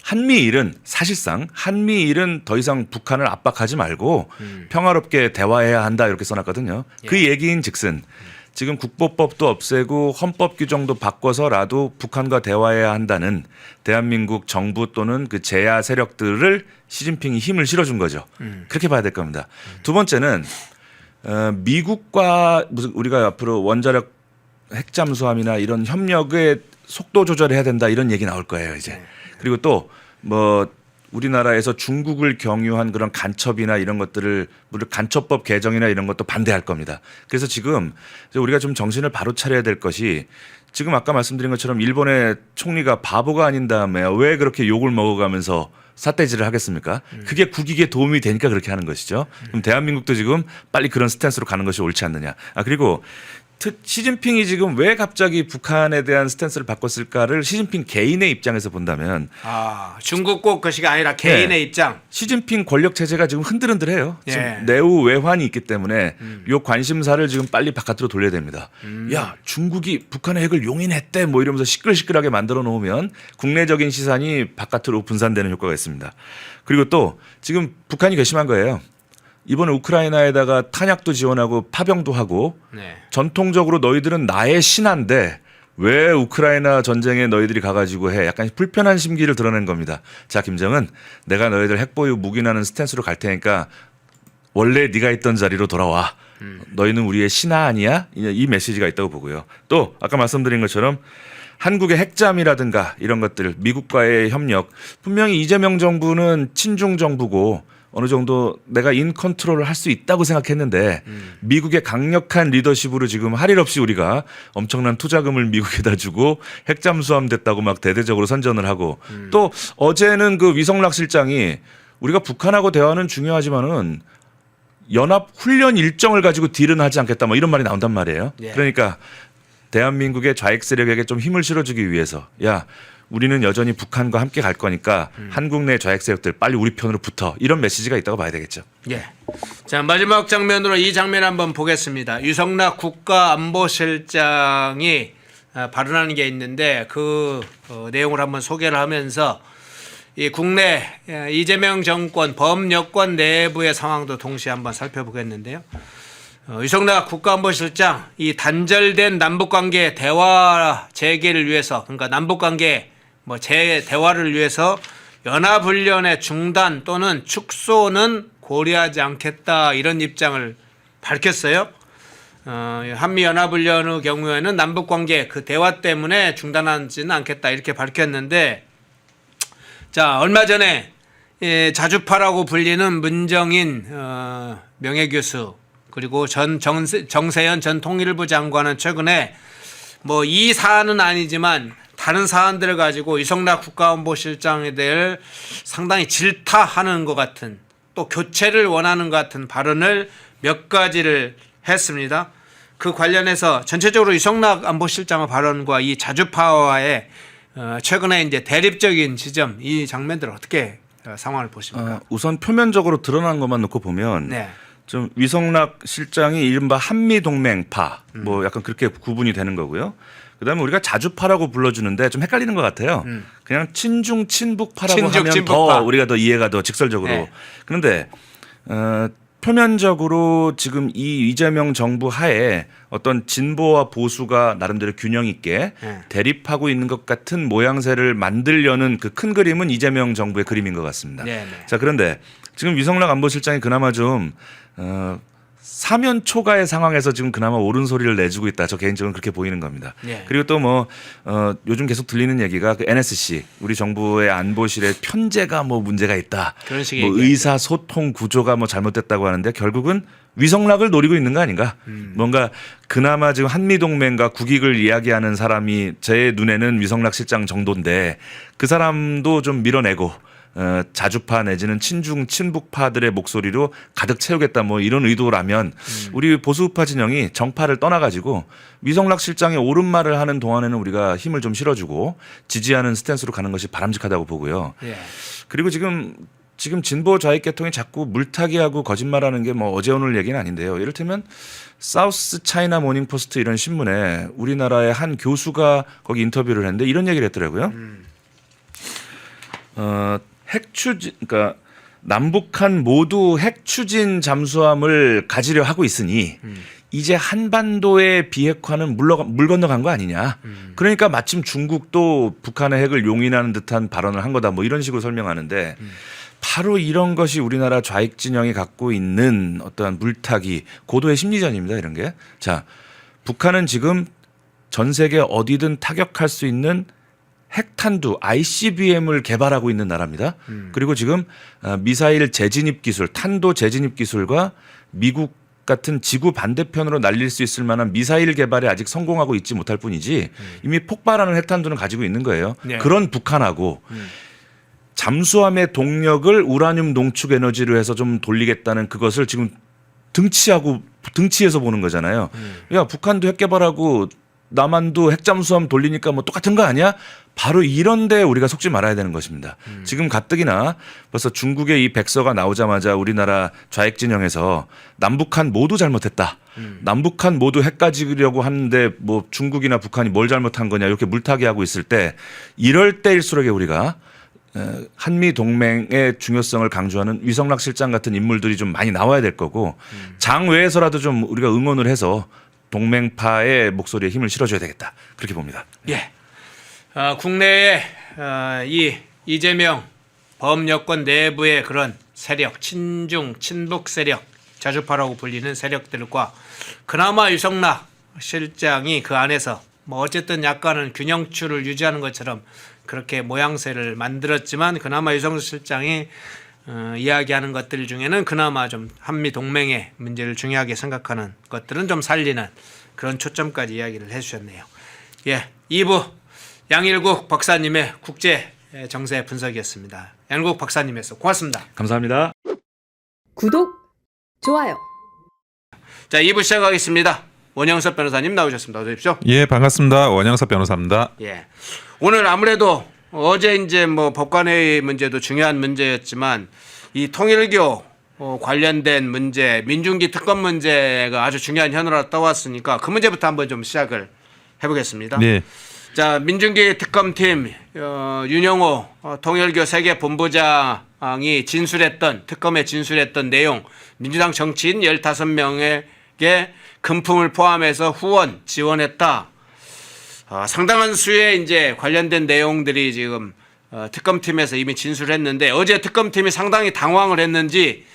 F: 한미일은 사실상 한미일은 더 이상 북한을 압박하지 말고 평화롭게 대화해야 한다 이렇게 써놨거든요. 그 얘기인즉슨 지금 국보법도 없애고 헌법 규정도 바꿔서라도 북한과 대화해야 한다는 대한민국 정부 또는 그 제야 세력들을 시진핑이 힘을 실어준 거죠. 그렇게 봐야 될 겁니다. 두 번째는 미국과 무슨 우리가 앞으로 원자력 핵잠수함이나 이런 협력의 속도 조절해야 된다 이런 얘기 나올 거예요 이제. 그리고 또 뭐 우리나라에서 중국을 경유한 그런 간첩이나 이런 것들을 간첩법 개정이나 이런 것도 반대할 겁니다. 그래서 지금 우리가 좀 정신을 바로 차려야 될 것이 지금 아까 말씀드린 것처럼 일본의 총리가 바보가 아닌 다음에 왜 그렇게 욕을 먹어가면서 삿대질을 하겠습니까? 그게 국익에 도움이 되니까 그렇게 하는 것이죠. 그럼 대한민국도 지금 빨리 그런 스탠스로 가는 것이 옳지 않느냐. 그리고 시진핑이 지금 왜 갑자기 북한에 대한 스탠스를 바꿨을까를 시진핑 개인의 입장에서 본다면
E: 중국 꼭 것이 아니라 개인의 입장.
F: 시진핑 권력 체제가 지금 흔들흔들해요.
E: 예.
F: 지금 내후 외환이 있기 때문에 요 관심사를 지금 빨리 바깥으로 돌려야 됩니다. 야 중국이 북한의 핵을 용인했대 뭐 이러면서 시끌시끌하게 만들어 놓으면 국내적인 시선이 바깥으로 분산되는 효과가 있습니다. 그리고 또 지금 북한이 결심한 거예요. 이번에 우크라이나에다가 탄약도 지원하고 파병도 하고 전통적으로 너희들은 나의 신하인데 왜 우크라이나 전쟁에 너희들이 가가지고 해. 약간 불편한 심기를 드러낸 겁니다. 자 김정은 내가 너희들 핵보유 묵인하는 스탠스로 갈 테니까 원래 네가 있던 자리로 돌아와. 너희는 우리의 신하 아니야? 이 메시지가 있다고 보고요. 또 아까 말씀드린 것처럼 한국의 핵잠이라든가 이런 것들 미국과의 협력 분명히 이재명 정부는 친중 정부고 어느 정도 내가 인 컨트롤을 할 수 있다고 생각했는데 미국의 강력한 리더십으로 지금 할 일 없이 우리가 엄청난 투자금을 미국에다 주고 핵잠수함 됐다고 막 대대적으로 선전을 하고 또 어제는 그 위성락 실장이 우리가 북한하고 대화는 중요하지만은 연합 훈련 일정을 가지고 딜은 하지 않겠다 뭐 이런 말이 나온단 말이에요.
E: 예.
F: 그러니까 대한민국의 좌익 세력에게 좀 힘을 실어주기 위해서 야 우리는 여전히 북한과 함께 갈 거니까 한국 내 좌익 세력들 빨리 우리 편으로 붙어 이런 메시지가 있다고 봐야 되겠죠.
E: 예. 자, 마지막 장면으로 이 장면 한번 보겠습니다. 유성락 국가안보실장이 발언하는 게 있는데 그 내용을 한번 소개를 하면서 이 국내 이재명 정권 범여권 내부의 상황도 동시에 한번 살펴보겠는데요. 유성락 국가안보실장 이 단절된 남북관계 대화 재개를 위해서 그러니까 남북관계 뭐 재대화를 위해서 연합훈련의 중단 또는 축소는 고려하지 않겠다 이런 입장을 밝혔어요. 한미연합훈련의 경우에는 남북관계 그 대화 때문에 중단하지는 않겠다 이렇게 밝혔는데 자 얼마 전에 자주파라고 불리는 문정인 명예교수 그리고 정세현 전 통일부 장관은 최근에 뭐 이 사안은 아니지만 다른 사안들을 가지고 유성락 국가안보실장에 대해 상당히 질타하는 것 같은 또 교체를 원하는 것 같은 발언을 몇 가지를 했습니다. 그 관련해서 전체적으로 유성락 안보실장의 발언과 이 자주파와의 최근에 이제 대립적인 지점 이 장면들 어떻게 상황을 보십니까?
F: 우선 표면적으로 드러난 것만 놓고 보면
E: 네.
F: 좀 위성락 실장이 이른바 한미동맹파 뭐 약간 그렇게 구분이 되는 거고요. 그다음에 우리가 자주파라고 불러주는데 좀 헷갈리는 것 같아요. 그냥 친중 친북파라고
E: 친중,
F: 하면
E: 친북파.
F: 더 우리가 더 이해가 더 직설적으로.
E: 네.
F: 그런데 표면적으로 지금 이 이재명 정부 하에 어떤 진보와 보수가 나름대로 균형 있게
E: 네.
F: 대립하고 있는 것 같은 모양새를 만들려는 그 큰 그림은 이재명 정부의 그림인 것 같습니다.
E: 네, 네.
F: 자 그런데 지금 위성락 안보실장이 그나마 좀 사면 초가의 상황에서 지금 그나마 옳은 소리를 내주고 있다. 저 개인적으로 그렇게 보이는 겁니다.
E: 네.
F: 그리고 또 뭐 요즘 계속 들리는 얘기가 그 NSC 우리 정부의 안보실의 편제가 뭐 문제가 있다.
E: 그런 식의
F: 뭐
E: 얘기가
F: 의사소통 구조가 뭐 잘못됐다고 하는데 결국은 위성락을 노리고 있는 거 아닌가? 뭔가 그나마 지금 한미동맹과 국익을 이야기하는 사람이 제 눈에는 위성락 실장 정도인데 그 사람도 좀 밀어내고 자주파 내지는 친중 친북파들의 목소리로 가득 채우겠다 뭐 이런 의도라면 우리 보수파 진영이 정파를 떠나가지고 위성락 실장의 옳은 말을 하는 동안에는 우리가 힘을 좀 실어주고 지지하는 스탠스로 가는 것이 바람직하다고 보고요.
E: 예.
F: 그리고 지금 진보 좌익 계통이 자꾸 물타기하고 거짓말하는 게 뭐 어제 오늘 얘기는 아닌데요. 이를테면 사우스 차이나 모닝 포스트 이런 신문에 우리나라의 한 교수가 거기 인터뷰를 했는데 이런 얘기를 했더라고요. 그러니까 남북한 모두 핵 추진 잠수함을 가지려 하고 있으니 이제 한반도의 비핵화는 물 건너간 거 아니냐. 그러니까 마침 중국도 북한의 핵을 용인하는 듯한 발언을 한 거다. 뭐 이런 식으로 설명하는데 바로 이런 것이 우리나라 좌익 진영이 갖고 있는 어떠한 물타기, 고도의 심리전입니다. 이런 게. 자, 북한은 지금 전 세계 어디든 타격할 수 있는 핵탄두 ICBM을 개발하고 있는 나라입니다. 그리고 지금 미사일 재진입 기술, 탄도 재진입 기술과 미국 같은 지구 반대편으로 날릴 수 있을 만한 미사일 개발에 아직 성공하고 있지 못할 뿐이지 이미 폭발하는 핵탄두는 가지고 있는 거예요.
E: 네.
F: 그런 북한하고 잠수함의 동력을 우라늄 농축 에너지로 해서 좀 돌리겠다는 그것을 지금 등치해서 보는 거잖아요. 야, 북한도 핵 개발하고 남한도 핵잠수함 돌리니까 뭐 똑같은 거 아니야? 바로 이런데 우리가 속지 말아야 되는 것입니다. 지금 가뜩이나 벌써 중국의 이 백서가 나오자마자 우리나라 좌익 진영에서 남북한 모두 잘못했다. 남북한 모두 핵 가지려고 하는데 뭐 중국이나 북한이 뭘 잘못한 거냐 이렇게 물타기하고 있을 때 이럴 때일수록에 우리가 한미 동맹의 중요성을 강조하는 위성락 실장 같은 인물들이 좀 많이 나와야 될 거고 장외에서라도 좀 우리가 응원을 해서 동맹파의 목소리에 힘을 실어줘야 되겠다. 그렇게 봅니다.
E: 예. 국내에 이 이재명 범여권 내부의 그런 세력, 친중, 친북 세력, 자주파라고 불리는 세력들과 그나마 유성락 실장이 그 안에서 뭐 어쨌든 약간은 균형추를 유지하는 것처럼 그렇게 모양새를 만들었지만 그나마 유성락 실장이 이야기하는 것들 중에는 그나마 좀 한미 동맹의 문제를 중요하게 생각하는 것들은 좀 살리는 그런 초점까지 이야기를 해주셨네요. 예, 2부 양일국 박사님의 국제 정세 분석이었습니다. 양일국 박사님에서 고맙습니다.
G: 감사합니다.
A: 구독, 좋아요.
E: 자, 2부 시작하겠습니다. 원영섭 변호사님 나오셨습니다. 어서 오십시오.
H: 예, 반갑습니다. 원영섭 변호사입니다.
E: 예, 오늘 아무래도 어제 이제 뭐 법관회의 문제도 중요한 문제였지만 이 통일교 관련된 문제, 민중기 특검 문제가 아주 중요한 현으로 떠왔으니까 그 문제부터 한번 좀 시작을 해보겠습니다.
H: 네.
E: 자, 민중기 특검팀 윤영호 통일교 세계 본부장이 진술했던 특검에 진술했던 내용, 민주당 정치인 15명에게 금품을 포함해서 후원 지원했다. 상당한 수의 이제 관련된 내용들이 지금 특검팀에서 이미 진술했는데 어제 특검팀이 상당히 당황을 했는지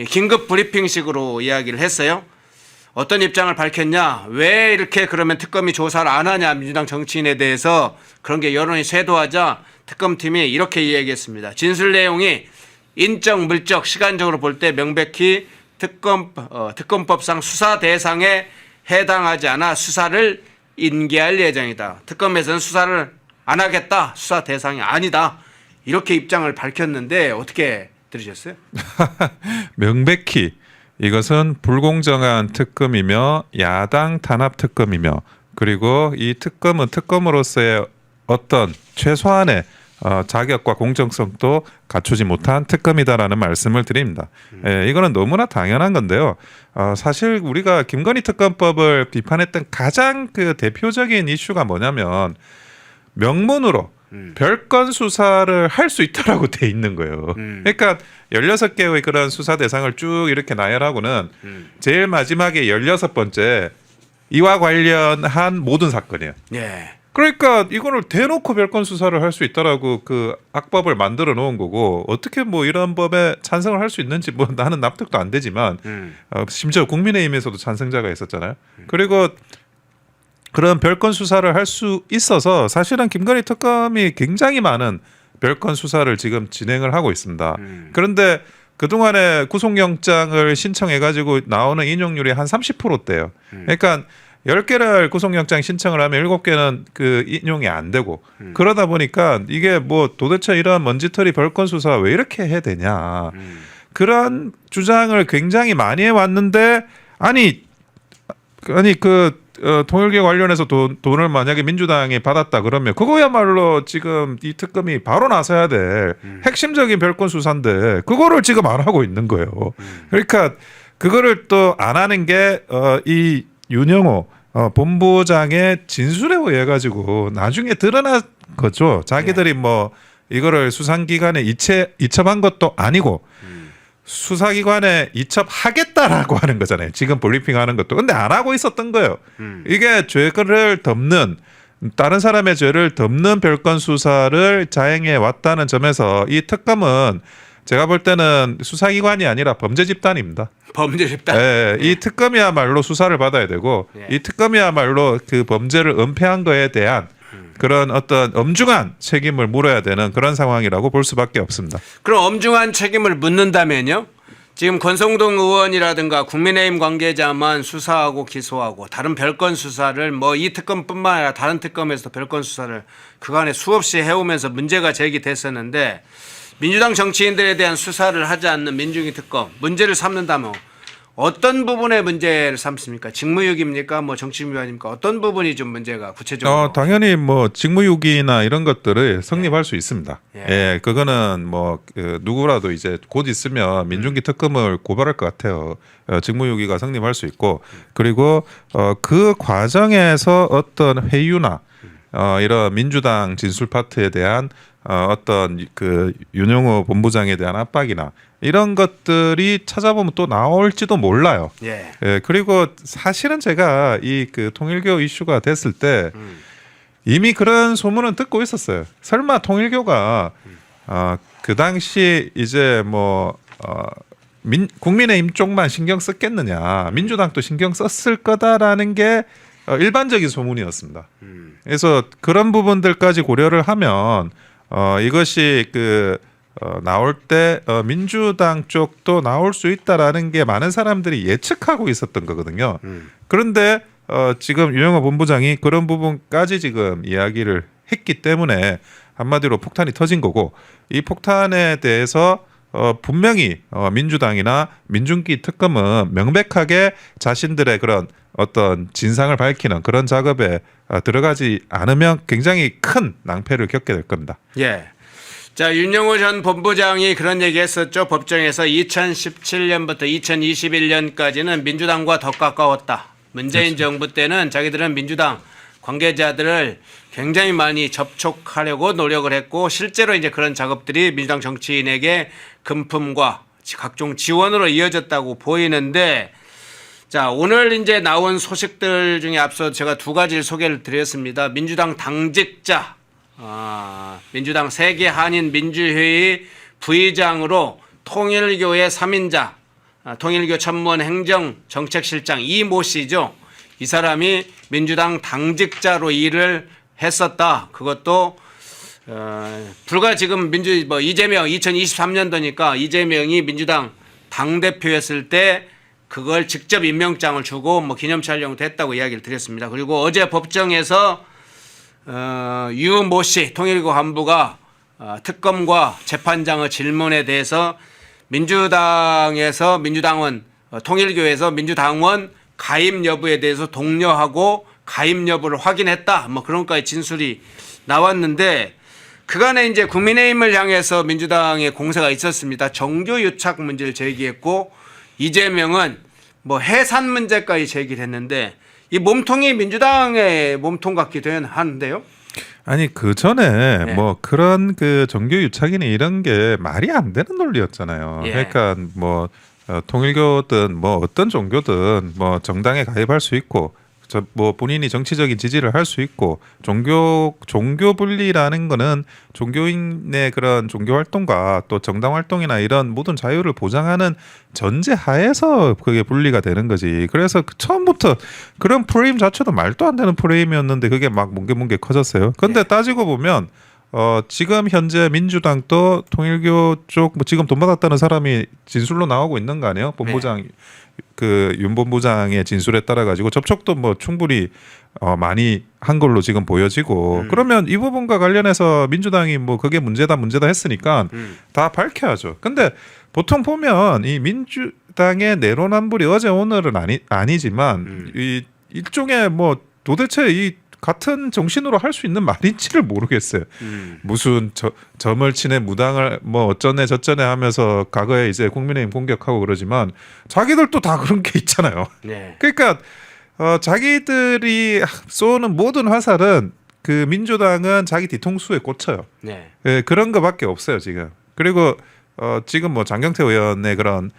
E: 긴급 브리핑식으로 이야기를 했어요. 어떤 입장을 밝혔냐? 왜 이렇게 그러면 특검이 조사를 안 하냐? 민주당 정치인에 대해서 그런 게 여론이 쇄도하자 특검팀이 이렇게 이야기했습니다. 진술 내용이 인적, 물적, 시간적으로 볼 때 명백히 특검법상 수사 대상에 해당하지 않아 수사를 인계할 예정이다. 특검에서는 수사를 안 하겠다. 수사 대상이 아니다. 이렇게 입장을 밝혔는데 어떻게 들으셨어요?
H: 명백히 이것은 불공정한 특검이며 야당 탄압 특검이며 그리고 이 특검은 특검으로서의 어떤 최소한의 자격과 공정성도 갖추지 못한 특검이다라는 말씀을 드립니다. 예, 이거는 너무나 당연한 건데요. 사실 우리가 김건희 특검법을 비판했던 가장 그 대표적인 이슈가 뭐냐면 명문으로 별건 수사를 할 수 있다라고 돼 있는 거예요. 그러니까 16개의 그런 수사 대상을 쭉 이렇게 나열하고는 제일 마지막에 16번째 이와 관련한 모든 사건이에요.
E: 네.
H: 그러니까 이거를 대놓고 별건 수사를 할 수 있다라고 그 악법을 만들어 놓은 거고 어떻게 뭐 이런 법에 찬성을 할 수 있는지 뭐 나는 납득도 안 되지만 심지어 국민의힘에서도 찬성자가 있었잖아요. 그리고 그런 별건 수사를 할 수 있어서 사실은 김건희 특검이 굉장히 많은 별건 수사를 지금 진행을 하고 있습니다. 그런데 그동안에 구속영장을 신청해가지고 나오는 인용률이 한 30%대요. 그러니까 10개를 구속영장 신청을 하면 7개는 그 인용이 안 되고 그러다 보니까 이게 뭐 도대체 이런 먼지털이 별건 수사 왜 이렇게 해야 되냐 그런 주장을 굉장히 많이 해왔는데 아니 그 통일교 관련해서 돈을 만약에 민주당이 받았다 그러면 그거야말로 지금 이 특검이 바로 나서야 될 핵심적인 별건 수사인데 그거를 지금 안 하고 있는 거예요. 그러니까 그거를 또 안 하는 게 이 윤영호 본부장의 진술에 의해 가지고 나중에 드러난 거죠. 자기들이 뭐 이거를 수사기관에 이첩한 것도 아니고 수사기관에 이첩하겠다라고 하는 거잖아요. 지금 브리핑하는 것도. 근데 안 하고 있었던 거예요. 이게 죄를 덮는 다른 사람의 죄를 덮는 별건 수사를 자행해 왔다는 점에서 이 특검은 제가 볼 때는 수사기관이 아니라 범죄 집단입니다.
E: 범죄 집단.
H: 예, 이 특검이야말로 수사를 받아야 되고 이 특검이야말로 그 범죄를 은폐한 거에 대한 그런 어떤 엄중한 책임을 물어야 되는 그런 상황이라고 볼 수밖에 없습니다.
E: 그럼 엄중한 책임을 묻는다면요? 지금 권성동 의원이라든가 국민의힘 관계자만 수사하고 기소하고 다른 별건 수사를 뭐 이 특검뿐만 아니라 다른 특검에서도 별건 수사를 그간에 수없이 해오면서 문제가 제기됐었는데 민주당 정치인들에 대한 수사를 하지 않는 민중기 특검 문제를 삼는다면 어떤 부분의 문제를 삼습니까? 직무유기입니까? 뭐 정치위반입니까? 어떤 부분이 좀 문제가 구체적으로?
H: 당연히 뭐 직무유기나 이런 것들을 성립할 수 있습니다. 예, 그거는 뭐 누구라도 이제 곧 있으면 민중기 특검을 고발할 것 같아요. 직무유기가 성립할 수 있고 그리고 그 과정에서 어떤 회유나 이런 민주당 진술 파트에 대한 어떤 그 윤영호 본부장에 대한 압박이나 이런 것들이 찾아보면 또 나올지도 몰라요.
E: 예.
H: 예, 그리고 사실은 제가 이 그 통일교 이슈가 됐을 때 이미 그런 소문은 듣고 있었어요. 설마 통일교가 그 당시 이제 뭐 국민의힘 쪽만 신경 썼겠느냐, 민주당도 신경 썼을 거다라는 게 일반적인 소문이었습니다. 그래서 그런 부분들까지 고려를 하면 이것이 그 나올 때 민주당 쪽도 나올 수 있다라는 게 많은 사람들이 예측하고 있었던 거거든요. 그런데 지금 유영호 본부장이 그런 부분까지 지금 이야기를 했기 때문에 한마디로 폭탄이 터진 거고, 이 폭탄에 대해서 분명히 민주당이나 민중기 특검은 명백하게 자신들의 그런 어떤 진상을 밝히는 그런 작업에 들어가지 않으면 굉장히 큰 낭패를 겪게 될 겁니다.
E: 예. 자, 윤영호 전 본부장이 그런 얘기 했었죠. 법정에서 2017년부터 2021년까지는 민주당과 더 가까웠다. 문재인 정부 때는 자기들은 민주당 관계자들을 굉장히 많이 접촉하려고 노력을 했고, 실제로 이제 그런 작업들이 민주당 정치인에게 금품과 각종 지원으로 이어졌다고 보이는데, 자, 오늘 이제 나온 소식들 중에 앞서 제가 두 가지를 소개를 드렸습니다. 민주당 당직자, 민주당 세계 한인 민주회의 부의장으로 통일교의 3인자, 통일교 천무원 행정 정책실장 이모 씨죠. 이 사람이 민주당 당직자로 일을 했었다. 그것도 불과 지금 이재명 2023년도니까 이재명이 민주당 당대표였을 때 그걸 직접 임명장을 주고 기념 촬영도 했다고 이야기를 드렸습니다. 그리고 어제 법정에서 유모 씨 통일교 간부가 특검과 재판장의 질문에 대해서 민주당원 통일교에서 민주당원 가입 여부에 대해서 독려하고 가입 여부를 확인했다. 그런 거의 진술이 나왔는데, 그간에 이제 국민의힘을 향해서 민주당의 공세가 있었습니다. 정교유착 문제를 제기했고, 이재명은 해산 문제까지 제기를 했는데, 이 몸통이 민주당의 몸통 같기도 하는데요.
H: 아니 그 전에
E: 네.
H: 그런 그 종교 유착이나 이런 게 말이 안 되는 논리였잖아요.
E: 예.
H: 그러니까 통일교든 어떤 종교든 정당에 가입할 수 있고, 본인이 정치적인 지지를 할 수 있고, 종교 분리라는 거는 종교인의 그런 종교 활동과 또 정당 활동이나 이런 모든 자유를 보장하는 전제 하에서 그게 분리가 되는 거지. 그래서 처음부터 그런 프레임 자체도 말도 안 되는 프레임이었는데 그게 막 뭉게뭉게 커졌어요. 근데 따지고 보면 지금 현재 민주당도 통일교 쪽 지금 돈 받았다는 사람이 진술로 나오고 있는 거 아니에요? 본부장 윤 본부장의 진술에 따라 가지고 접촉도 충분히 많이 한 걸로 지금 보여지고, 그러면 이 부분과 관련해서 민주당이 그게 문제다 했으니까 다 밝혀야죠. 근데 보통 보면 이 민주당의 내로남불이 어제 오늘은 아니지만 이 일종의 도대체 이 같은 정신으로 할 수 있는 말인지를 모르겠어요. 무슨 점을 치네 무당을 어쩌네 저쩌네 하면서 과거에 이제 국민의힘 공격하고 그러지만 자기들도 다 그런 게 있잖아요.
E: 네.
H: 그러니까 자기들이 쏘는 모든 화살은 그 민주당은 자기 뒤통수에 꽂혀요.
E: 네.
H: 예, 그런 거밖에 없어요 지금. 그리고 지금 장경태 의원의 그런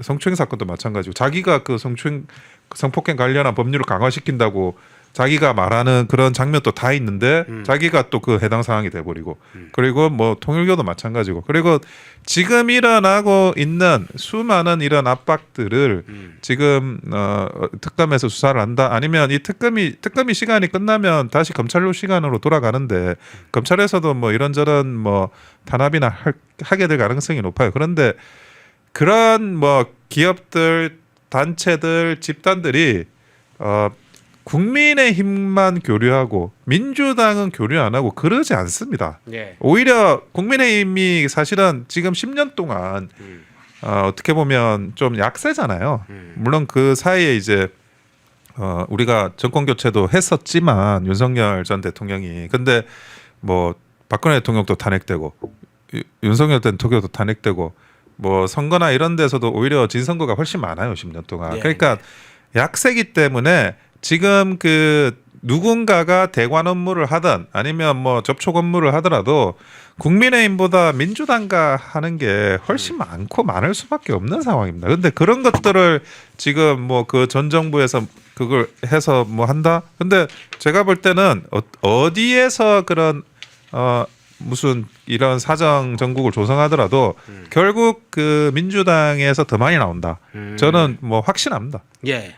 H: 성추행 사건도 마찬가지고, 자기가 그 성폭행 관련한 법률을 강화시킨다고 자기가 말하는 그런 장면도 다 있는데 자기가 또 그 해당 사항이 돼버리고, 그리고 통일교도 마찬가지고, 그리고 지금 일어나고 있는 수많은 이런 압박들을 지금 특검에서 수사를 한다, 아니면 이 특검이 시간이 끝나면 다시 검찰로 시간으로 돌아가는데 검찰에서도 이런저런 탄압이나 하게 될 가능성이 높아요. 그런데 그런 기업들, 단체들, 집단들이 국민의힘만 교류하고 민주당은 교류 안 하고 그러지 않습니다.
E: 네.
H: 오히려 국민의힘이 사실은 지금 10년 동안 어떻게 보면 좀 약세잖아요. 물론 그 사이에 이제 우리가 정권 교체도 했었지만 윤석열 전 대통령이, 근데 박근혜 대통령도 탄핵되고 윤석열 대통령도 탄핵되고 선거나 이런 데서도 오히려 진 선거가 훨씬 많아요. 10년 동안.
E: 네.
H: 그러니까 약세기 때문에 지금 그 누군가가 대관 업무를 하든 아니면 접촉 업무를 하더라도 국민의힘보다 민주당과 하는 게 훨씬 많고 많을 수밖에 없는 상황입니다. 근데 그런 것들을 지금 그 전 정부에서 그걸 해서 한다? 근데 제가 볼 때는 어디에서 그런 무슨 이런 사정 정국을 조성하더라도 결국 그 민주당에서 더 많이 나온다. 저는 확신합니다.
E: 예.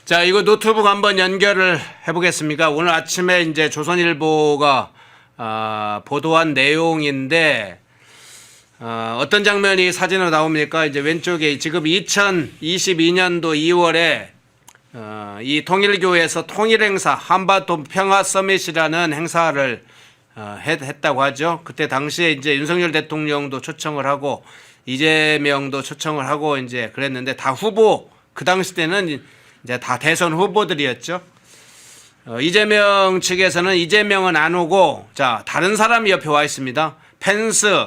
E: 자, 이거 노트북 한번 연결을 해보겠습니까? 오늘 아침에 이제 조선일보가 보도한 내용인데, 어떤 장면이 사진으로 나옵니까? 이제 왼쪽에 지금 2022년도 2월에 이 통일교에서 통일행사 한반도 평화 서밋이라는 행사를 했다고 하죠. 그때 당시에 이제 윤석열 대통령도 초청을 하고 이재명도 초청을 하고 이제 그랬는데 다 후보, 그 당시 때는 이제 다 대선 후보들이었죠. 이재명 측에서는 이재명은 안 오고, 자, 다른 사람이 옆에 와 있습니다. 펜스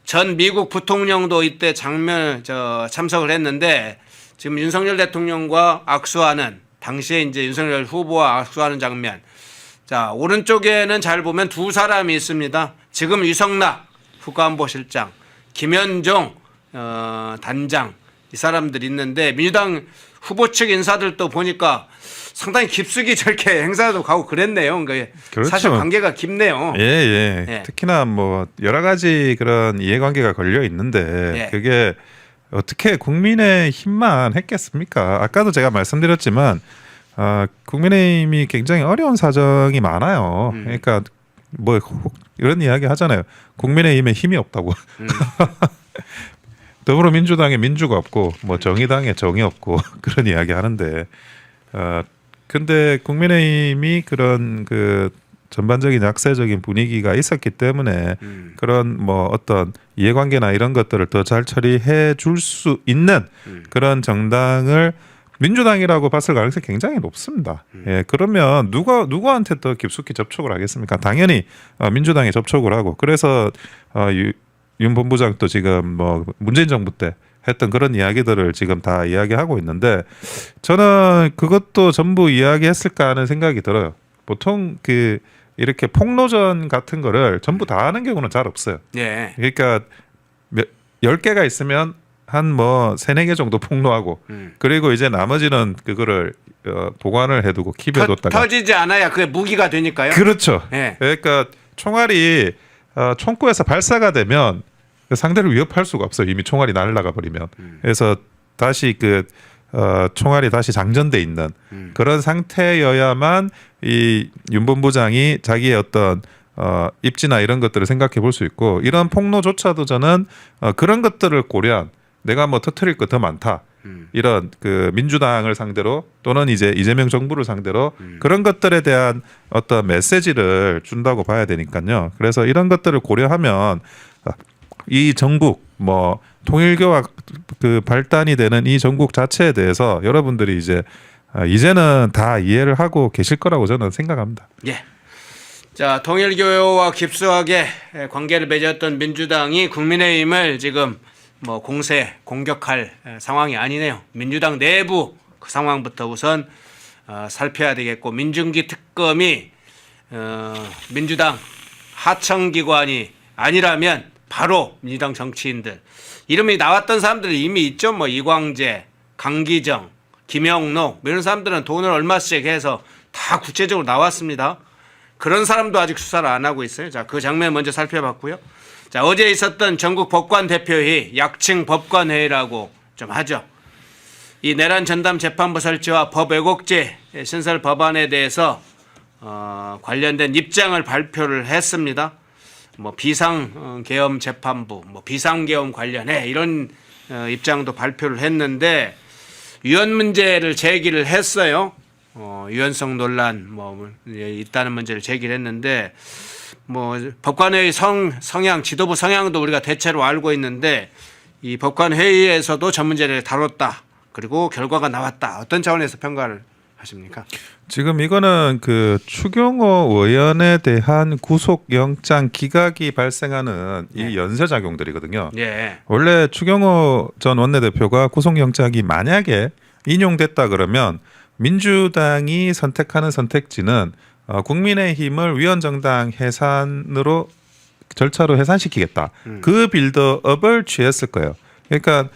E: 전 미국 부통령도 이때 참석을 했는데, 지금 윤석열 대통령과 악수하는, 당시에 이제 윤석열 후보와 악수하는 장면. 자, 오른쪽에는 잘 보면 두 사람이 있습니다. 지금 유성락 국가안보실장, 김현종 단장, 이 사람들이 있는데, 민주당 후보 측 인사들도 보니까 상당히 깊숙이 저렇게 행사도 가고 그랬네요. 그러니까
H: 그렇죠.
E: 사실 관계가 깊네요.
H: 예.
E: 예.
H: 특히나 뭐 여러 가지 그런 이해관계가 걸려 있는데
E: 예.
H: 그게 어떻게 국민의 힘만 했겠습니까? 아까도 제가 말씀드렸지만 국민의힘이 굉장히 어려운 사정이 많아요. 그러니까 뭐 이런 이야기 하잖아요. 국민의힘에 힘이 없다고. 더불어민주당에 민주가 없고 뭐 정의당에 정이 없고 그런 이야기 하는데 근데 국민의힘이 그런 그 전반적인 약세적인 분위기가 있었기 때문에 그런 뭐 어떤 이해관계나 이런 것들을 더 잘 처리해 줄 수 있는 그런 정당을 민주당이라고 봤을 가능성이 굉장히 높습니다. 예, 그러면 누구한테 더 깊숙이 접촉을 하겠습니까? 당연히 민주당에 접촉을 하고 그래서 윤 본부장도 지금 뭐 문재인 정부 때 했던 그런 이야기들을 지금 다 이야기하고 있는데 저는 그것도 전부 이야기했을까 하는 생각이 들어요. 보통 그 이렇게 폭로전 같은 거를 전부 다 하는 경우는 잘 없어요.
E: 예.
H: 그러니까 10개가 있으면 한 뭐 3-4개 정도 폭로하고 그리고 이제 나머지는 그거를 보관을 해두고 킵에 뒀다가
E: 터지지 않아야 그게 무기가 되니까요.
H: 그렇죠.
E: 예.
H: 그러니까 총알이 총구에서 발사가 되면 그 상대를 위협할 수가 없어요. 이미 총알이 날아가 버리면. 그래서 다시 그 총알이 다시 장전돼 있는 그런 상태여야만 이 윤 본부장이 자기의 어떤 입지나 이런 것들을 생각해 볼 수 있고 이런 폭로조차도 저는 그런 것들을 고려한 내가 뭐 터트릴 거 더 많다. 이런 그 민주당을 상대로 또는 이제 이재명 정부를 상대로 그런 것들에 대한 어떤 메시지를 준다고 봐야 되니까요. 그래서 이런 것들을 고려하면 이 전국 뭐 통일교와 그 발단이 되는 이 전국 자체에 대해서 여러분들이 이제는 다 이해를 하고 계실 거라고 저는 생각합니다.
E: 예. 자, 통일교와 깊숙하게 관계를 맺었던 민주당이 국민의힘을 지금 뭐 공격할 상황이 아니네요. 민주당 내부 그 상황부터 우선 살펴야 되겠고 민중기 특검이 민주당 하청기관이 아니라면 바로 민주당 정치인들 이름이 나왔던 사람들이 이미 있죠. 뭐 이광재, 강기정, 김영록 이런 사람들은 돈을 얼마씩 해서 다 구체적으로 나왔습니다. 그런 사람도 아직 수사를 안 하고 있어요. 자, 그 장면 먼저 살펴봤고요. 자, 어제 있었던 전국 법관 대표회의, 약칭 법관회의라고 좀 하죠. 이 내란 전담 재판부 설치와 법 왜곡죄 신설 법안에 대해서 관련된 입장을 발표를 했습니다. 뭐 비상계엄 재판부, 뭐 비상계엄 관련해 이런 입장도 발표를 했는데 위헌 문제를 제기를 했어요. 유연성 논란 뭐 있다는 문제를 제기를 했는데 뭐 법관회의 성향, 지도부 성향도 우리가 대체로 알고 있는데 이 법관회의에서도 전 문제를 다뤘다. 그리고 결과가 나왔다. 어떤 차원에서 평가를 하십니까?
H: 지금 이거는 그 추경호 의원에 대한 구속영장 기각이 발생하는 이 연쇄작용들이거든요.
E: 예.
H: 원래 추경호 전 원내대표가 구속영장이 만약에 인용됐다 그러면 민주당이 선택하는 선택지는 국민의힘을 위헌정당 해산으로 절차로 해산시키겠다. 그 빌드업을 취했을 거예요. 그러니까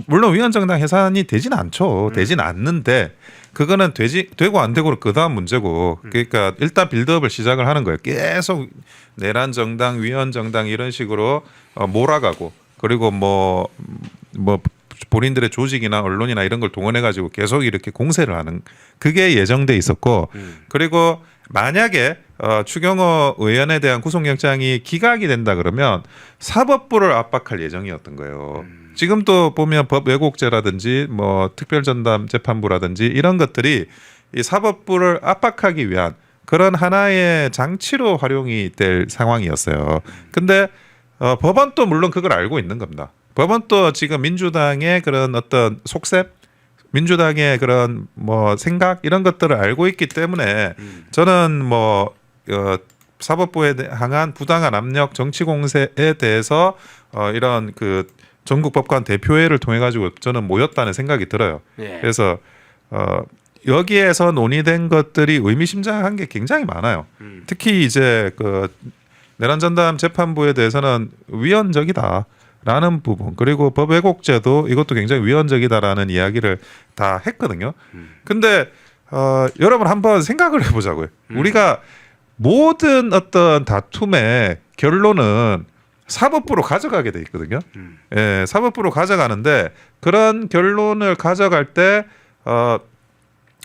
H: 물론 위헌정당 해산이 되진 않죠. 되진 않는데 그거는 되고 안 되고는 그 다음 문제고. 그러니까 일단 빌드업을 시작을 하는 거예요. 계속 내란 정당, 위헌 정당 이런 식으로 몰아가고 그리고 뭐 본인들의 조직이나 언론이나 이런 걸 동원해 가지고 계속 이렇게 공세를 하는 그게 예정돼 있었고 그리고 만약에 추경호 의원에 대한 구속영장이 기각이 된다 그러면 사법부를 압박할 예정이었던 거예요. 지금 또 보면 법 왜곡죄라든지 뭐 특별전담 재판부라든지 이런 것들이 이 사법부를 압박하기 위한 그런 하나의 장치로 활용이 될 상황이었어요. 근데 법원도 물론 그걸 알고 있는 겁니다. 법원도 지금 민주당의 그런 어떤 속셈, 민주당의 그런 뭐 생각 이런 것들을 알고 있기 때문에 저는 뭐 사법부에 향한 부당한 압력, 정치 공세에 대해서 이런 그 전국 법관 대표회를 통해 가지고 저는 모였다는 생각이 들어요.
E: 예.
H: 그래서 여기에서 논의된 것들이 의미심장한 게 굉장히 많아요. 특히 이제 그 내란 전담 재판부에 대해서는 위헌적이다라는 부분, 그리고 법 왜곡죄도 이것도 굉장히 위헌적이다라는 이야기를 다 했거든요. 근데 여러분 한번 생각을 해보자고요. 우리가 모든 어떤 다툼의 결론은 사법부로 가져가게 돼 있거든요. 예, 사법부로 가져가는데 그런 결론을 가져갈 때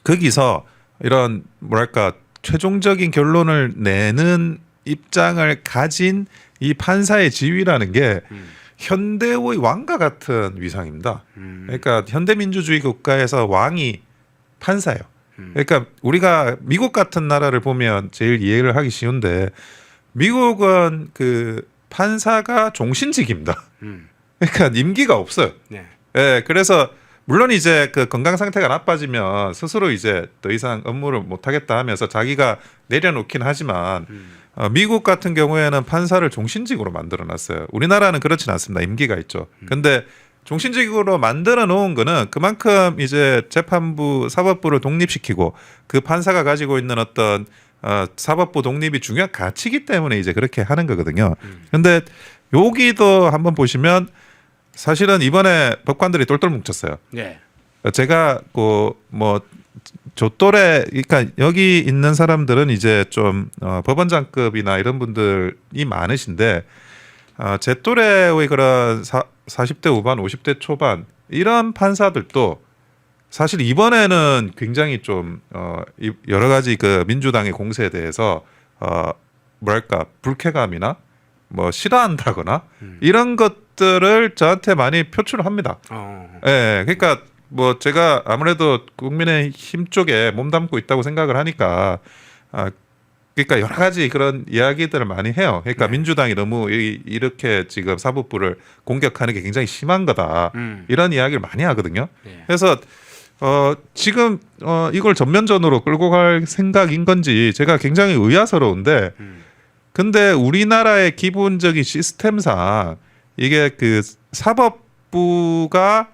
H: 거기서 이런 뭐랄까 최종적인 결론을 내는 입장을 가진 이 판사의 지위라는 게 현대의 왕과 같은 위상입니다. 그러니까 현대민주주의 국가에서 왕이 판사예요. 그러니까 우리가 미국 같은 나라를 보면 제일 이해를 하기 쉬운데 미국은 그 판사가 종신직입니다. 그러니까 임기가 없어요.
E: 네.
H: 예, 그래서 물론 이제 그 건강 상태가 나빠지면 스스로 이제 더 이상 업무를 못 하겠다 하면서 자기가 내려놓긴 하지만 미국 같은 경우에는 판사를 종신직으로 만들어 놨어요. 우리나라는 그렇진 않습니다. 임기가 있죠. 근데 종신직으로 만들어 놓은 거는 그만큼 이제 재판부, 사법부를 독립시키고 그 판사가 가지고 있는 어떤 사법부 독립이 중요한 가치이기 때문에 이제 그렇게 하는 거거든요. 근데 여기도 한번 보시면 사실은 이번에 법관들이 똘똘 뭉쳤어요.
E: 네.
H: 제가 뭐 조또래, 그러니까 여기 있는 사람들은 이제 좀 법원장급이나 이런 분들이 많으신데 제 또래의 그런 40대 후반, 50대 초반 이런 판사들도 사실 이번에는 굉장히 좀 여러 가지 그 민주당의 공세에 대해서 뭐랄까 불쾌감이나 뭐 싫어한다거나 이런 것들을 저한테 많이 표출을 합니다. 예, 그러니까 뭐 제가 아무래도 국민의힘 쪽에 몸담고 있다고 생각을 하니까 그러니까 여러 가지 그런 이야기들을 많이 해요. 그러니까 민주당이 너무 이렇게 지금 사법부를 공격하는 게 굉장히 심한 거다. 이런 이야기를 많이 하거든요. 그래서 지금 이걸 전면전으로 끌고 갈 생각인 건지 제가 굉장히 의아스러운데 근데 우리나라의 기본적인 시스템상 이게 그 사법부가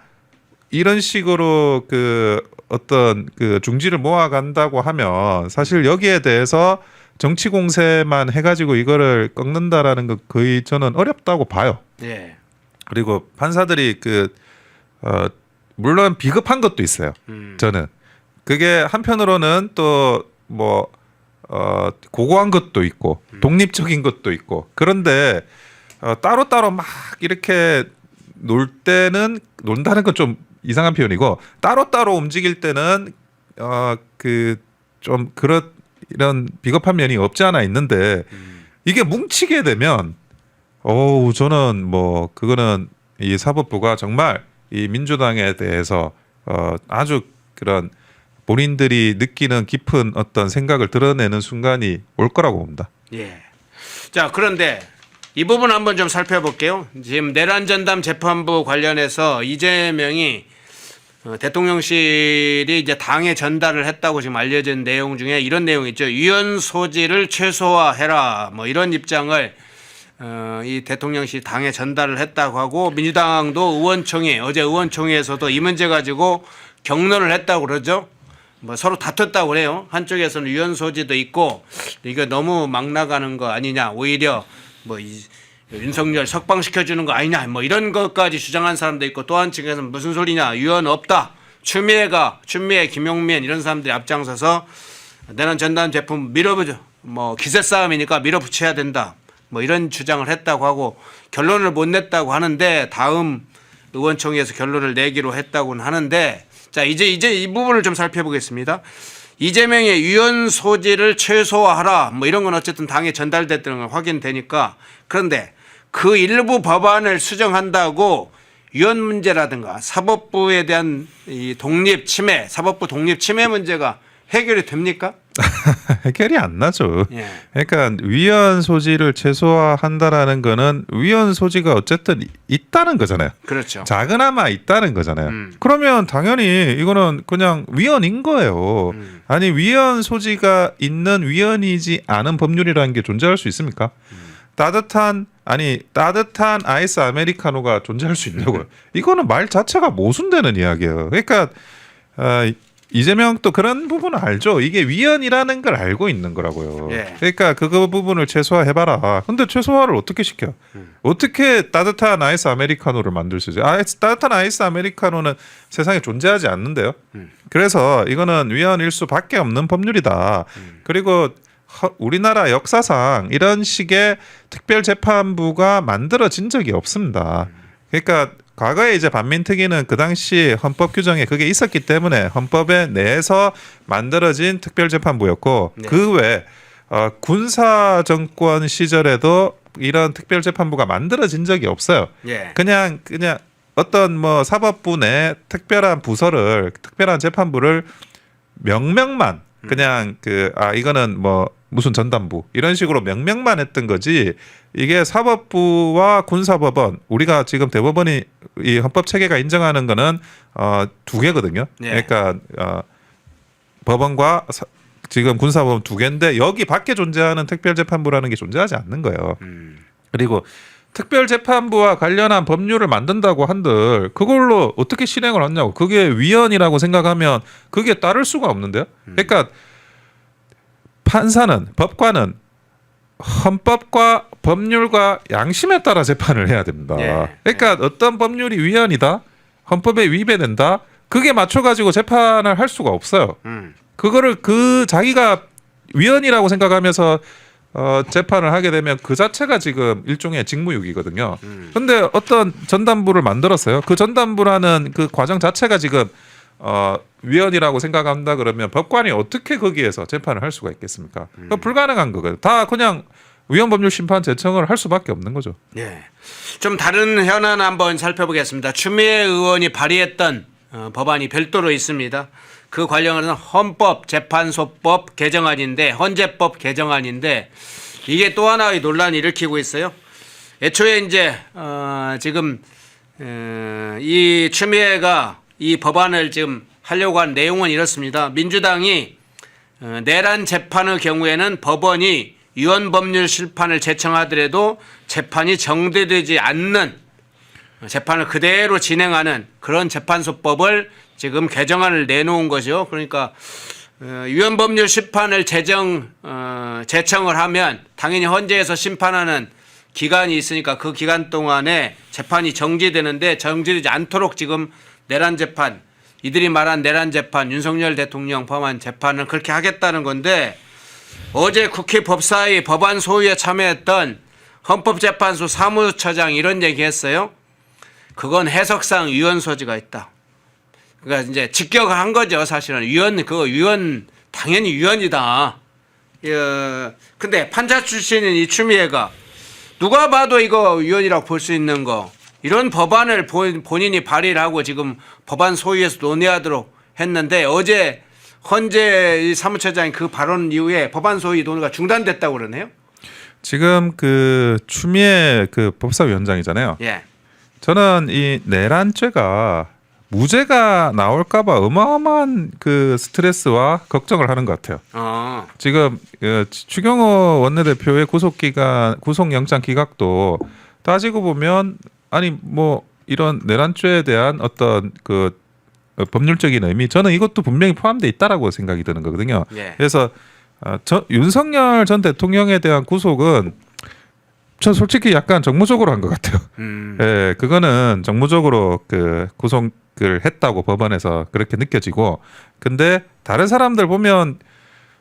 H: 이런 식으로 그 어떤 그 중지를 모아간다고 하면 사실 여기에 대해서 정치 공세만 해가지고 이거를 꺾는다라는 거 거의 저는 어렵다고 봐요.
E: 네.
H: 그리고 판사들이 물론 비겁한 것도 있어요. 저는 그게 한편으로는 또 뭐 고고한 것도 있고 독립적인 것도 있고 그런데 따로따로 막 이렇게 논다는 건 좀 이상한 표현이고 따로따로 움직일 때는 좀 이런 비겁한 면이 없지 않아 있는데 이게 뭉치게 되면 저는 뭐 그거는 이 사법부가 정말 이 민주당에 대해서 아주 그런 본인들이 느끼는 깊은 어떤 생각을 드러내는 순간이 올 거라고 봅니다.
E: 예. 자, 그런데 이 부분 한번 좀 살펴볼게요. 지금 내란 전담 재판부 관련해서 이재명이 대통령실이 이제 당에 전달을 했다고 지금 알려진 내용 중에 이런 내용이 있죠. 위헌 소지를 최소화해라. 뭐 이런 입장을 이 대통령실이 당에 전달을 했다고 하고 민주당도 의원총회 어제 의원총회에서도 이 문제 가지고 격론을 했다고 그러죠. 뭐 서로 다퉜다고 그래요. 한쪽에서는 위헌 소지도 있고 이거 너무 막 나가는 거 아니냐. 오히려 뭐 윤석열 석방시켜 주는 거 아니냐. 뭐 이런 것까지 주장한 사람도 있고 또 한 측에서는 무슨 소리냐. 위헌 없다. 추미애, 김용민 이런 사람들이 앞장서서 내란 전담 제품 뭐 기세 싸움이니까 밀어붙여야 된다. 뭐 이런 주장을 했다고 하고 결론을 못 냈다고 하는데 다음 의원총회에서 결론을 내기로 했다고는 하는데 자 이제 이 부분을 좀 살펴보겠습니다. 이재명의 위헌 소지를 최소화하라 뭐 이런 건 어쨌든 당에 전달됐다는 건 확인되니까 그런데 그 일부 법안을 수정한다고 위헌 문제라든가 사법부에 대한 이 독립 침해, 사법부 독립 침해 문제가 해결이 됩니까?
H: 해결이 안 나죠.
E: 예.
H: 그러니까 위헌 소지를 최소화한다라는 거는 위헌 소지가 어쨌든 있다는 거잖아요.
E: 그렇죠.
H: 작은아마 있다는 거잖아요. 그러면 당연히 이거는 그냥 위헌인 거예요. 아니 위헌 소지가 있는 위헌이지 않은 법률이라는 게 존재할 수 있습니까? 따뜻한 아이스 아메리카노가 존재할 수 있냐고요. 이거는 말 자체가 모순되는 이야기예요. 그러니까 이재명도 그런 부분은 알죠. 이게 위헌이라는 걸 알고 있는 거라고요.
E: 예.
H: 그러니까 그거 부분을 최소화해봐라. 근데 최소화를 어떻게 시켜? 어떻게 따뜻한 아이스 아메리카노를 만들 수 있어요? 따뜻한 아이스 아메리카노는 세상에 존재하지 않는데요. 그래서 이거는 위헌일 수밖에 없는 법률이다. 그리고 우리나라 역사상 이런 식의 특별재판부가 만들어진 적이 없습니다. 그러니까 과거에 이제 반민특위는 그 당시 헌법 규정에 그게 있었기 때문에 헌법에 내에서 만들어진 특별재판부였고
E: 네.
H: 그 외 군사 정권 시절에도 이런 특별재판부가 만들어진 적이 없어요.
E: 예.
H: 그냥 어떤 뭐 사법부 내 특별한 부서를 특별한 재판부를 명명만 그냥 이거는 뭐 무슨 전담부 이런 식으로 명명만 했던 거지 이게 사법부와 군사법원 우리가 지금 대법원이 이 헌법 체계가 인정하는 거는 두 개거든요.
E: 네.
H: 그러니까 법원과 지금 군사법원 두 개인데 여기 밖에 존재하는 특별재판부라는 게 존재하지 않는 거예요. 그리고 특별재판부와 관련한 법률을 만든다고 한들 그걸로 어떻게 실행을 하냐고 그게 위헌이라고 생각하면 그게 따를 수가 없는데요. 그러니까 판사는 법관은 헌법과 법률과 양심에 따라 재판을 해야 됩니다.
E: 예.
H: 그러니까 어떤 법률이 위헌이다, 헌법에 위배된다, 그게 맞춰가지고 재판을 할 수가 없어요. 그거를 자기가 위헌이라고 생각하면서 재판을 하게 되면 그 자체가 지금 일종의 직무유기거든요. 그런데 어떤 전담부를 만들었어요. 그 전담부라는 그 과정 자체가 지금 위헌이라고 생각한다 그러면 법관이 어떻게 거기에서 재판을 할 수가 있겠습니까? 그거 불가능한 거거든요. 다 그냥 위헌법률 심판 제청을 할 수밖에 없는 거죠.
E: 예. 좀 다른 현안 한번 살펴보겠습니다. 추미애 의원이 발의했던 법안이 별도로 있습니다. 그 관련은 헌법재판소법 개정안인데 헌재법 개정안인데 이게 또 하나의 논란을 일으키고 있어요. 애초에 이제 지금 이 추미애가 이 법안을 지금 하려고 한 내용은 이렇습니다. 민주당이 내란 재판의 경우에는 법원이 위헌법률 심판을 제청하더라도 재판이 정대되지 않는 재판을 그대로 진행하는 그런 재판소법을 지금 개정안을 내놓은 거죠. 그러니까 위헌법률 심판을 제청을 하면 당연히 헌재에서 심판하는 기간이 있으니까 그 기간 동안에 재판이 정지되는데 정지되지 않도록 지금 내란 재판 이들이 말한 내란 재판 윤석열 대통령 범한 재판을 그렇게 하겠다는 건데 어제 국회 법사위 법안 소위에 참여했던 헌법재판소 사무처장이 이런 얘기했어요. 그건 해석상 위헌 소지가 있다. 그러니까 이제 직격을 한 거죠. 사실은 위헌 당연히 위헌이다. 근데 판사 출신인 이 추미애가 누가 봐도 이거 위헌이라고 볼 수 있는 거 이런 법안을 본인이 발의를 하고 지금 법안 소위에서 논의하도록 했는데 어제 헌재 사무처장이 그 발언 이후에 법안 소위 논의가 중단됐다고 그러네요.
H: 지금 그 추미애 그 법사위원장이잖아요.
E: 예.
H: 저는 이 내란죄가 무죄가 나올까봐 어마어마한 그 스트레스와 걱정을 하는 것 같아요. 지금 추경호 원내대표의 구속영장 기각도 따지고 보면 아니 뭐 이런 내란죄에 대한 어떤 그 법률적인 의미 저는 이것도 분명히 포함되어 있다라고 생각이 드는 거거든요.
E: 예.
H: 그래서 윤석열 전 대통령에 대한 구속은 저 솔직히 약간 정무적으로 한 것 같아요. 예, 그거는 정무적으로 그 구속을 했다고 법원에서 그렇게 느껴지고, 근데 다른 사람들 보면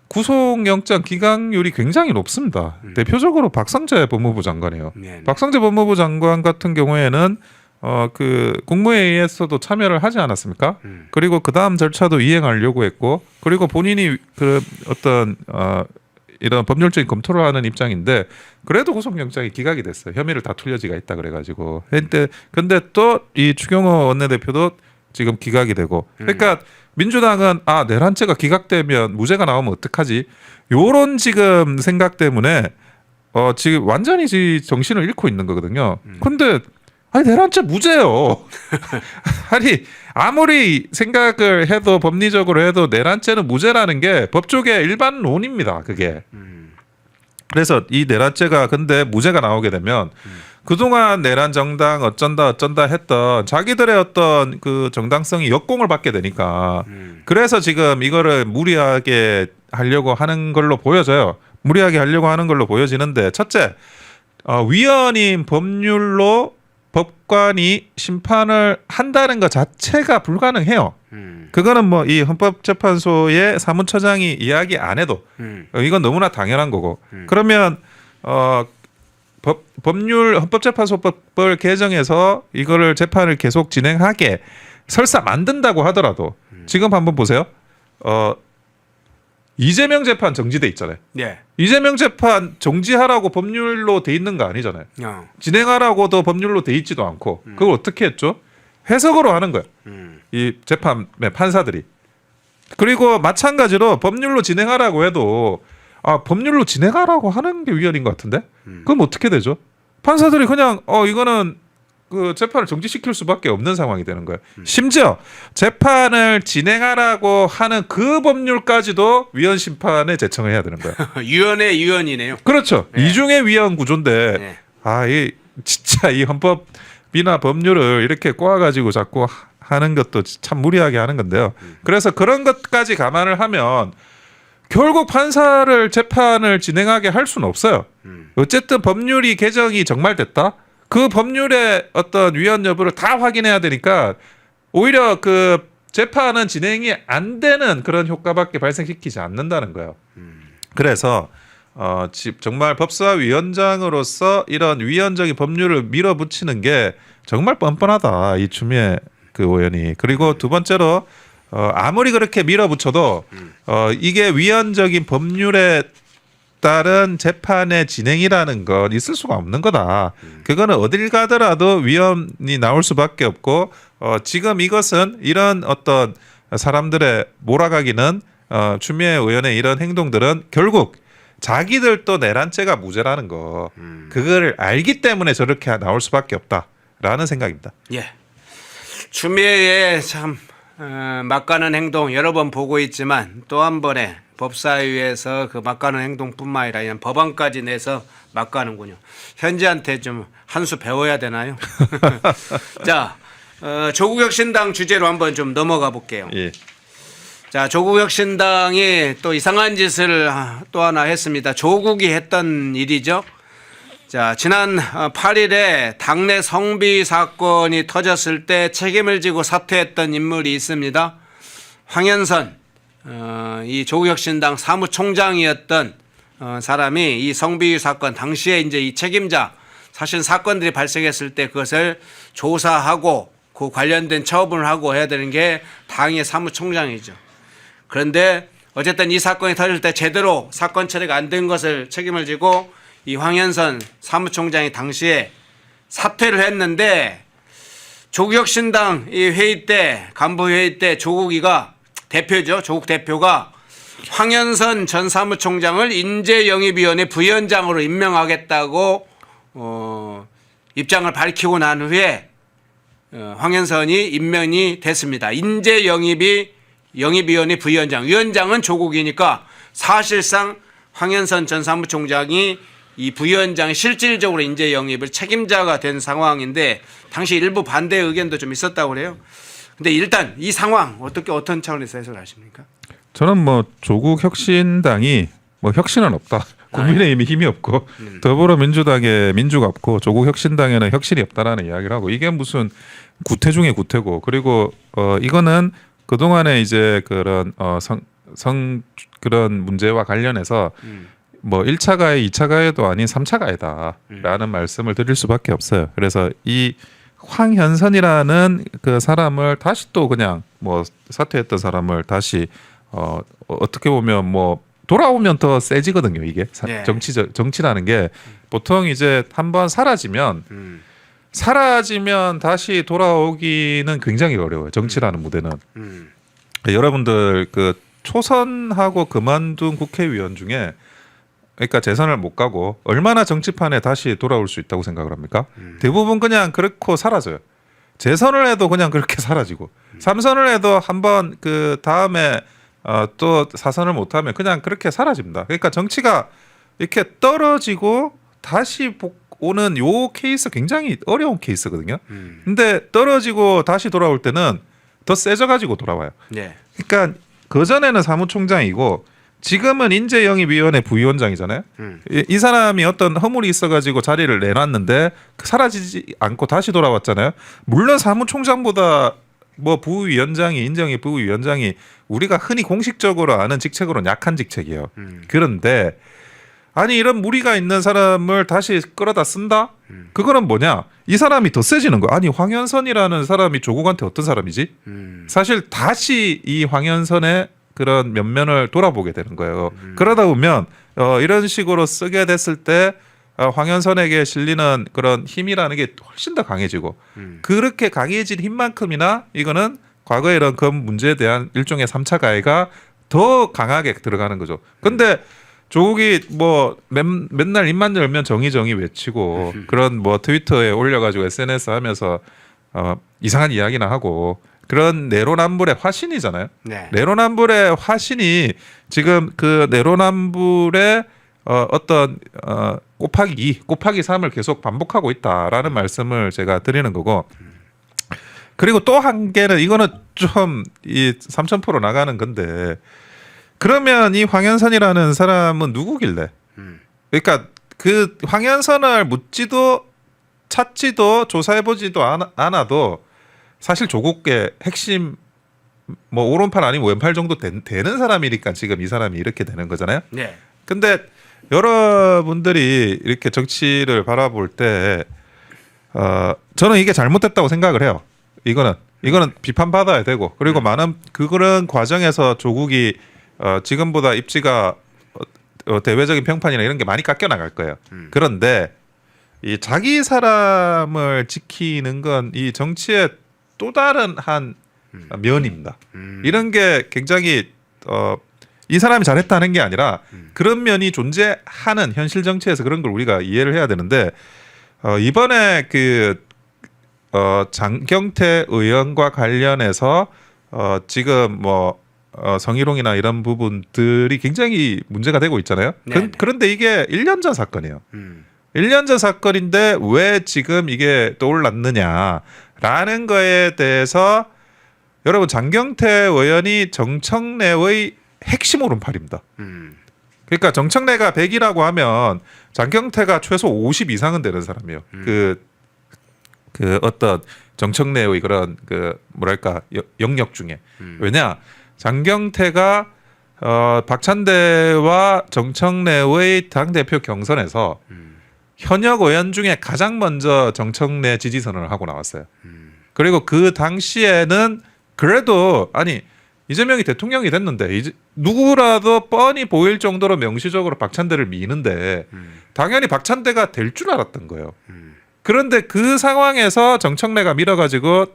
H: 구속영장 기각률이 굉장히 높습니다. 대표적으로 박성재 법무부 장관이에요.
E: 네.
H: 박성재 법무부 장관 같은 경우에는 그 국무회의에서도 참여를 하지 않았습니까? 그리고 그 다음 절차도 이행하려고 했고, 그리고 본인이 그 어떤 이런 법률적인 검토를 하는 입장인데 그래도 구속영장이 기각이 됐어요. 혐의를 다툴 여지가 있다 그래가지고. 근데 또 이 추경호 원내대표도 지금 기각이 되고. 그러니까 민주당은 내란죄가 기각되면 무죄가 나오면 어떡하지? 요런 지금 생각 때문에 지금 완전히 정신을 잃고 있는 거거든요. 근데 내란죄 무죄요. 아니 아무리 생각을 해도 법리적으로 해도 내란죄는 무죄라는 게 법조계 일반론입니다. 그게. 그래서 이 내란죄가 근데 무죄가 나오게 되면 그동안 내란 정당 어쩐다 했던 자기들의 어떤 그 정당성이 역공을 받게 되니까 그래서 지금 이거를 무리하게 하려고 하는 걸로 보여져요. 무리하게 하려고 하는 걸로 보여지는데 첫째, 위헌인 법률로 법관이 심판을 한다는 것 자체가 불가능해요. 그거는 뭐 이 헌법재판소의 사무처장이 이야기 안 해도 이건 너무나 당연한 거고. 그러면 헌법재판소법을 개정해서 이거를 재판을 계속 진행하게 설사 만든다고 하더라도 지금 한번 보세요. 이재명 재판 정지돼 있잖아요.
E: 예.
H: 이재명 재판 정지하라고 법률로 돼 있는 거 아니잖아요. 진행하라고도 법률로 돼 있지도 않고 그걸 어떻게 했죠? 해석으로 하는 거예요. 이 재판의 판사들이. 그리고 마찬가지로 법률로 진행하라고 해도 법률로 진행하라고 하는 게 위헌인 것 같은데? 그럼 어떻게 되죠? 판사들이 그냥 이거는 그 재판을 정지시킬 수밖에 없는 상황이 되는 거예요. 심지어 재판을 진행하라고 하는 그 법률까지도 위헌 심판에 제청을 해야 되는 거예요.
E: 유연의 유연이네요.
H: 그렇죠.
E: 네.
H: 이중의 위헌 구조인데
E: 네.
H: 이 진짜 이 헌법이나 법률을 이렇게 꼬아가지고 자꾸 하는 것도 참 무리하게 하는 건데요. 그래서 그런 것까지 감안을 하면 결국 판사를 재판을 진행하게 할 수는 없어요. 어쨌든 법률이 개정이 정말 됐다. 그 법률의 어떤 위헌 여부를 다 확인해야 되니까 오히려 그 재판은 진행이 안 되는 그런 효과밖에 발생시키지 않는다는 거예요. 그래서 정말 법사위원장으로서 이런 위헌적인 법률을 밀어붙이는 게 정말 뻔뻔하다. 이 추미애 그 의원이. 그리고 두 번째로 아무리 그렇게 밀어붙여도 이게 위헌적인 법률에 따른 재판의 진행이라는 건 있을 수가 없는 거다. 그거는 어딜 가더라도 위헌이 나올 수밖에 없고 지금 이것은 이런 어떤 사람들의 몰아가기는 추미애 의원의 이런 행동들은 결국 자기들도 내란죄가 무죄라는 거 그거를 알기 때문에 저렇게 나올 수밖에 없다라는 생각입니다.
E: 예. 추미애의 참 막가는 행동 여러 번 보고 있지만 또 한 번에 법사위에서 그 막가는 행동뿐만 아니라 이런 법안까지 내서 막가는군요. 현지한테 좀 한 수 배워야 되나요? 자, 조국혁신당 주제로 한번 좀 넘어가 볼게요.
H: 예.
E: 자, 조국혁신당이 또 이상한 짓을 또 하나 했습니다. 조국이 했던 일이죠. 자, 지난 8일에 당내 성비 사건이 터졌을 때 책임을 지고 사퇴했던 인물이 있습니다. 황현선, 이 조국혁신당 사무총장이었던 사람이 이 성비 사건 당시에 이제 이 책임자, 사실 사건들이 발생했을 때 그것을 조사하고 그 관련된 처분을 하고 해야 되는 게 당의 사무총장이죠. 그런데 어쨌든 이 사건이 터질 때 제대로 사건 처리가 안 된 것을 책임을 지고 이 황현선 사무총장이 당시에 사퇴를 했는데 조국혁신당 이 회의 때 간부 회의 때 조국이가 대표죠. 조국 대표가 황현선 전 사무총장을 인재영입위원회 부위원장으로 임명하겠다고 입장을 밝히고 난 후에 황현선이 임명이 됐습니다. 인재영입위원회 부위원장, 위원장은 조국이니까 사실상 황현선 전 사무총장이 이 부위원장이 실질적으로 인재 영입을 책임자가 된 상황인데 당시 일부 반대 의견도 좀 있었다고 그래요. 근데 일단 이 상황 어떤 차원에서 해석을 하십니까?
H: 저는 뭐 조국 혁신당이 뭐 혁신은 없다. 국민의힘이 힘이 없고 더불어민주당에 민주가 없고 조국 혁신당에는 혁신이 없다라는 이야기를 하고 이게 무슨 구태 중에 구태고 그리고 이거는 그동안에 이제 그런 그런 문제와 관련해서 뭐 1차 가해, 2차 가해도 아닌 3차 가해다라는 말씀을 드릴 수밖에 없어요. 그래서 이 황현선이라는 그 사람을 다시 또 그냥 뭐 사퇴했던 사람을 다시 어떻게 보면 뭐 돌아오면 더 세지거든요. 이게
E: 네.
H: 정치라는 게 보통 이제 한번 사라지면 다시 돌아오기는 굉장히 어려워요. 정치라는 무대는. 여러분들 그 초선하고 그만둔 국회의원 중에 그러니까 재선을 못 가고 얼마나 정치판에 다시 돌아올 수 있다고 생각을 합니까? 대부분 그냥 그렇고 사라져요. 재선을 해도 그냥 그렇게 사라지고 3선을 해도 한번 그 다음에 또 4선을 못하면 그냥 그렇게 사라집니다. 그러니까 정치가 이렇게 떨어지고 다시 오는 요 케이스 굉장히 어려운 케이스거든요. 근데 떨어지고 다시 돌아올 때는 더 세져가지고 돌아와요.
E: 네.
H: 그러니까 그전에는 사무총장이고 지금은 인재영입위원회 부위원장이잖아요. 이 사람이 어떤 허물이 있어가지고 자리를 내놨는데 사라지지 않고 다시 돌아왔잖아요. 물론 사무총장보다 뭐 부위원장이 인재영입 부위원장이 우리가 흔히 공식적으로 아는 직책으로는 약한 직책이에요. 그런데 아니 이런 무리가 있는 사람을 다시 끌어다 쓴다? 그거는 뭐냐? 이 사람이 더 세지는 거야. 아니 황현선이라는 사람이 조국한테 어떤 사람이지? 사실 다시 이 황현선의 그런 면면을 돌아보게 되는 거예요. 그러다 보면 이런 식으로 쓰게 됐을 때 황현선에게 실리는 그런 힘이라는 게 훨씬 더 강해지고 그렇게 강해진 힘만큼이나 이거는 과거의 이런 그 문제에 대한 일종의 3차 가해가 더 강하게 들어가는 거죠. 근데 조국이 뭐 맨날 입만 열면 정의 외치고 그런 뭐 트위터에 올려가지고 SNS 하면서 이상한 이야기나 하고 그런 내로남불의 화신이잖아요.
E: 네.
H: 내로남불의 화신이 지금 그 내로남불의 어떤 곱하기 3을 계속 반복하고 있다라는 말씀을 제가 드리는 거고 그리고 또 한 개는 이거는 좀 이 3000% 나가는 건데 그러면 이 황현선이라는 사람은 누구길래? 그러니까 그 황현선을 묻지도 찾지도 조사해보지도 않아도 사실 조국의 핵심 뭐 오른팔 아니면 왼팔 정도 되는 사람이니까 지금 이 사람이 이렇게 되는 거잖아요.
E: 네.
H: 근데 여러분들이 이렇게 정치를 바라볼 때 저는 이게 잘못됐다고 생각을 해요. 이거는 비판받아야 되고 그리고 많은 그런 과정에서 조국이 지금보다 입지가 대외적인 평판이나 이런 게 많이 깎여 나갈 거예요. 그런데 이 자기 사람을 지키는 건 이 정치의 또 다른 한 면입니다. 이런 게 굉장히 이 사람이 잘했다는 게 아니라 그런 면이 존재하는 현실 정치에서 그런 걸 우리가 이해를 해야 되는데 이번에 그 장경태 의원과 관련해서 지금 뭐 성희롱이나 이런 부분들이 굉장히 문제가 되고 있잖아요. 그런데 이게 1년 전 사건이에요. 1년 전 사건인데 왜 지금 이게 떠올랐느냐라는 거에 대해서 여러분 장경태 의원이 정청래의 핵심 오른팔입니다. 그러니까 정청래가 100이라고 하면 장경태가 최소 50 이상은 되는 사람이에요. 그 어떤 정청래의 그런 그 뭐랄까 영역 중에 왜냐 장경태가 박찬대와 정청래의 당 대표 경선에서 현역 의원 중에 가장 먼저 정청래 지지 선언을 하고 나왔어요. 그리고 그 당시에는 그래도 아니 이재명이 대통령이 됐는데 이제 누구라도 뻔히 보일 정도로 명시적으로 박찬대를 미는데 당연히 박찬대가 될 줄 알았던 거예요. 그런데 그 상황에서 정청래가 밀어가지고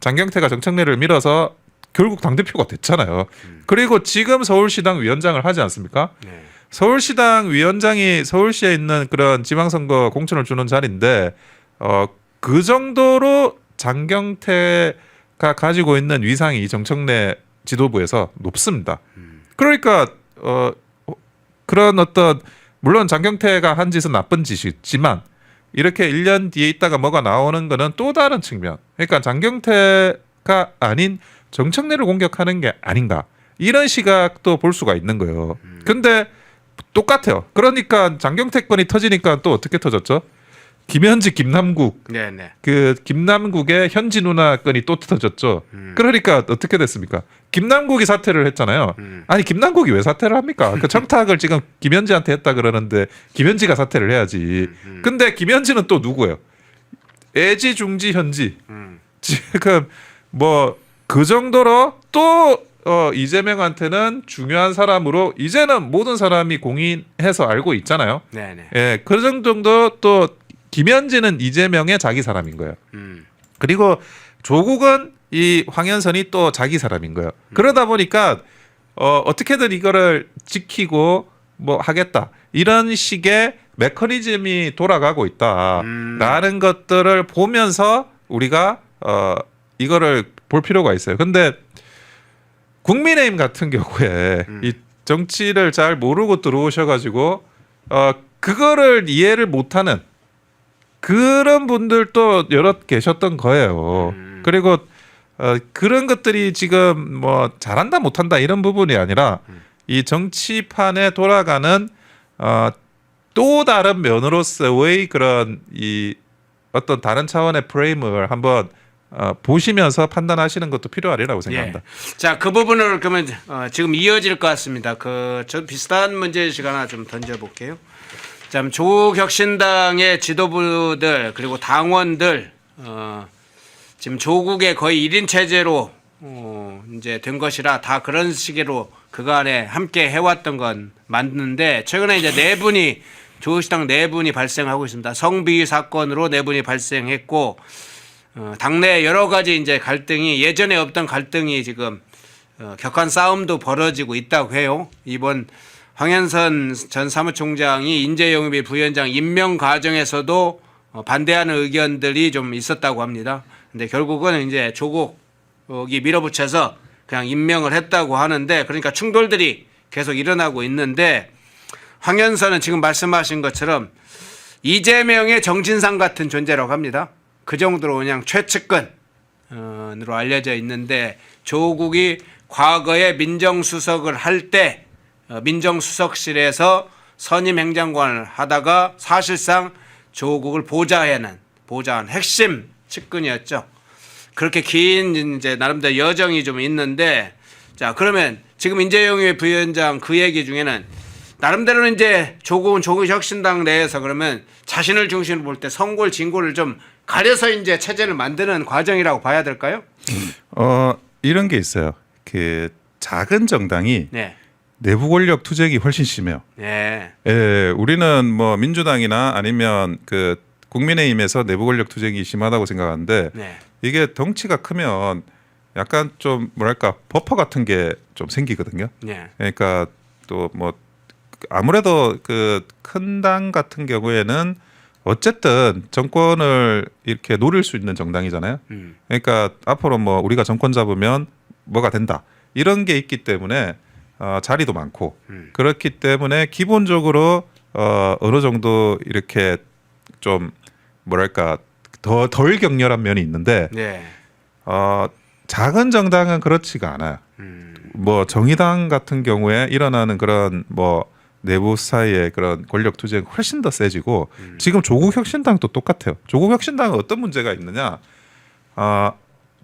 H: 장경태가 정청래를 밀어서 결국 당대표가 됐잖아요. 그리고 지금 서울시당 위원장을 하지 않습니까?
E: 네.
H: 서울시당 위원장이 서울시에 있는 그런 지방선거 공천을 주는 자리인데 그 정도로 장경태가 가지고 있는 위상이 정청래 지도부에서 높습니다. 그러니까 그런 어떤 물론 장경태가 한 짓은 나쁜 짓이지만 이렇게 1년 뒤에 있다가 뭐가 나오는 거는 또 다른 측면. 그러니까 장경태가 아닌 정청래를 공격하는 게 아닌가. 이런 시각도 볼 수가 있는 거예요. 근데 똑같아요. 그러니까 장경태 건이 터지니까 또 어떻게 터졌죠? 김현지, 김남국.
E: 네네.
H: 그 김남국의 현지 누나 건이 또 터졌죠. 그러니까 어떻게 됐습니까? 김남국이 사퇴를 했잖아요. 아니 김남국이 왜 사퇴를 합니까? 그 청탁을 지금 김현지한테 했다 그러는데 김현지가 사퇴를 해야지. 근데 김현지는 또 누구예요? 애지중지현지 지금 뭐 그 정도로 또 이재명한테는 중요한 사람으로 이제는 모든 사람이 공인해서 알고 있잖아요.
E: 네네.
H: 예, 그 정도 또 김현진은 이재명의 자기 사람인 거예요. 그리고 조국은 이 황현선이 또 자기 사람인 거예요. 그러다 보니까 어떻게든 이거를 지키고 뭐 하겠다 이런 식의 메커니즘이 돌아가고 있다라는 것들을 보면서 우리가 이거를 볼 필요가 있어요. 근데 국민의힘 같은 경우에 이 정치를 잘 모르고 들어오셔가지고 그거를 이해를 못하는 그런 분들도 여럿 계셨던 거예요. 그리고 그런 것들이 지금 뭐 잘한다 못한다 이런 부분이 아니라 이 정치판에 돌아가는 또 다른 면으로서의 그런 이 어떤 다른 차원의 프레임을 한번 보시면서 판단하시는 것도 필요하리라고 생각합니다.
E: 예. 자, 그 부분을 그러면 지금 이어질 것 같습니다. 저 비슷한 문제의식 하나 좀 던져볼게요. 자, 조국 혁신당의 지도부들 그리고 당원들 지금 조국의 거의 1인 체제로 이제 된 것이라 다 그런 식으로 그간에 함께 해왔던 건 맞는데 최근에 이제 네 분이 조국시당 네 분이 발생하고 있습니다. 성비위 사건으로 네 분이 발생했고 당내 여러 가지 이제 갈등이 예전에 없던 갈등이 지금 격한 싸움도 벌어지고 있다고 해요. 이번 황현선 전 사무총장이 인재영입위 부위원장 임명 과정에서도 반대하는 의견들이 좀 있었다고 합니다. 근데 결국은 이제 조국이 밀어붙여서 그냥 임명을 했다고 하는데 그러니까 충돌들이 계속 일어나고 있는데 황현선은 지금 말씀하신 것처럼 이재명의 정진상 같은 존재라고 합니다. 그 정도로 그냥 최측근으로 알려져 있는데 조국이 과거에 민정수석을 할 때 민정수석실에서 선임 행정관을 하다가 사실상 조국을 보좌한 핵심 측근이었죠. 그렇게 긴 이제 나름대로 여정이 좀 있는데 자 그러면 지금 인재영입 부위원장 그 얘기 중에는 나름대로는 이제 조국 혁신당 내에서 그러면 자신을 중심으로 볼 때 성골 진골을 좀 가려서 이제 체제를 만드는 과정이라고 봐야 될까요?
H: 이런 게 있어요. 그 작은 정당이
E: 네.
H: 내부 권력 투쟁이 훨씬 심해요.
E: 네.
H: 예, 우리는 뭐 민주당이나 아니면 그 국민의힘에서 내부 권력 투쟁이 심하다고 생각하는데
E: 네.
H: 이게 덩치가 크면 약간 좀 뭐랄까 버퍼 같은 게 좀 생기거든요.
E: 네.
H: 그러니까 또 뭐 아무래도 그 큰 당 같은 경우에는 어쨌든 정권을 이렇게 노릴 수 있는 정당이잖아요. 그러니까 앞으로 뭐 우리가 정권 잡으면 뭐가 된다 이런 게 있기 때문에 자리도 많고 그렇기 때문에 기본적으로 어느 정도 이렇게 좀 뭐랄까 덜 격렬한 면이 있는데
E: 네.
H: 작은 정당은 그렇지가 않아요. 뭐 정의당 같은 경우에 일어나는 그런 뭐 내부 사이의 그런 권력 투쟁이 훨씬 더 세지고 지금 조국 혁신당도 똑같아요. 조국 혁신당은 어떤 문제가 있느냐?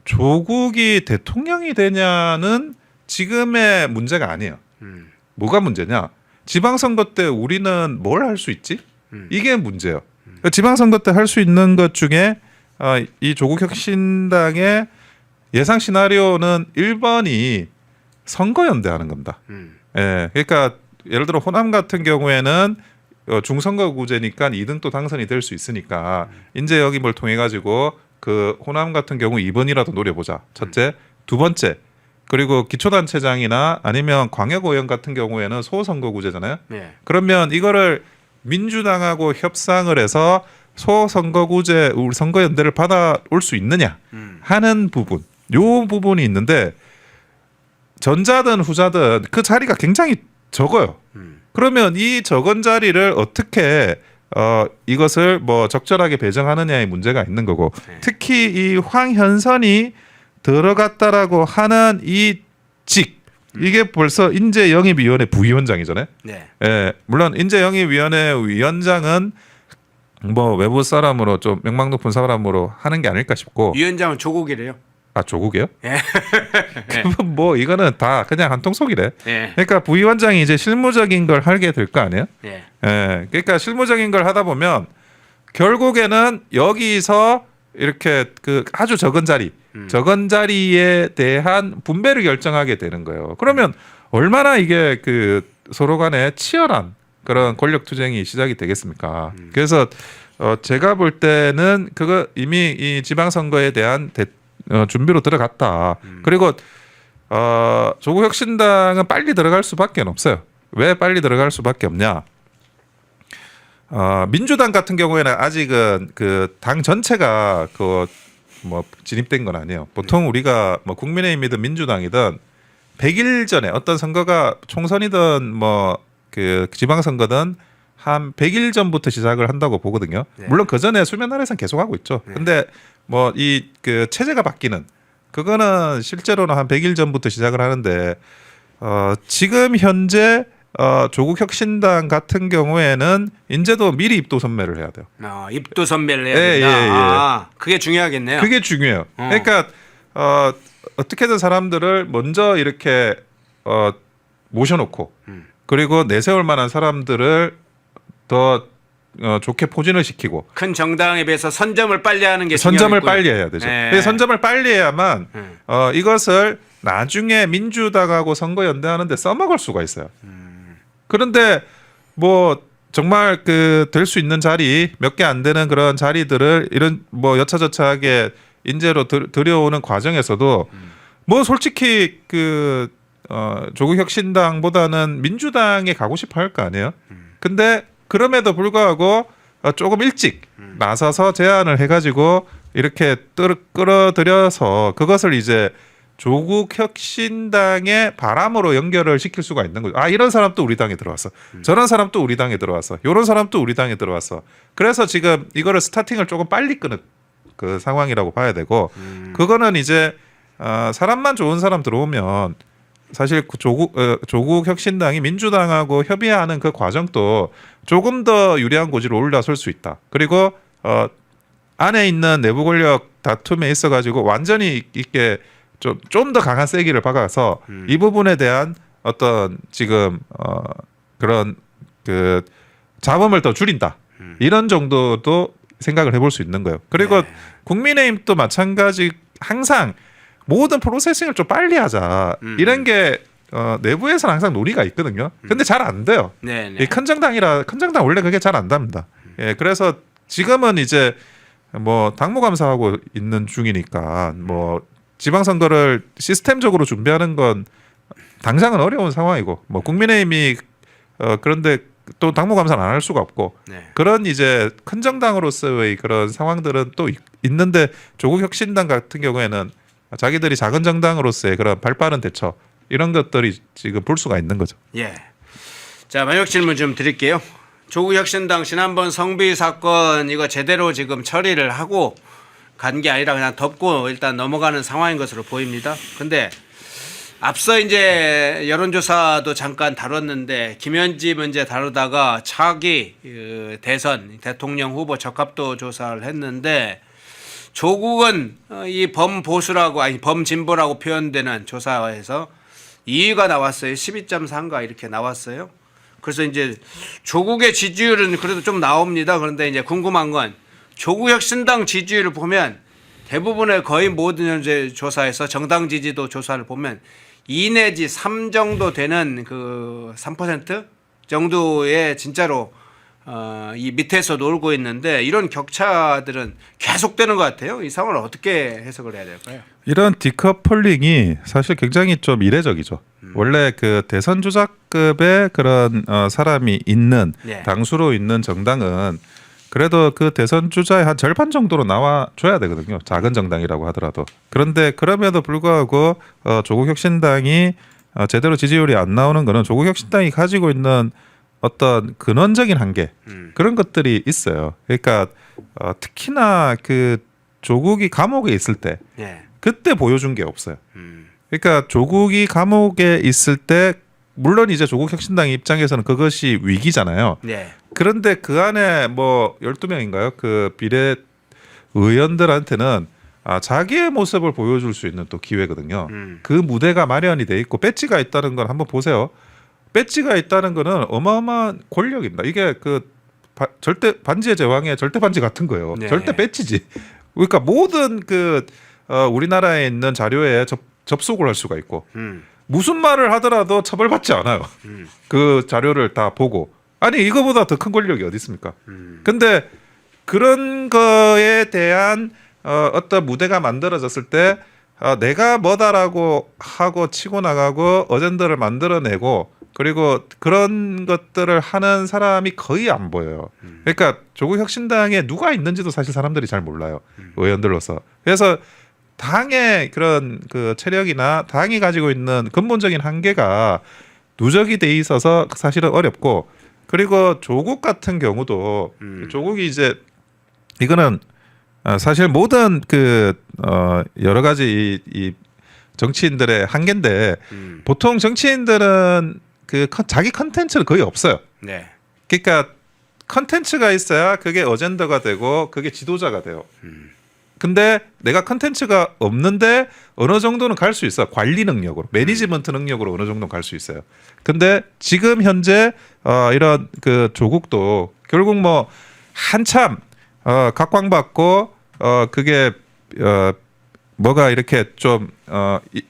H: 조국이 대통령이 되냐는 지금의 문제가 아니에요. 뭐가 문제냐? 지방선거 때 우리는 뭘 할 수 있지? 이게 문제예요. 지방선거 때 할 수 있는 것 중에 이 조국 혁신당의 예상 시나리오는 1번이 선거연대하는 겁니다. 예, 그러니까 예를 들어 호남 같은 경우에는 중선거구제니까 2등 또 당선이 될 수 있으니까 인재 영입을 통해 가지고 그 호남 같은 경우 2번이라도 노려보자. 첫째, 두 번째. 그리고 기초단체장이나 아니면 광역의원 같은 경우에는 소선거구제잖아요.
E: 네.
H: 그러면 이거를 민주당하고 협상을 해서 소선거구제 우리 선거연대를 받아올 수 있느냐 하는 부분. 요 부분이 있는데 전자든 후자든 그 자리가 굉장히 적어요. 그러면 이 적은 자리를 어떻게 이것을 뭐 적절하게 배정하느냐의 문제가 있는 거고 특히 이 황현선이 들어갔다라고 하는 이 직 이게 벌써 인재영입위원회 부위원장이잖아요.
E: 네.
H: 예, 물론 인재영입위원회 위원장은 뭐 외부 사람으로 좀 명망 높은 사람으로 하는 게 아닐까 싶고.
E: 위원장은 조국이래요.
H: 아 조국이요?
E: 예.
H: 그건 뭐 이거는 다 그냥 한통속이래.
E: 예.
H: 그러니까 부위원장이 이제 실무적인 걸 하게 될 거 아니에요?
E: 예.
H: 예. 그러니까 실무적인 걸 하다 보면 결국에는 여기서 이렇게 그 아주 적은 자리에 대한 분배를 결정하게 되는 거예요. 그러면 얼마나 이게 그 서로 간에 치열한 그런 권력 투쟁이 시작이 되겠습니까? 그래서 제가 볼 때는 그거 이미 이 지방선거에 대한 준비로 들어갔다. 그리고 조국 혁신당은 빨리 들어갈 수밖에 없어요. 왜 빨리 들어갈 수밖에 없냐? 민주당 같은 경우에는 아직은 그 당 전체가 그 뭐 진입된 건 아니에요. 보통 우리가 뭐 국민의힘이든 민주당이든 100일 전에 어떤 선거가 총선이든 뭐 그 지방선거든 한 100일 전부터 시작을 한다고 보거든요. 물론 그 전에 수면 아래선 계속 하고 있죠. 근데 뭐 이 그 체제가 바뀌는 그거는 실제로는 한 100일 전부터 시작을 하는데 지금 현재 조국 혁신당 같은 경우에는 이제도 미리 입도 선매를 해야 돼요.
E: 입도 선배를 해야
H: 예,
E: 된다. 그게 중요하겠네요.
H: 그게 중요해요. 그러니까 어떻게든 사람들을 먼저 이렇게 모셔놓고 그리고 내세울 만한 사람들을 더 좋게 포진을 시키고
E: 큰 정당에 비해서 선점을 빨리 하는 게
H: 선점을
E: 중요하겠고요.
H: 빨리 해야 되죠.
E: 네.
H: 그래서 선점을 빨리 해야만 이것을 나중에 민주당하고 선거 연대하는데 써먹을 수가 있어요. 그런데 뭐 정말 그 될 수 있는 자리 몇 개 안 되는 그런 자리들을 이런 뭐 여차저차하게 인재로 들여오는 과정에서도 뭐 솔직히 그 조국 혁신당보다는 민주당에 가고 싶어 할 거 아니에요. 근데 그럼에도 불구하고 조금 일찍 나서서 제안을 해가지고 이렇게 끌어들여서 그것을 이제 조국 혁신당의 바람으로 연결을 시킬 수가 있는 거죠. 이런 사람도 우리 당에 들어왔어. 저런 사람도 우리 당에 들어왔어. 이런 사람도 우리 당에 들어왔어. 그래서 지금 이거를 스타팅을 조금 빨리 끄는 그 상황이라고 봐야 되고 그거는 이제 사람만 좋은 사람 들어오면 사실 조국 혁신당이 민주당하고 협의하는 그 과정도 조금 더 유리한 고지로 올라설 수 있다. 그리고 안에 있는 내부 권력 다툼에 있어가지고 완전히 있게 좀 더 강한 세기를 박아서 이 부분에 대한 어떤 지금 그런 그 잡음을 더 줄인다. 이런 정도도 생각을 해볼 수 있는 거예요. 그리고 국민의힘도 마찬가지 항상 모든 프로세싱을 좀 빨리 하자. 이런 게 내부에서는 항상 논의가 있거든요. 근데 잘 안 돼요. 이 큰 정당 원래 그게 잘 안 됩니다. 예, 그래서 지금은 이제 뭐 당무감사하고 있는 중이니까 뭐 지방선거를 시스템적으로 준비하는 건 당장은 어려운 상황이고 뭐 국민의힘이 그런데 또 당무감사는 안 할 수가 없고 그런 이제 큰 정당으로서의 그런 상황들은 또 있는데 조국 혁신당 같은 경우에는 자기들이 작은 정당으로서의 그런 발빠른 대처 이런 것들이 지금 볼 수가 있는 거죠.
E: 예. 자, 마지막 질문 좀 드릴게요. 조국 혁신당 지난번 성비 사건 이거 제대로 지금 처리를 하고 간 게 아니라 그냥 덮고 일단 넘어가는 상황인 것으로 보입니다. 근데 앞서 이제 여론조사도 잠깐 다뤘는데 김현지 문제 다루다가 차기 대선 대통령 후보 적합도 조사를 했는데 조국은 이 범보수라고 아니 범진보라고 표현되는 조사에서 2위가 나왔어요. 12.3가 이렇게 나왔어요. 그래서 이제 조국의 지지율은 그래도 좀 나옵니다. 그런데 이제 궁금한 건 조국 혁신당 지지율을 보면 대부분의 거의 모든 현재 조사에서 정당 지지도 조사를 보면 2 내지 3 정도 되는 그 3% 정도의 진짜로 이 밑에서 놀고 있는데 이런 격차들은 계속되는 것 같아요. 이 상황을 어떻게 해석을 해야 될까요?
H: 이런 디커플링이 사실 굉장히 좀 이례적이죠. 원래 그 대선 주자급의 그런 사람이 있는 당수로 있는 정당은 그래도 그 대선 주자의 한 절반 정도로 나와줘야 되거든요. 작은 정당이라고 하더라도. 그런데 그럼에도 불구하고 조국 혁신당이 제대로 지지율이 안 나오는 거는 조국 혁신당이 가지고 있는 어떤 근원적인 한계 그런 것들이 있어요. 그러니까 특히나 그 조국이 감옥에 있을 때 그때 보여준 게 없어요. 그러니까 조국이 감옥에 있을 때 물론 이제 조국 혁신당 입장에서는 그것이 위기잖아요. 그런데 그 안에 뭐 12명인가요? 그 비례 의원들한테는 자기의 모습을 보여줄 수 있는 또 기회거든요. 그 무대가 마련이 돼 있고 배지가 있다는 건 한번 보세요. 배지가 있다는 거는 어마어마한 권력입니다. 이게 그 절대 반지의 제왕의 절대 반지 같은 거예요. 절대 배지지. 그러니까 모든 그 우리나라에 있는 자료에 접속을 할 수가 있고 무슨 말을 하더라도 처벌받지 않아요. 그 자료를 다 보고 아니 이거보다 더 큰 권력이 어디 있습니까? 근데 그런 거에 대한 어떤 무대가 만들어졌을 때 내가 뭐다라고 하고 치고 나가고 어젠다를 만들어내고 그리고 그런 것들을 하는 사람이 거의 안 보여요. 그러니까 조국 혁신당에 누가 있는지도 사실 사람들이 잘 몰라요. 의원들로서. 그래서 당의 그런 그 체력이나 당이 가지고 있는 근본적인 한계가 누적이 돼 있어서 사실은 어렵고 그리고 조국 같은 경우도 조국이 이제 이거는 사실 모든 그 여러 가지 이 정치인들의 한계인데 보통 정치인들은 그 자기 컨텐츠는 거의 없어요.
E: 네.
H: 그러니까 컨텐츠가 있어야 그게 어젠다가 되고 그게 지도자가 돼요. 근데 내가 컨텐츠가 없는데 어느 정도는 갈 수 있어. 관리 능력으로, 매니지먼트 능력으로 어느 정도는 갈 수 있어요. 근데 지금 현재 이런 그 조국도 결국 뭐 한참 각광받고 그게 뭐가 이렇게 좀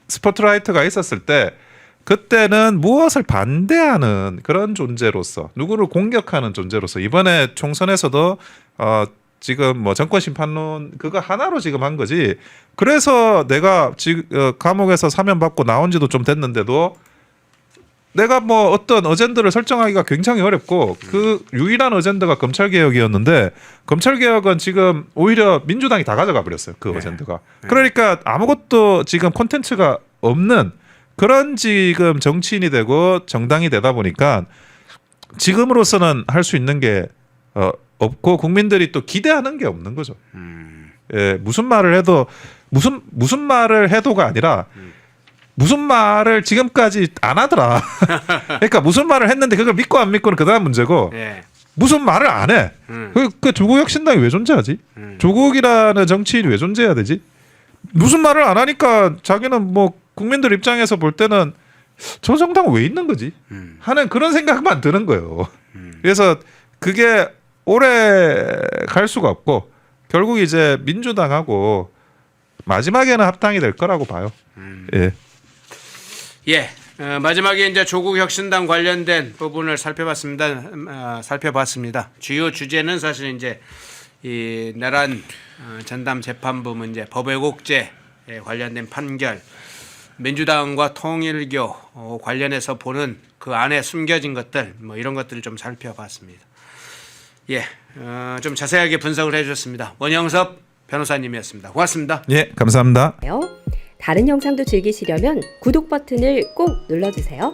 H: 스포트라이트가 있었을 때 그때는 무엇을 반대하는 그런 존재로서 누구를 공격하는 존재로서 이번에 총선에서도 지금 뭐 정권 심판론 그거 하나로 지금 한 거지. 그래서 내가 지금 감옥에서 사면 받고 나온 지도 좀 됐는데도 내가 뭐 어떤 어젠다를 설정하기가 굉장히 어렵고 그 유일한 어젠다가 검찰개혁이었는데 검찰개혁은 지금 오히려 민주당이 다 가져가 버렸어요. 그 어젠다가. 그러니까 아무것도 지금 콘텐츠가 없는 그런 지금 정치인이 되고 정당이 되다 보니까 지금으로서는 할 수 있는 게 없고 국민들이 또 기대하는 게 없는 거죠. 예, 무슨 말을 해도 무슨 말을 해도가 아니라 무슨 말을 지금까지 안 하더라. 그러니까 무슨 말을 했는데 그걸 믿고 안 믿고는 그다음 문제고
E: 예.
H: 무슨 말을 안 해. 그 조국 혁신당이 왜 존재하지? 조국이라는 정치인이 왜 존재해야 되지? 무슨 말을 안 하니까 자기는 뭐 국민들 입장에서 볼 때는 저 정당은 왜 있는 거지? 하는 그런 생각만 드는 거예요. 그래서 그게 오래 갈 수가 없고 결국 이제 민주당하고 마지막에는 합당이 될 거라고 봐요. 예.
E: 예. 마지막에 이제 조국 혁신당 관련된 부분을 살펴봤습니다. 주요 주제는 사실 이제 이 내란 전담 재판부 문제, 법 왜곡죄에 관련된 판결, 민주당과 통일교 관련해서 보는 그 안에 숨겨진 것들, 뭐 이런 것들을 좀 살펴봤습니다. 예, 좀 자세하게 분석을 해주셨습니다. 원영섭 변호사님이었습니다. 고맙습니다.
H: 예, 감사합니다.
A: 다른 영상도 즐기시려면 구독 버튼을 꼭 눌러주세요.